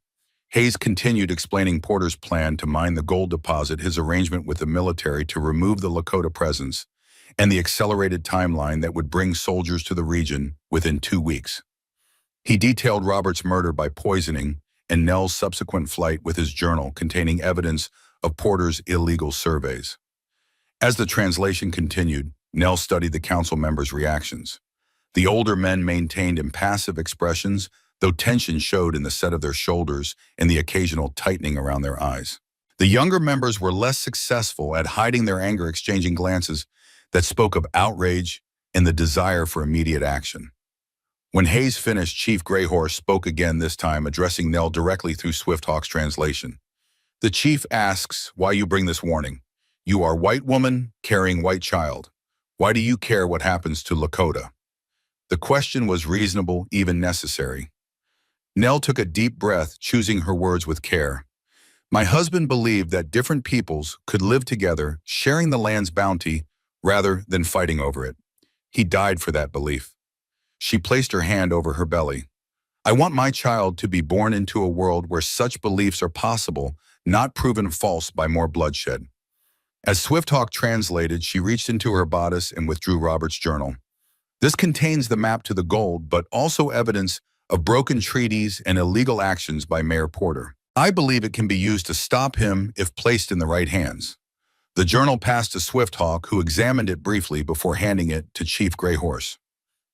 Hayes continued explaining Porter's plan to mine the gold deposit, his arrangement with the military to remove the Lakota presence, and the accelerated timeline that would bring soldiers to the region within 2 weeks. He detailed Robert's murder by poisoning and Nell's subsequent flight with his journal containing evidence of Porter's illegal surveys. As the translation continued, Nell studied the council members' reactions. The older men maintained impassive expressions, though tension showed in the set of their shoulders and the occasional tightening around their eyes. The younger members were less successful at hiding their anger, exchanging glances that spoke of outrage and the desire for immediate action. When Hayes finished, Chief Greyhorse spoke again, this time addressing Nell directly through Swifthawk's translation. "The chief asks why you bring this warning. You are white woman carrying white child. Why do you care what happens to Lakota?" The question was reasonable, even necessary. Nell took a deep breath, choosing her words with care. "My husband believed that different peoples could live together, sharing the land's bounty, rather than fighting over it. He died for that belief." She placed her hand over her belly. "I want my child to be born into a world where such beliefs are possible, not proven false by more bloodshed." As Swifthawk translated, she reached into her bodice and withdrew Robert's journal. "This contains the map to the gold, but also evidence of broken treaties and illegal actions by Mayor Porter. I believe it can be used to stop him if placed in the right hands." The journal passed to Swifthawk, who examined it briefly before handing it to Chief Greyhorse.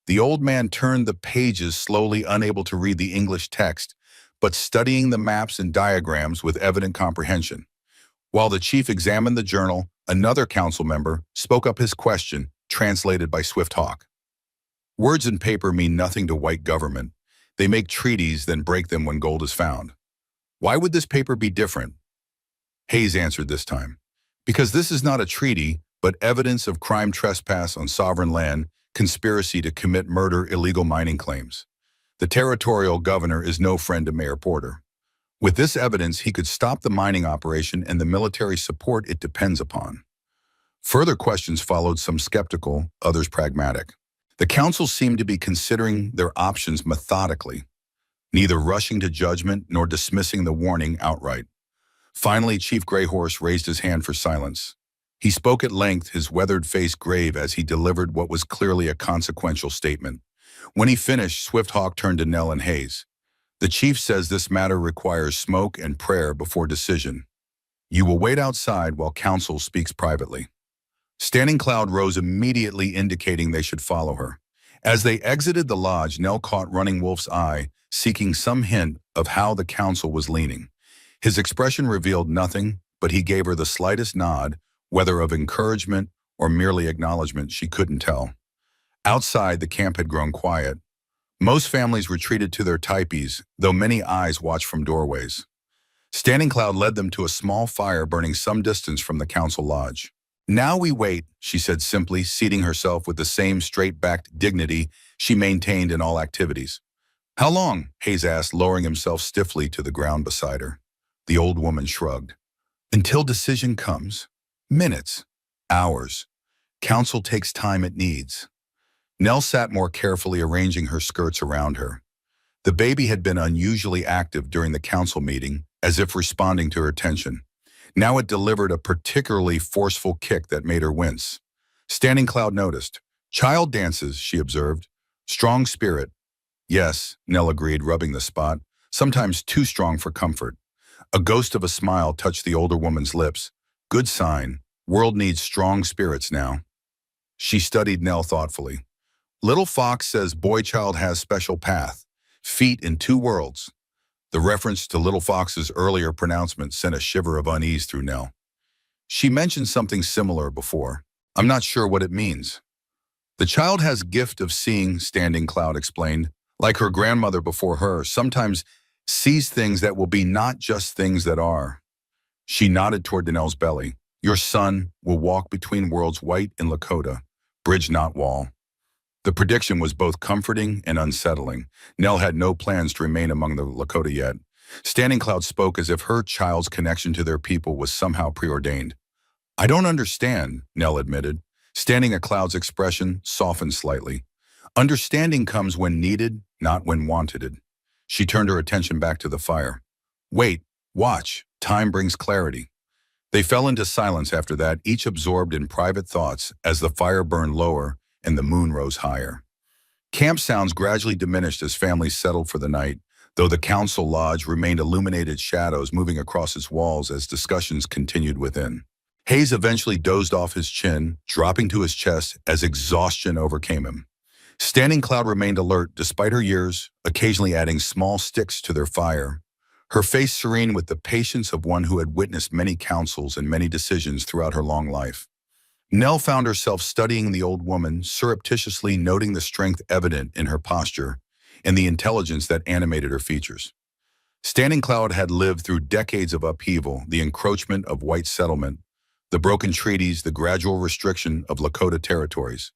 The old man turned the pages slowly, unable to read the English text, but studying the maps and diagrams with evident comprehension. While the chief examined the journal, another council member spoke up his question, translated by Swifthawk. "Words and paper mean nothing to white government. They make treaties, then break them when gold is found. Why would this paper be different?" Hayes answered this time. "Because this is not a treaty, but evidence of crime, trespass on sovereign land, conspiracy to commit murder, illegal mining claims. The territorial governor is no friend to Mayor Porter. With this evidence, he could stop the mining operation and the military support it depends upon." Further questions followed, some skeptical, others pragmatic. The council seemed to be considering their options methodically, neither rushing to judgment nor dismissing the warning outright. Finally, Chief Greyhorse raised his hand for silence. He spoke at length, his weathered face grave as he delivered what was clearly a consequential statement. When he finished, Swifthawk turned to Nell and Hayes. "The chief says this matter requires smoke and prayer before decision. You will wait outside while council speaks privately." Standing Cloud rose immediately, indicating they should follow her. As they exited the lodge, Nell caught Running Wolf's eye, seeking some hint of how the council was leaning. His expression revealed nothing, but he gave her the slightest nod, whether of encouragement or merely acknowledgement, she couldn't tell. Outside, the camp had grown quiet. Most families retreated to their teepees, though many eyes watched from doorways. Standing Cloud led them to a small fire burning some distance from the council lodge. "Now we wait," she said simply, seating herself with the same straight-backed dignity she maintained in all activities. "How long?" Hayes asked, lowering himself stiffly to the ground beside her. The old woman shrugged. Until decision comes. Minutes. Hours. Council takes time it needs. Nell sat more carefully, arranging her skirts around her. The baby had been unusually active during the council meeting, as if responding to her tension. Now it delivered a particularly forceful kick that made her wince. Standing Cloud noticed. Child dances, she observed. Strong spirit. Yes, Nell agreed, rubbing the spot. Sometimes too strong for comfort. A ghost of a smile touched the older woman's lips. Good sign. World needs strong spirits now. She studied Nell thoughtfully. Little Fox says boy child has special path. Feet in two worlds. The reference to Little Fox's earlier pronouncement sent a shiver of unease through Nell. She mentioned something similar before. I'm not sure what it means. The child has gift of seeing, Standing Cloud explained. Like her grandmother before her, sometimes sees things that will be not just things that are. She nodded toward Nell's belly. Your son will walk between worlds, white in Lakota, bridge not wall. The prediction was both comforting and unsettling. Nell had no plans to remain among the Lakota yet. Standing Cloud spoke as if her child's connection to their people was somehow preordained. I don't understand, Nell admitted. Standing Cloud's expression softened slightly. Understanding comes when needed, not when wanted. She turned her attention back to the fire. Wait, watch, time brings clarity. They fell into silence after that, each absorbed in private thoughts as the fire burned lower and the moon rose higher. Camp sounds gradually diminished as families settled for the night, though the council lodge remained illuminated shadows moving across its walls as discussions continued within. Hayes eventually dozed off his chin, dropping to his chest as exhaustion overcame him. Standing Cloud remained alert despite her years, occasionally adding small sticks to their fire. Her face serene with the patience of one who had witnessed many councils and many decisions throughout her long life. Nell found herself studying the old woman, surreptitiously noting the strength evident in her posture and the intelligence that animated her features. Standing Cloud had lived through decades of upheaval, the encroachment of white settlement, the broken treaties, the gradual restriction of Lakota territories.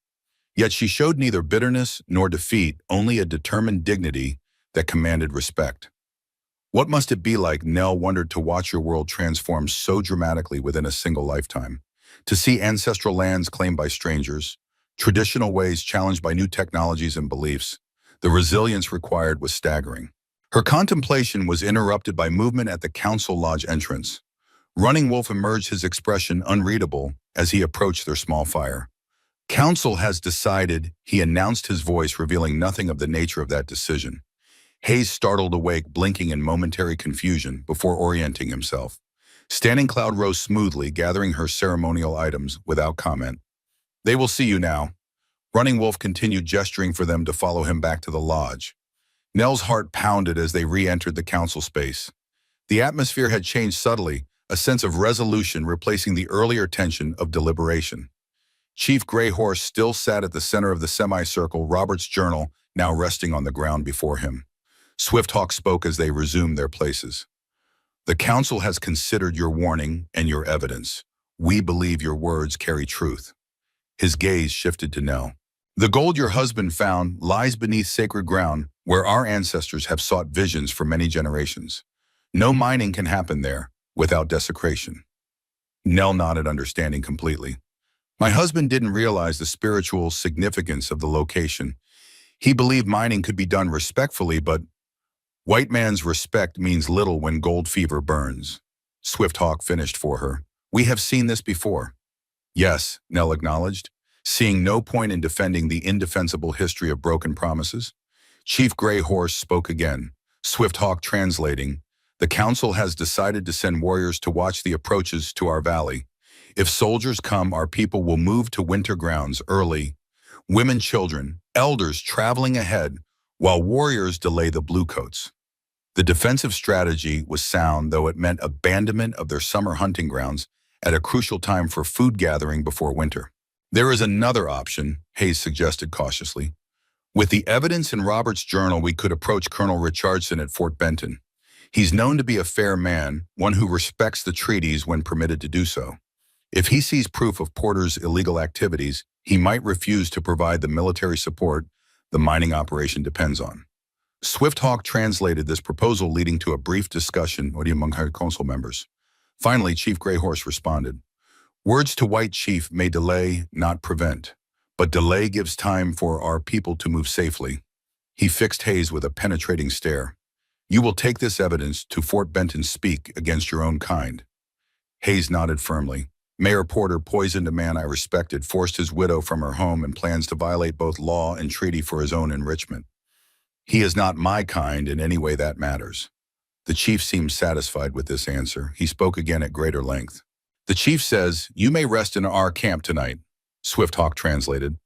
Yet she showed neither bitterness nor defeat, only a determined dignity that commanded respect. What must it be like, Nell wondered, to watch your world transform so dramatically within a single lifetime? To see ancestral lands claimed by strangers, traditional ways challenged by new technologies and beliefs, the resilience required was staggering. Her contemplation was interrupted by movement at the council lodge entrance. Running Wolf emerged, his expression unreadable as he approached their small fire. Council has decided, he announced, his voice revealing nothing of the nature of that decision. Hayes startled awake, blinking in momentary confusion before orienting himself. Standing Cloud rose smoothly, gathering her ceremonial items without comment. They will see you now. Running Wolf continued, gesturing for them to follow him back to the lodge. Nell's heart pounded as they re-entered the council space. The atmosphere had changed subtly, a sense of resolution replacing the earlier tension of deliberation. Chief Gray Horse still sat at the center of the semicircle, Robert's journal now resting on the ground before him. Swifthawk spoke as they resumed their places. The council has considered your warning and your evidence. We believe your words carry truth. His gaze shifted to Nell. The gold your husband found lies beneath sacred ground where our ancestors have sought visions for many generations. No mining can happen there without desecration. Nell nodded, understanding completely. My husband didn't realize the spiritual significance of the location. He believed mining could be done respectfully, but white man's respect means little when gold fever burns. Swifthawk finished for her. We have seen this before. Yes, Nell acknowledged, seeing no point in defending the indefensible history of broken promises. Chief Gray Horse spoke again, Swifthawk translating. The council has decided to send warriors to watch the approaches to our valley. If soldiers come, our people will move to winter grounds early. Women, children, elders traveling ahead, while warriors delay the bluecoats. The defensive strategy was sound, though it meant abandonment of their summer hunting grounds at a crucial time for food gathering before winter. There is another option, Hayes suggested cautiously. With the evidence in Robert's journal, we could approach Colonel Richardson at Fort Benton. He's known to be a fair man, one who respects the treaties when permitted to do so. If he sees proof of Porter's illegal activities, he might refuse to provide the military support the mining operation depends on. Swift translated this proposal, leading to a brief discussion among her council members. Finally, Chief Grey Horse responded. Words to White Chief may delay, not prevent. But delay gives time for our people to move safely. He fixed Hayes with a penetrating stare. You will take this evidence to Fort Benton speak against your own kind. Hayes nodded firmly. Mayor Porter poisoned a man I respected, forced his widow from her home, and plans to violate both law and treaty for his own enrichment. He is not my kind in any way that matters. The chief seemed satisfied with this answer. He spoke again at greater length. The chief says, you may rest in our camp tonight, Swift translated.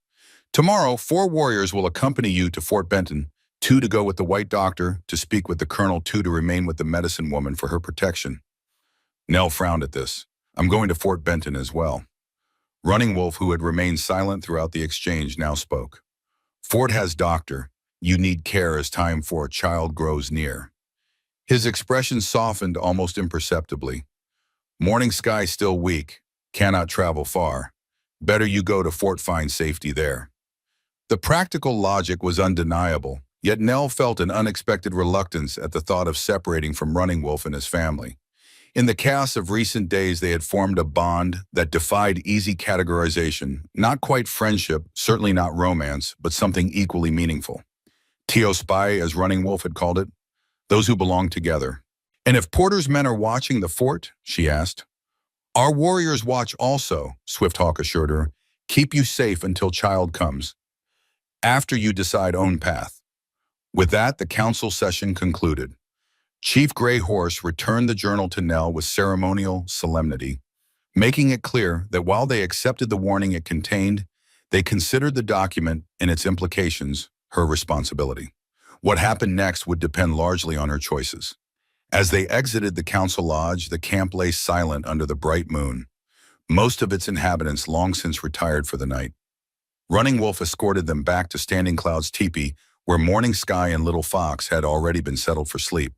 Tomorrow, 4 warriors will accompany you to Fort Benton, 2 to go with the white doctor, to speak with the colonel, 2 to remain with the medicine woman for her protection. Nell frowned at this. I'm going to Fort Benton as well. Running Wolf, who had remained silent throughout the exchange, now spoke. Fort has doctor. You need care as time for a child grows near. His expression softened almost imperceptibly. Morning sky still weak, cannot travel far. Better you go to Fort, find safety there. The practical logic was undeniable, yet Nell felt an unexpected reluctance at the thought of separating from Running Wolf and his family. In the chaos of recent days, they had formed a bond that defied easy categorization, not quite friendship, certainly not romance, but something equally meaningful. Tio Spy, as Running Wolf had called it, those who belong together. And if Porter's men are watching the fort, she asked. Our warriors watch also, Swift assured her. Keep you safe until child comes. After you decide own path. With that, the council session concluded. Chief Grey Horse returned the journal to Nell with ceremonial solemnity, making it clear that while they accepted the warning it contained, they considered the document and its implications her responsibility. What happened next would depend largely on her choices. As they exited the council lodge, the camp lay silent under the bright moon, most of its inhabitants long since retired for the night. Running Wolf escorted them back to Standing Cloud's teepee, where Morning Sky and Little Fox had already been settled for sleep.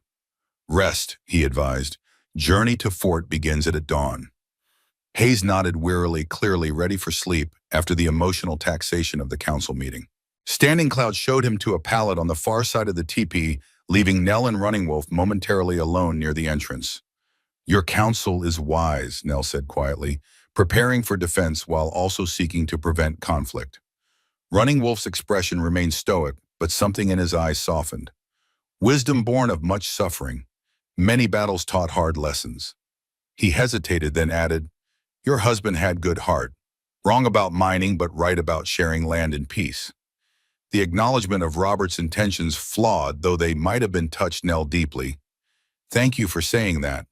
Rest, he advised. Journey to Fort begins at dawn. Hayes nodded wearily, clearly ready for sleep after the emotional taxation of the council meeting. Standing Cloud showed him to a pallet on the far side of the teepee, leaving Nell and Running Wolf momentarily alone near the entrance. Your counsel is wise, Nell said quietly, preparing for defense while also seeking to prevent conflict. Running Wolf's expression remained stoic, but something in his eyes softened. Wisdom born of much suffering. Many battles taught hard lessons. He hesitated, then added, Your husband had good heart. Wrong about mining, but right about sharing land in peace. The acknowledgement of Robert's intentions, flawed though they might have been, touched Nell deeply. Thank you for saying that.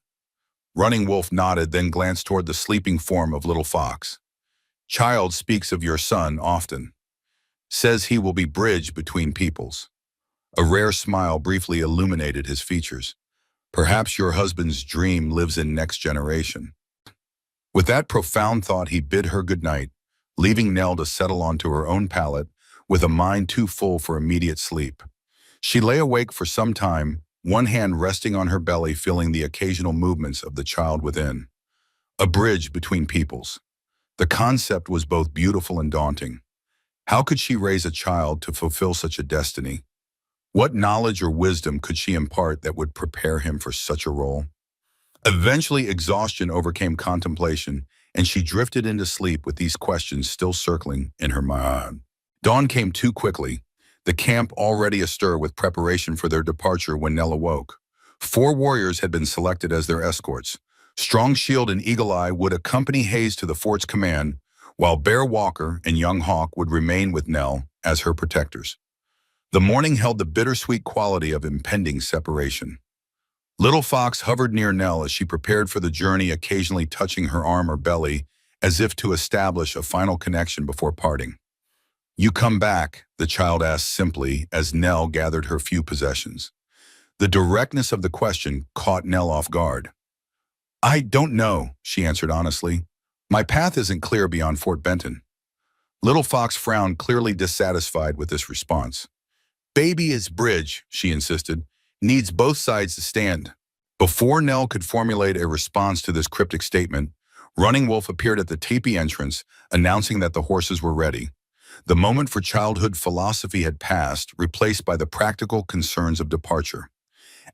Running Wolf nodded, then glanced toward the sleeping form of Little Fox. Child speaks of your son often. Says he will be bridge between peoples. A rare smile briefly illuminated his features. Perhaps your husband's dream lives in next generation. With that profound thought, he bid her good night, leaving Nell to settle onto her own pallet with a mind too full for immediate sleep. She lay awake for some time, one hand resting on her belly, feeling the occasional movements of the child within. A bridge between peoples. The concept was both beautiful and daunting. How could she raise a child to fulfill such a destiny? What knowledge or wisdom could she impart that would prepare him for such a role? Eventually, exhaustion overcame contemplation, and she drifted into sleep with these questions still circling in her mind. Dawn came too quickly, the camp already astir with preparation for their departure when Nell awoke. 4 warriors had been selected as their escorts. Strong Shield and Eagle Eye would accompany Hayes to the fort's command, while Bear Walker and Young Hawk would remain with Nell as her protectors. The morning held the bittersweet quality of impending separation. Little Fox hovered near Nell as she prepared for the journey, occasionally touching her arm or belly, as if to establish a final connection before parting. You come back, the child asked simply as Nell gathered her few possessions. The directness of the question caught Nell off guard. I don't know, she answered honestly. My path isn't clear beyond Fort Benton. Little Fox frowned, clearly dissatisfied with this response. Baby is bridge, she insisted, needs both sides to stand. Before Nell could formulate a response to this cryptic statement, Running Wolf appeared at the teepee entrance, announcing that the horses were ready. The moment for childhood philosophy had passed, replaced by the practical concerns of departure.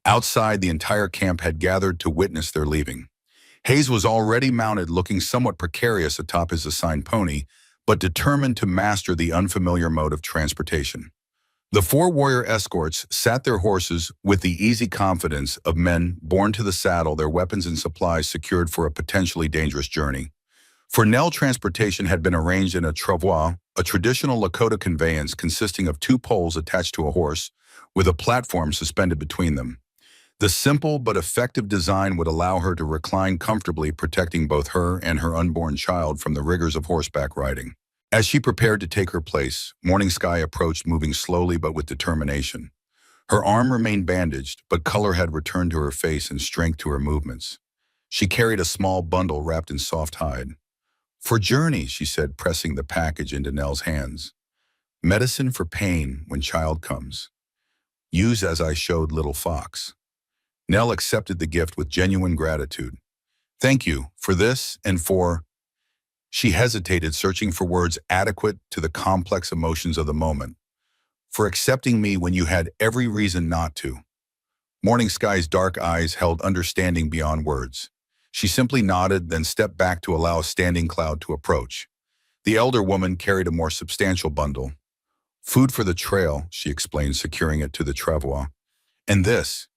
Outside, the entire camp had gathered to witness their leaving. Hayes was already mounted, looking somewhat precarious atop his assigned pony, but determined to master the unfamiliar mode of transportation. The four warrior escorts sat their horses with the easy confidence of men born to the saddle, their weapons and supplies secured for a potentially dangerous journey. For Nell, transportation had been arranged in a travois, a traditional Lakota conveyance consisting of two poles attached to a horse, with a platform suspended between them. The simple but effective design would allow her to recline comfortably, protecting both her and her unborn child from the rigors of horseback riding. As she prepared to take her place, Morning Sky approached, moving slowly but with determination. Her arm remained bandaged, but color had returned to her face and strength to her movements. She carried a small bundle wrapped in soft hide. "For Journey," she said, pressing the package into Nell's hands. "Medicine for pain when child comes. Use as I showed little Fox." Nell accepted the gift with genuine gratitude. "Thank you for this and for—" She hesitated, searching for words adequate to the complex emotions of the moment. "For accepting me when you had every reason not to." Morning Sky's dark eyes held understanding beyond words. She simply nodded, then stepped back to allow a standing cloud to approach. The elder woman carried a more substantial bundle. "Food for the trail," she explained, securing it to the travois. "And this."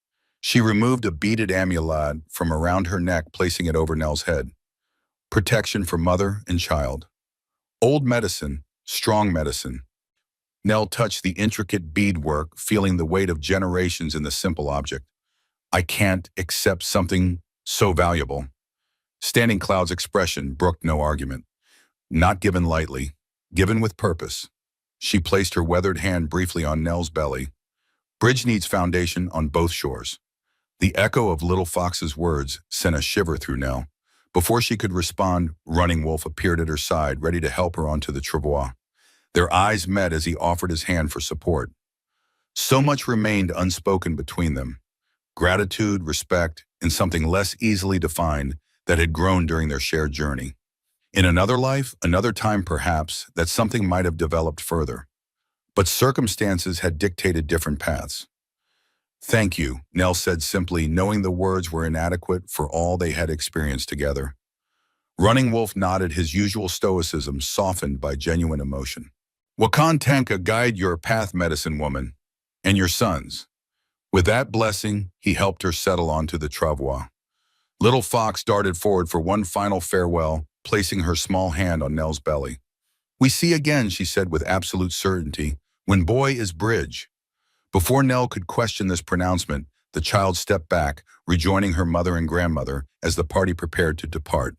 She removed a beaded amulet from around her neck, placing it over Nell's head. "Protection for mother and child. Old medicine, strong medicine." Nell touched the intricate beadwork, feeling the weight of generations in the simple object. "I can't accept something so valuable." Standing Cloud's expression brooked no argument. "Not given lightly, given with purpose." She placed her weathered hand briefly on Nell's belly. "Bridge needs foundation on both shores." The echo of Little Fox's words sent a shiver through Nell. Before she could respond, Running Wolf appeared at her side, ready to help her onto the travois. Their eyes met as he offered his hand for support. So much remained unspoken between them. Gratitude, respect, and something less easily defined that had grown during their shared journey. In another life, another time perhaps, that something might have developed further. But circumstances had dictated different paths. "Thank you," Nell said simply, knowing the words were inadequate for all they had experienced together. Running Wolf nodded, his usual stoicism softened by genuine emotion. "Wakan Tanka guide your path, medicine woman, and your sons." With that blessing, he helped her settle onto the travois. Little Fox darted forward for one final farewell, placing her small hand on Nell's belly. "We see again," she said with absolute certainty, "when boy is bridge." Before Nell could question this pronouncement, the child stepped back, rejoining her mother and grandmother as the party prepared to depart.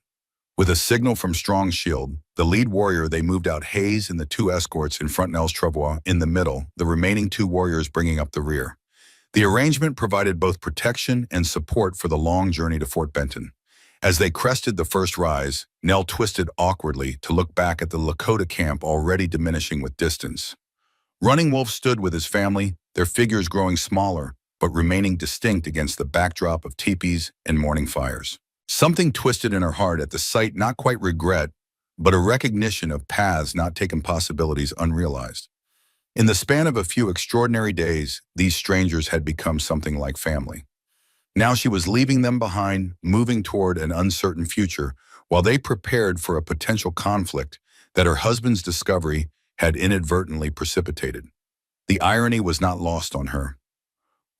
With a signal from Strong Shield, the lead warrior, they moved out Hayes and the two escorts in front, Nell's travois in the middle, the remaining two warriors bringing up the rear. The arrangement provided both protection and support for the long journey to Fort Benton. As they crested the first rise, Nell twisted awkwardly to look back at the Lakota camp already diminishing with distance. Running Wolf stood with his family, their figures growing smaller, but remaining distinct against the backdrop of teepees and morning fires. Something twisted in her heart at the sight, not quite regret, but a recognition of paths not taken, possibilities unrealized. In the span of a few extraordinary days, these strangers had become something like family. Now she was leaving them behind, moving toward an uncertain future, while they prepared for a potential conflict that her husband's discovery had inadvertently precipitated. The irony was not lost on her.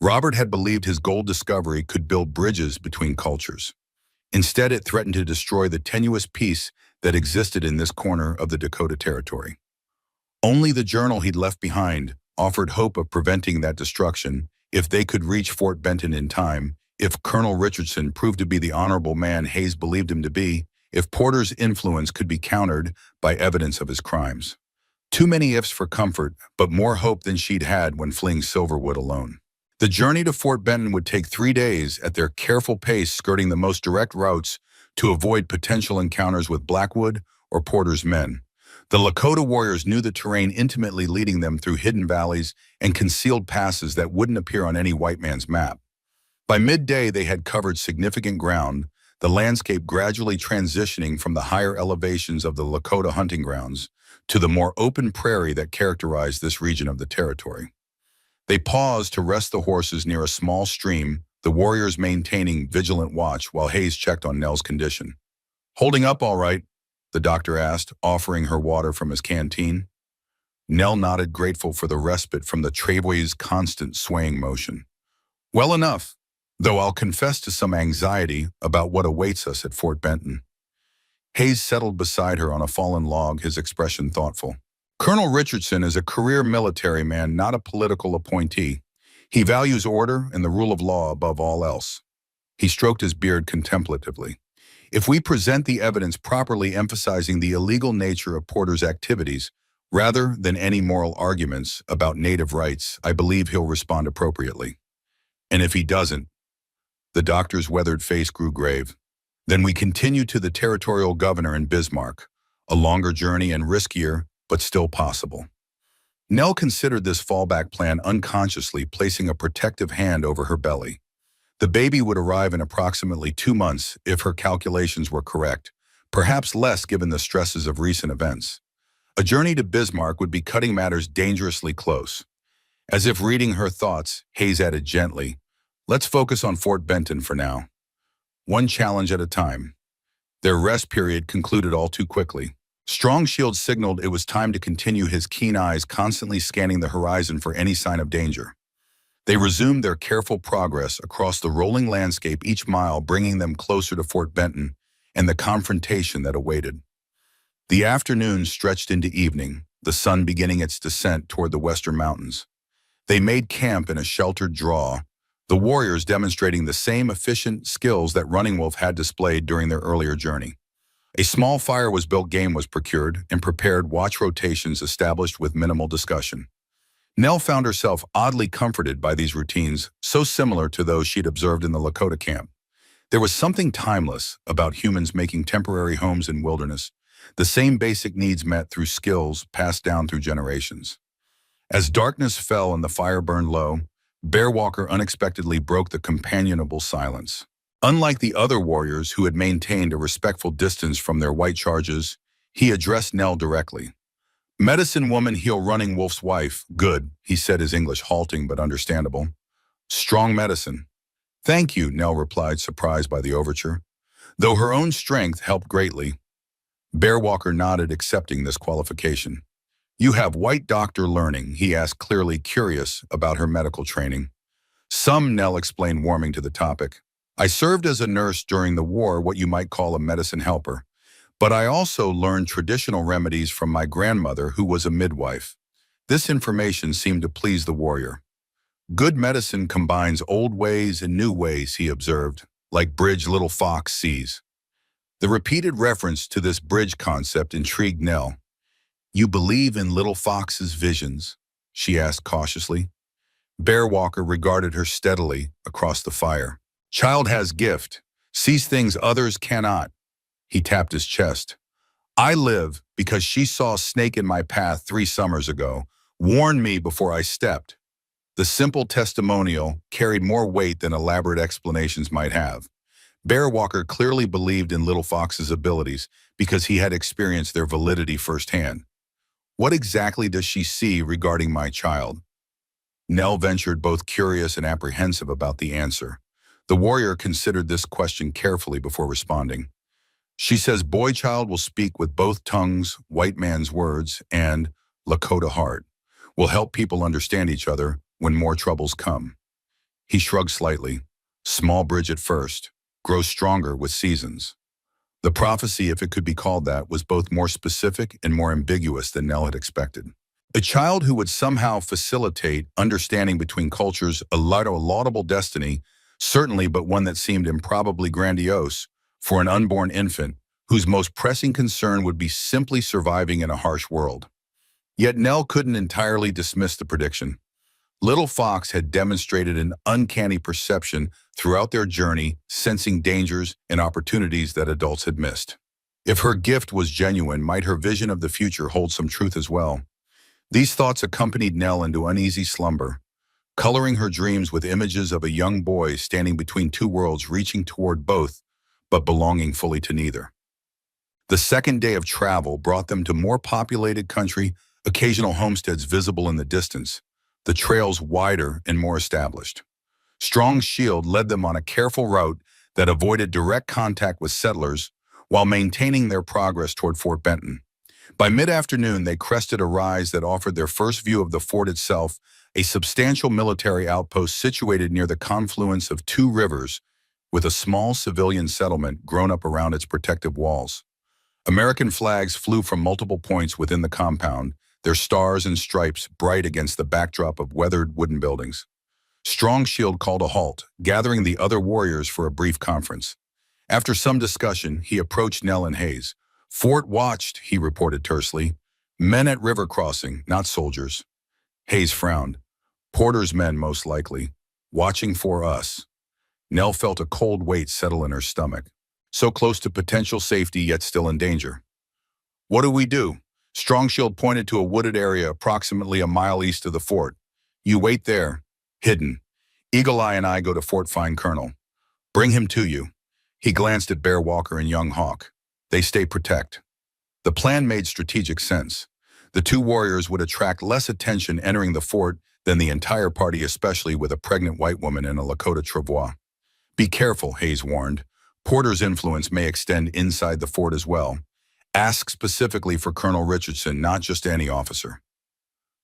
Robert had believed his gold discovery could build bridges between cultures. Instead, it threatened to destroy the tenuous peace that existed in this corner of the Dakota Territory. Only the journal he'd left behind offered hope of preventing that destruction if they could reach Fort Benton in time, if Colonel Richardson proved to be the honorable man Hayes believed him to be, if Porter's influence could be countered by evidence of his crimes. Too many ifs for comfort, but more hope than she'd had when fleeing Silverwood alone. The journey to Fort Benton would take 3 days at their careful pace, skirting the most direct routes to avoid potential encounters with Blackwood or Porter's men. The Lakota warriors knew the terrain intimately, leading them through hidden valleys and concealed passes that wouldn't appear on any white man's map. By midday, they had covered significant ground, the landscape gradually transitioning from the higher elevations of the Lakota hunting grounds to the more open prairie that characterized this region of the territory. They paused to rest the horses near a small stream, the warriors maintaining vigilant watch while Hayes checked on Nell's condition. "Holding up all right?" the doctor asked, offering her water from his canteen. Nell nodded, grateful for the respite from the travois's constant swaying motion. "Well enough, though I'll confess to some anxiety about what awaits us at Fort Benton." Hayes settled beside her on a fallen log, his expression thoughtful. "Colonel Richardson is a career military man, not a political appointee. He values order and the rule of law above all else." He stroked his beard contemplatively. "If we present the evidence properly emphasizing the illegal nature of Porter's activities, rather than any moral arguments about native rights, I believe he'll respond appropriately. And if he doesn't," the doctor's weathered face grew grave, "then we continue to the territorial governor in Bismarck, a longer journey and riskier, but still possible." Nell considered this fallback plan unconsciously, placing a protective hand over her belly. The baby would arrive in approximately 2 months if her calculations were correct, perhaps less given the stresses of recent events. A journey to Bismarck would be cutting matters dangerously close. As if reading her thoughts, Hayes added gently, "Let's focus on Fort Benton for now. One challenge at a time." Their rest period concluded all too quickly. Strong Shield signaled it was time to continue, his keen eyes constantly scanning the horizon for any sign of danger. They resumed their careful progress across the rolling landscape, each mile bringing them closer to Fort Benton and the confrontation that awaited. The afternoon stretched into evening, the sun beginning its descent toward the western mountains. They made camp in a sheltered draw, the warriors demonstrating the same efficient skills that Running Wolf had displayed during their earlier journey. A small fire was built, game was procured, and prepared watch rotations established with minimal discussion. Nell found herself oddly comforted by these routines, so similar to those she'd observed in the Lakota camp. There was something timeless about humans making temporary homes in wilderness, the same basic needs met through skills passed down through generations. As darkness fell and the fire burned low, Bearwalker unexpectedly broke the companionable silence. Unlike the other warriors who had maintained a respectful distance from their white charges, he addressed Nell directly. "Medicine woman heal Running Wolf's wife. Good," he said, his English halting but understandable. "Strong medicine." "Thank you," Nell replied, surprised by the overture. Though her own strength helped greatly, Bearwalker nodded, accepting this qualification. "You have white doctor learning?" he asked, clearly curious about her medical training. "Some," Nell explained, warming to the topic. "I served as a nurse during the war, what you might call a medicine helper. But I also learned traditional remedies from my grandmother, who was a midwife." This information seemed to please the warrior. "Good medicine combines old ways and new ways," he observed, "like bridge little fox sees." The repeated reference to this bridge concept intrigued Nell. "You believe in little fox's visions?" she asked cautiously. Bearwalker regarded her steadily across the fire. "Child has gift, sees things others cannot." He tapped his chest. "I live because she saw a snake in my path 3 summers ago, warned me before I stepped." The simple testimonial carried more weight than elaborate explanations might have. Bearwalker clearly believed in Little Fox's abilities because he had experienced their validity firsthand. "What exactly does she see regarding my child?" Nell ventured, both curious and apprehensive about the answer. The warrior considered this question carefully before responding. "She says boy child will speak with both tongues, white man's words, and Lakota heart. Will help people understand each other when more troubles come." He shrugged slightly. "Small bridge at first, grows stronger with seasons." The prophecy, if it could be called that, was both more specific and more ambiguous than Nell had expected. A child who would somehow facilitate understanding between cultures, a laudable destiny, certainly, but one that seemed improbably grandiose for an unborn infant whose most pressing concern would be simply surviving in a harsh world. Yet Nell couldn't entirely dismiss the prediction. Little Fox had demonstrated an uncanny perception throughout their journey, sensing dangers and opportunities that adults had missed. If her gift was genuine, might her vision of the future hold some truth as well? These thoughts accompanied Nell into uneasy slumber, coloring her dreams with images of a young boy standing between two worlds, reaching toward both, but belonging fully to neither. The second day of travel brought them to more populated country, occasional homesteads visible in the distance, the trails wider and more established. Strong's shield led them on a careful route that avoided direct contact with settlers while maintaining their progress toward Fort Benton. By mid-afternoon, they crested a rise that offered their first view of the fort itself, a substantial military outpost situated near the confluence of two rivers, with a small civilian settlement grown up around its protective walls. American flags flew from multiple points within the compound, their stars and stripes bright against the backdrop of weathered wooden buildings. Strong's shield called a halt, gathering the other warriors for a brief conference. After some discussion, he approached Nell and Hayes. "Fort watched," he reported tersely. "Men at river crossing, not soldiers." Hayes frowned. "Porter's men, most likely. Watching for us." Nell felt a cold weight settle in her stomach. So close to potential safety, yet still in danger. "What do we do?" Strongshield pointed to a wooded area approximately a mile east of the fort. "You wait there, hidden. Eagle Eye and I go to Fort Find Colonel. Bring him to you." He glanced at Bear Walker and Young Hawk. "They stay protect." The plan made strategic sense. The two warriors would attract less attention entering the fort than the entire party, especially with a pregnant white woman and a Lakota travois. "Be careful," Hayes warned. "Porter's influence may extend inside the fort as well. Ask specifically for Colonel Richardson, not just any officer."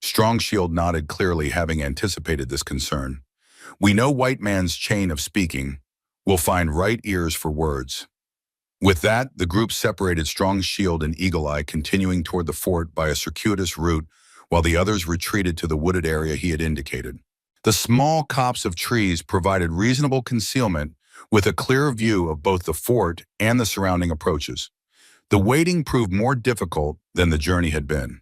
Strongshield nodded clearly, having anticipated this concern. "We know white man's chain of speaking. We'll find right ears for words." With that, the group separated Strongshield and Eagle Eye, continuing toward the fort by a circuitous route, while the others retreated to the wooded area he had indicated. The small copse of trees provided reasonable concealment, with a clear view of both the fort and the surrounding approaches. The waiting proved more difficult than the journey had been.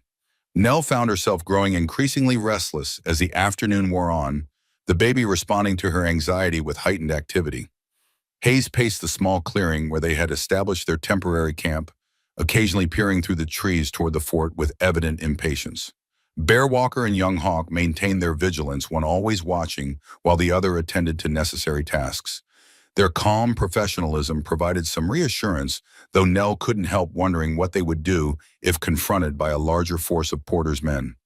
Nell found herself growing increasingly restless as the afternoon wore on, the baby responding to her anxiety with heightened activity. Hayes paced the small clearing where they had established their temporary camp, occasionally peering through the trees toward the fort with evident impatience. Bear Walker and Young Hawk maintained their vigilance, one always watching while the other attended to necessary tasks. Their calm professionalism provided some reassurance, though Nell couldn't help wondering what they would do if confronted by a larger force of Porter's men.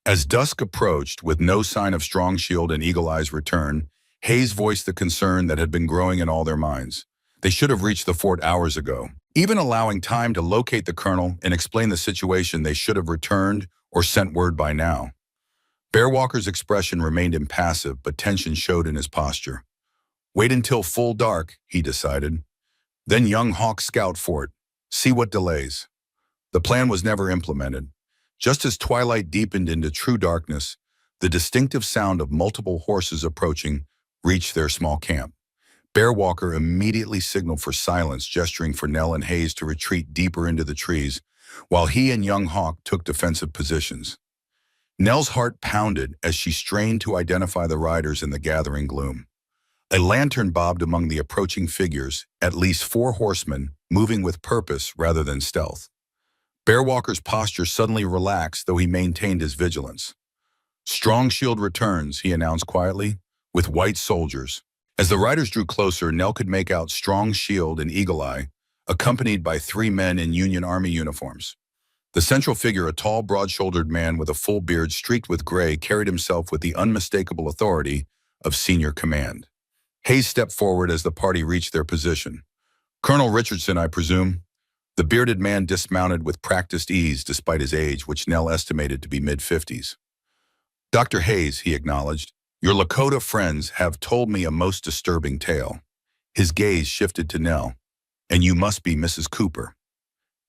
As dusk approached, with no sign of Strongshield and Eagle Eye's return, Hayes voiced the concern that had been growing in all their minds. They should have reached the fort hours ago. Even allowing time to locate the colonel and explain the situation, they should have returned or sent word by now. Bear Walker's expression remained impassive, but tension showed in his posture. "Wait until full dark," he decided. "Then Young Hawk scout for it. See what delays." The plan was never implemented. Just as twilight deepened into true darkness, the distinctive sound of multiple horses approaching reached their small camp. Bear Walker immediately signaled for silence, gesturing for Nell and Hayes to retreat deeper into the trees, while he and Young Hawk took defensive positions. Nell's heart pounded as she strained to identify the riders in the gathering gloom. A lantern bobbed among the approaching figures, at least 4 horsemen, moving with purpose rather than stealth. Bear Walker's posture suddenly relaxed, though he maintained his vigilance. "Strongshield returns," he announced quietly, "with white soldiers." As the riders drew closer, Nell could make out Strongshield and Eagle Eye, accompanied by 3 men in Union Army uniforms. The central figure, a tall, broad-shouldered man with a full beard streaked with gray, carried himself with the unmistakable authority of senior command. Hayes stepped forward as the party reached their position. "Colonel Richardson, I presume?" The bearded man dismounted with practiced ease despite his age, which Nell estimated to be mid-50s. "Dr. Hayes," he acknowledged, "your Lakota friends have told me a most disturbing tale." His gaze shifted to Nell. "And you must be Mrs. Cooper."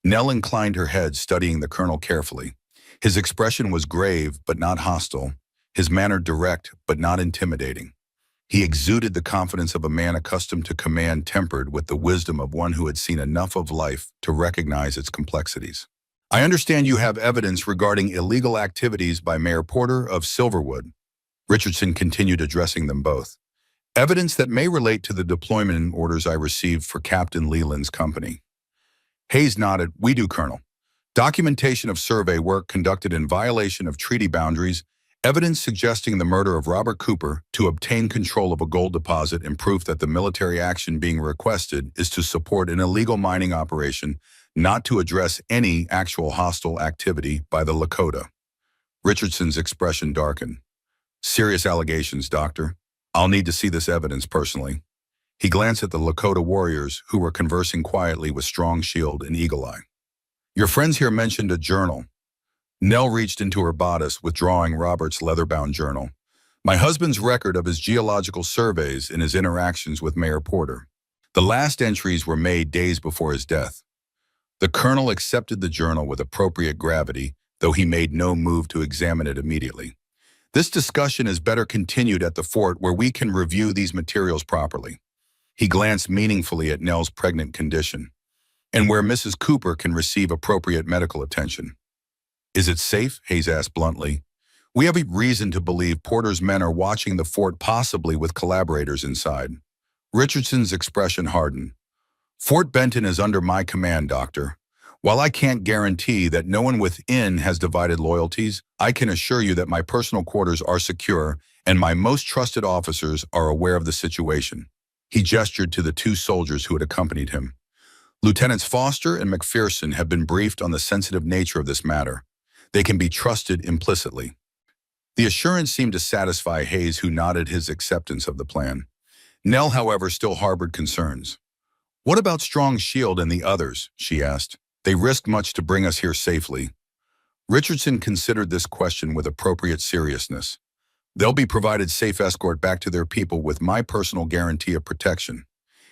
Nell inclined her head, studying the colonel carefully. His expression was grave but not hostile, his manner direct but not intimidating. He exuded the confidence of a man accustomed to command, tempered with the wisdom of one who had seen enough of life to recognize its complexities. "I understand you have evidence regarding illegal activities by Mayor Porter of Silverwood." Richardson continued, addressing them both. "Evidence that may relate to the deployment orders I received for Captain Leland's company." Hayes nodded. "We do, Colonel. Documentation of survey work conducted in violation of treaty boundaries Evidence suggesting the murder of Robert Cooper to obtain control of a gold deposit and proof that the military action being requested is to support an illegal mining operation, not to address any actual hostile activity by the Lakota. Richardson's expression darkened. Serious allegations, Doctor. I'll need to see this evidence personally. He glanced at the Lakota warriors who were conversing quietly with Strong Shield and Eagle Eye. Your friends here mentioned a journal. Nell reached into her bodice, withdrawing Robert's leather-bound journal. My husband's record of his geological surveys and his interactions with Mayor Porter. The last entries were made days before his death. The colonel accepted the journal with appropriate gravity, though he made no move to examine it immediately. This discussion is better continued at the fort where we can review these materials properly. He glanced meaningfully at Nell's pregnant condition, and where Mrs. Cooper can receive appropriate medical attention. Is it safe? Hayes asked bluntly. We have a reason to believe Porter's men are watching the fort, possibly with collaborators inside. Richardson's expression hardened. Fort Benton is under my command, Doctor. While I can't guarantee that no one within has divided loyalties, I can assure you that my personal quarters are secure and my most trusted officers are aware of the situation. He gestured to the two soldiers who had accompanied him. Lieutenants Foster and McPherson have been briefed on the sensitive nature of this matter. They can be trusted implicitly. The assurance seemed to satisfy Hayes, who nodded his acceptance of the plan. Nell, however, still harbored concerns. What about Strong Shield and the others? She asked. They risked much to bring us here safely. Richardson considered this question with appropriate seriousness. They'll be provided safe escort back to their people with my personal guarantee of protection.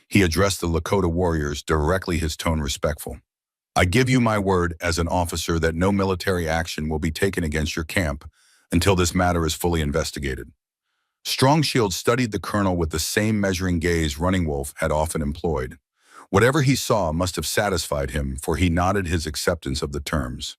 He addressed the Lakota warriors directly, his tone respectful. I give you my word as an officer that no military action will be taken against your camp until this matter is fully investigated. Strong Shield studied the colonel with the same measuring gaze Running Wolf had often employed. Whatever he saw must have satisfied him, for he nodded his acceptance of the terms.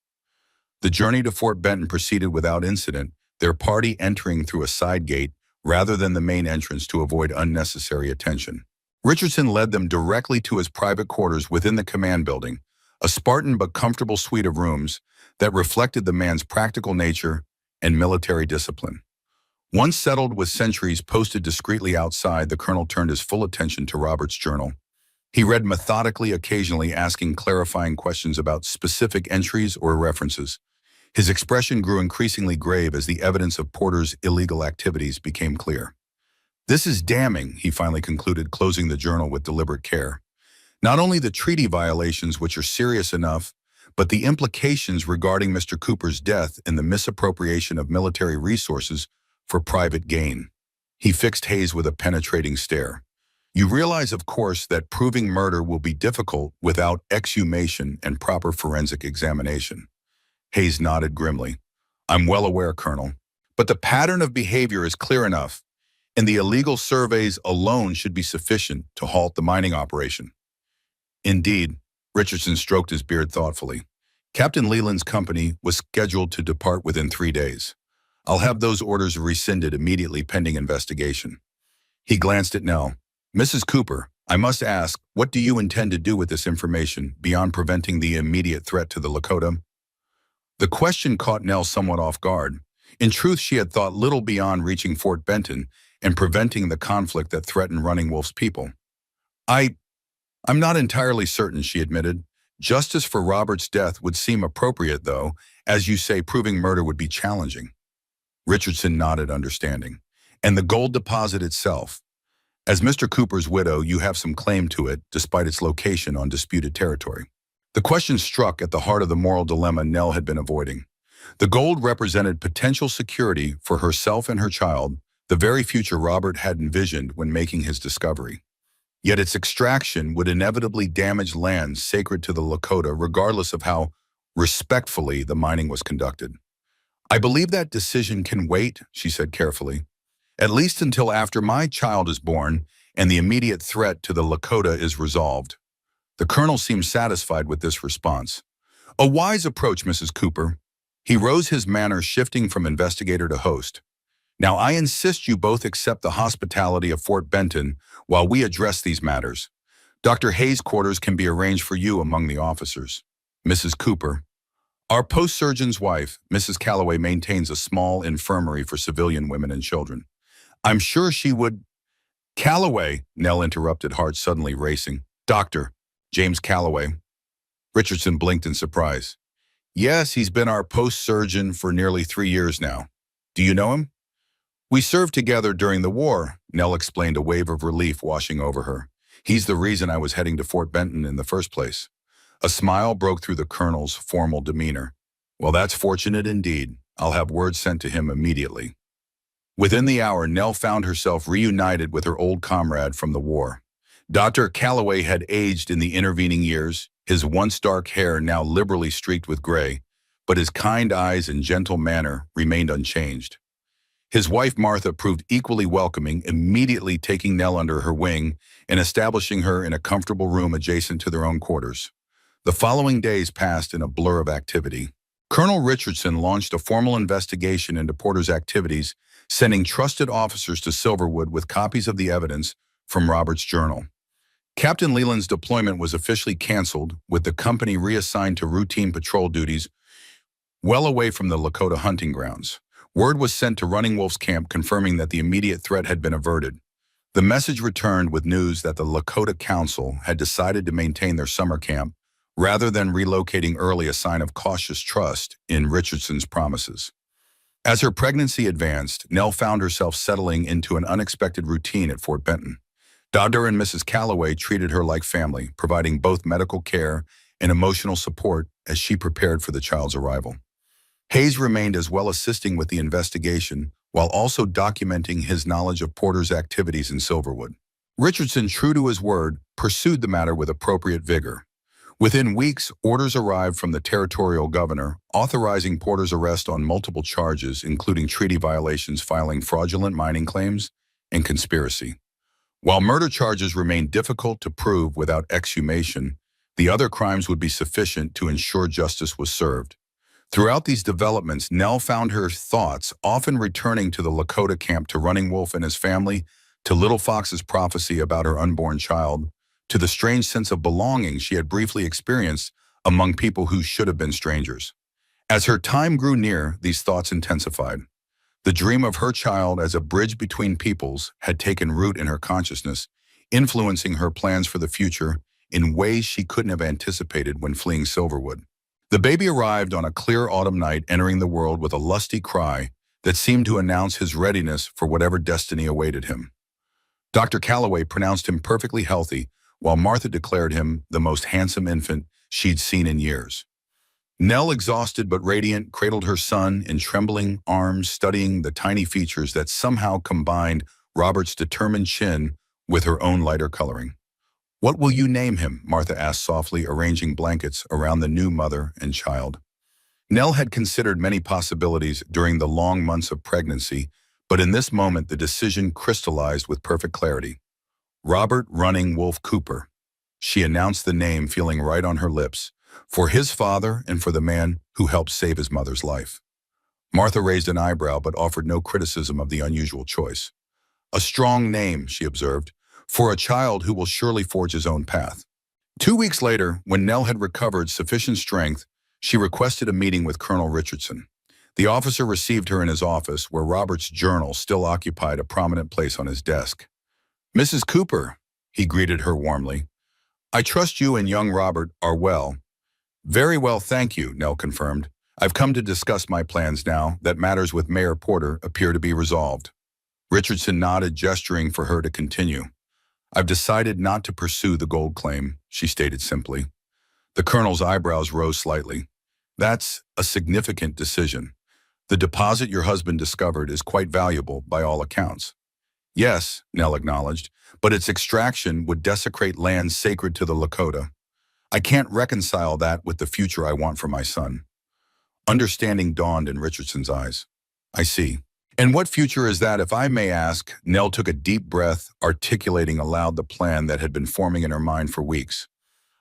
The journey to Fort Benton proceeded without incident, their party entering through a side gate rather than the main entrance to avoid unnecessary attention. Richardson led them directly to his private quarters within the command building, a Spartan but comfortable suite of rooms that reflected the man's practical nature and military discipline. Once settled with sentries posted discreetly outside, the colonel turned his full attention to Robert's journal. He read methodically, occasionally asking clarifying questions about specific entries or references. His expression grew increasingly grave as the evidence of Porter's illegal activities became clear. This is damning, he finally concluded, closing the journal with deliberate care. Not only the treaty violations, which are serious enough, but the implications regarding Mr. Cooper's death and the misappropriation of military resources for private gain. He fixed Hayes with a penetrating stare. You realize, of course, that proving murder will be difficult without exhumation and proper forensic examination. Hayes nodded grimly. I'm well aware, Colonel. But the pattern of behavior is clear enough, and the illegal surveys alone should be sufficient to halt the mining operation. Indeed, Richardson stroked his beard thoughtfully. Captain Leland's company was scheduled to depart within 3 days. I'll have those orders rescinded immediately pending investigation. He glanced at Nell. Mrs. Cooper, I must ask, what do you intend to do with this information beyond preventing the immediate threat to the Lakota? The question caught Nell somewhat off guard. In truth, she had thought little beyond reaching Fort Benton and preventing the conflict that threatened Running Wolf's people. I'm not entirely certain, she admitted. Justice for Robert's death would seem appropriate, though. As you say, proving murder would be challenging. Richardson nodded, understanding. And the gold deposit itself. As Mr. Cooper's widow, you have some claim to it, despite its location on disputed territory. The question struck at the heart of the moral dilemma Nell had been avoiding. The gold represented potential security for herself and her child, the very future Robert had envisioned when making his discovery. Yet its extraction would inevitably damage lands sacred to the Lakota, regardless of how respectfully the mining was conducted. I believe that decision can wait, she said carefully, at least until after my child is born and the immediate threat to the Lakota is resolved. The colonel seemed satisfied with this response. A wise approach, Mrs. Cooper. He rose, his manner shifting from investigator to host. Now I insist you both accept the hospitality of Fort Benton while we address these matters. Dr. Hayes' quarters can be arranged for you among the officers. Mrs. Cooper, Our post-surgeon's wife, Mrs. Calloway, maintains a small infirmary for civilian women and children. I'm sure she would— Calloway, Nell interrupted, heart suddenly racing. Doctor, James Calloway. Richardson blinked in surprise. Yes, he's been our post-surgeon for nearly 3 years now. Do you know him? We served together during the war, Nell explained, a wave of relief washing over her. He's the reason I was heading to Fort Benton in the first place. A smile broke through the colonel's formal demeanor. Well, that's fortunate indeed. I'll have word sent to him immediately. Within the hour, Nell found herself reunited with her old comrade from the war. Dr. Calloway had aged in the intervening years, his once dark hair now liberally streaked with gray, but his kind eyes and gentle manner remained unchanged. His wife Martha proved equally welcoming, immediately taking Nell under her wing and establishing her in a comfortable room adjacent to their own quarters. The following days passed in a blur of activity. Colonel Richardson launched a formal investigation into Porter's activities, sending trusted officers to Silverwood with copies of the evidence from Robert's journal. Captain Leland's deployment was officially canceled, with the company reassigned to routine patrol duties well away from the Lakota hunting grounds. Word was sent to Running Wolf's camp confirming that the immediate threat had been averted. The message returned with news that the Lakota Council had decided to maintain their summer camp rather than relocating early, a sign of cautious trust in Richardson's promises. As her pregnancy advanced, Nell found herself settling into an unexpected routine at Fort Benton. Dr. and Mrs. Calloway treated her like family, providing both medical care and emotional support as she prepared for the child's arrival. Hayes remained as well, assisting with the investigation while also documenting his knowledge of Porter's activities in Silverwood. Richardson, true to his word, pursued the matter with appropriate vigor. Within weeks, orders arrived from the territorial governor authorizing Porter's arrest on multiple charges, including treaty violations, filing fraudulent mining claims, and conspiracy. While murder charges remained difficult to prove without exhumation, the other crimes would be sufficient to ensure justice was served. Throughout these developments, Nell found her thoughts often returning to the Lakota camp, to Running Wolf and his family, to Little Fox's prophecy about her unborn child, to the strange sense of belonging she had briefly experienced among people who should have been strangers. As her time grew near, these thoughts intensified. The dream of her child as a bridge between peoples had taken root in her consciousness, influencing her plans for the future in ways she couldn't have anticipated when fleeing Silverwood. The baby arrived on a clear autumn night, entering the world with a lusty cry that seemed to announce his readiness for whatever destiny awaited him. Dr. Calloway pronounced him perfectly healthy, while Martha declared him the most handsome infant she'd seen in years. Nell, exhausted but radiant, cradled her son in trembling arms, studying the tiny features that somehow combined Robert's determined chin with her own lighter coloring. What will you name him? Martha asked softly, arranging blankets around the new mother and child. Nell had considered many possibilities during the long months of pregnancy, but in this moment the decision crystallized with perfect clarity. Robert Running Wolf Cooper. She announced the name, feeling right on her lips, for his father and for the man who helped save his mother's life. Martha raised an eyebrow but offered no criticism of the unusual choice. A strong name, she observed, for a child who will surely forge his own path. 2 weeks later, when Nell had recovered sufficient strength, she requested a meeting with Colonel Richardson. The officer received her in his office, where Robert's journal still occupied a prominent place on his desk. Mrs. Cooper, he greeted her warmly. I trust you and young Robert are well. Very well, thank you, Nell confirmed. I've come to discuss my plans now that matters with Mayor Porter appear to be resolved. Richardson nodded, gesturing for her to continue. I've decided not to pursue the gold claim, she stated simply. The colonel's eyebrows rose slightly. That's a significant decision. The deposit your husband discovered is quite valuable by all accounts. Yes, Nell acknowledged, but its extraction would desecrate lands sacred to the Lakota. I can't reconcile that with the future I want for my son. Understanding dawned in Richardson's eyes. I see. And what future is that, if I may ask? Nell took a deep breath, articulating aloud the plan that had been forming in her mind for weeks.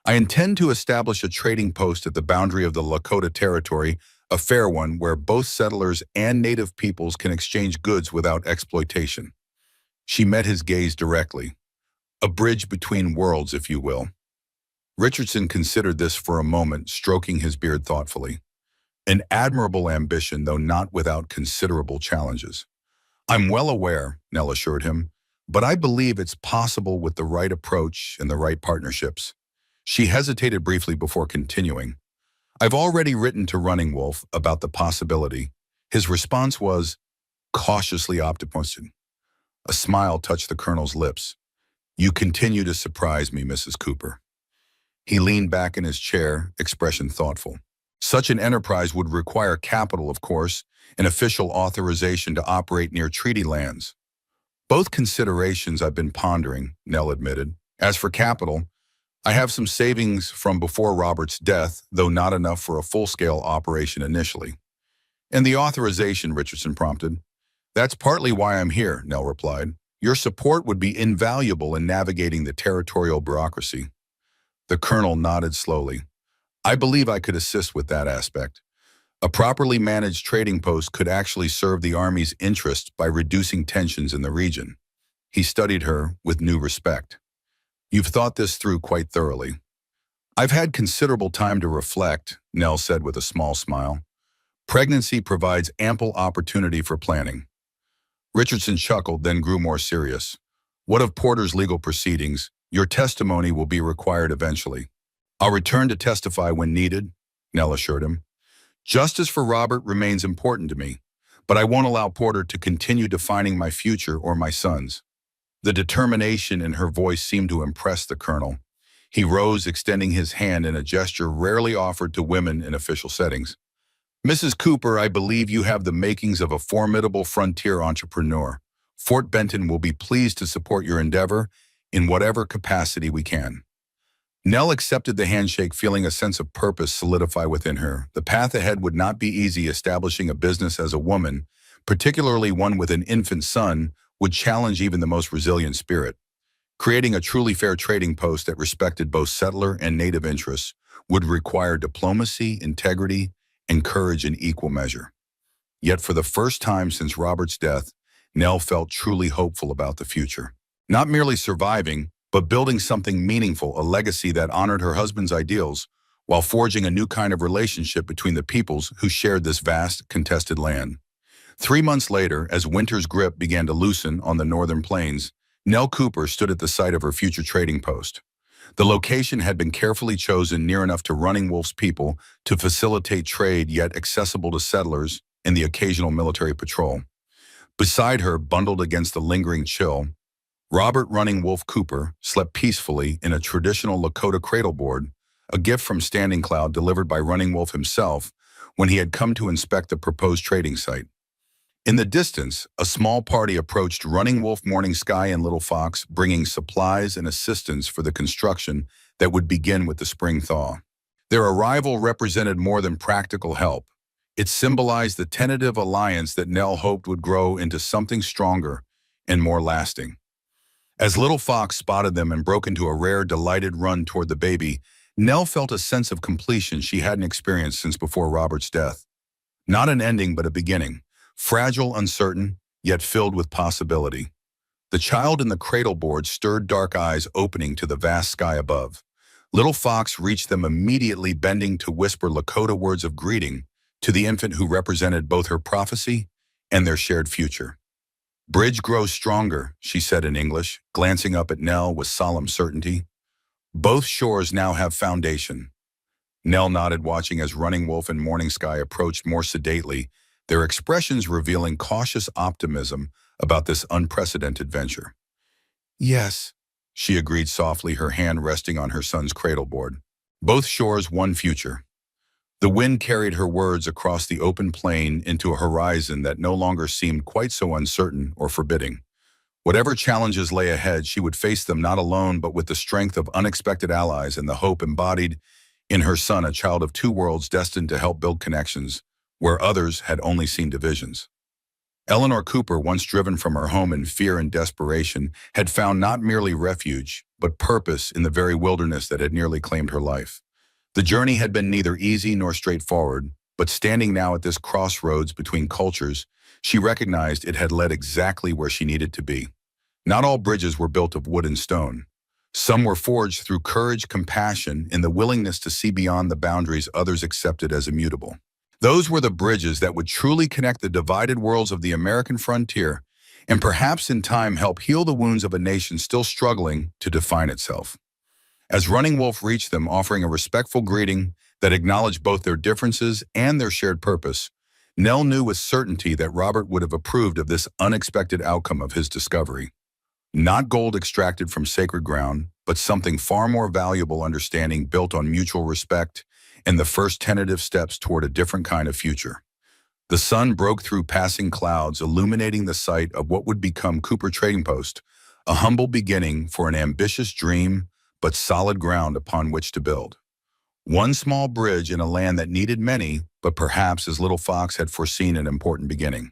I intend to establish a trading post at the boundary of the Lakota territory, a fair one where both settlers and native peoples can exchange goods without exploitation. She met his gaze directly. A bridge between worlds, if you will. Richardson considered this for a moment, stroking his beard thoughtfully. An admirable ambition, though not without considerable challenges. I'm well aware, Nell assured him, but I believe it's possible with the right approach and the right partnerships. She hesitated briefly before continuing. I've already written to Running Wolf about the possibility. His response was cautiously optimistic. A smile touched the colonel's lips. You continue to surprise me, Mrs. Cooper. He leaned back in his chair, expression thoughtful. Such an enterprise would require capital, of course, and official authorization to operate near treaty lands. Both considerations I've been pondering, Nell admitted. As for capital, I have some savings from before Robert's death, though not enough for a full-scale operation initially. And the authorization, Richardson prompted. That's partly why I'm here, Nell replied. Your support would be invaluable in navigating the territorial bureaucracy. The colonel nodded slowly. I believe I could assist with that aspect. A properly managed trading post could actually serve the Army's interest by reducing tensions in the region. He studied her with new respect. You've thought this through quite thoroughly. I've had considerable time to reflect, Nell said with a small smile. Pregnancy provides ample opportunity for planning. Richardson chuckled, then grew more serious. What of Porter's legal proceedings? Your testimony will be required eventually. I'll return to testify when needed, Nell assured him. Justice for Robert remains important to me, but I won't allow Porter to continue defining my future or my son's. The determination in her voice seemed to impress the colonel. He rose, extending his hand in a gesture rarely offered to women in official settings. Mrs. Cooper, I believe you have the makings of a formidable frontier entrepreneur. Fort Benton will be pleased to support your endeavor in whatever capacity we can. Nell accepted the handshake, feeling a sense of purpose solidify within her. The path ahead would not be easy. Establishing a business as a woman, particularly one with an infant son, would challenge even the most resilient spirit. Creating a truly fair trading post that respected both settler and native interests would require diplomacy, integrity, and courage in equal measure. Yet for the first time since Robert's death, Nell felt truly hopeful about the future. Not merely surviving, but building something meaningful, a legacy that honored her husband's ideals, while forging a new kind of relationship between the peoples who shared this vast, contested land. 3 months later, as winter's grip began to loosen on the northern plains, Nell Cooper stood at the site of her future trading post. The location had been carefully chosen near enough to Running Wolf's people to facilitate trade, yet accessible to settlers and the occasional military patrol. Beside her, bundled against the lingering chill, Robert Running Wolf Cooper slept peacefully in a traditional Lakota cradleboard, a gift from Standing Cloud delivered by Running Wolf himself when he had come to inspect the proposed trading site. In the distance, a small party approached Running Wolf, Morning Sky, and Little Fox, bringing supplies and assistance for the construction that would begin with the spring thaw. Their arrival represented more than practical help. It symbolized the tentative alliance that Nell hoped would grow into something stronger and more lasting. As Little Fox spotted them and broke into a rare, delighted run toward the baby, Nell felt a sense of completion she hadn't experienced since before Robert's death. Not an ending, but a beginning. Fragile, uncertain, yet filled with possibility. The child in the cradleboard stirred dark eyes opening to the vast sky above. Little Fox reached them immediately, bending to whisper Lakota words of greeting to the infant who represented both her prophecy and their shared future. Bridge grows stronger, she said in English, glancing up at Nell with solemn certainty. Both shores now have foundation. Nell nodded, watching as Running Wolf and Morning Sky approached more sedately, their expressions revealing cautious optimism about this unprecedented venture. Yes, she agreed softly, her hand resting on her son's cradleboard. Both shores, one future. The wind carried her words across the open plain into a horizon that no longer seemed quite so uncertain or forbidding. Whatever challenges lay ahead, she would face them not alone, but with the strength of unexpected allies and the hope embodied in her son, a child of two worlds destined to help build connections where others had only seen divisions. Eleanor Cooper, once driven from her home in fear and desperation, had found not merely refuge, but purpose in the very wilderness that had nearly claimed her life. The journey had been neither easy nor straightforward, but standing now at this crossroads between cultures, she recognized it had led exactly where she needed to be. Not all bridges were built of wood and stone. Some were forged through courage, compassion, and the willingness to see beyond the boundaries others accepted as immutable. Those were the bridges that would truly connect the divided worlds of the American frontier and perhaps in time help heal the wounds of a nation still struggling to define itself. As Running Wolf reached them, offering a respectful greeting that acknowledged both their differences and their shared purpose, Nell knew with certainty that Robert would have approved of this unexpected outcome of his discovery. Not gold extracted from sacred ground, but something far more valuable, understanding built on mutual respect and the first tentative steps toward a different kind of future. The sun broke through passing clouds, illuminating the site of what would become Cooper Trading Post, a humble beginning for an ambitious dream, but solid ground upon which to build. One small bridge in a land that needed many, but perhaps as Little Fox had foreseen an important beginning.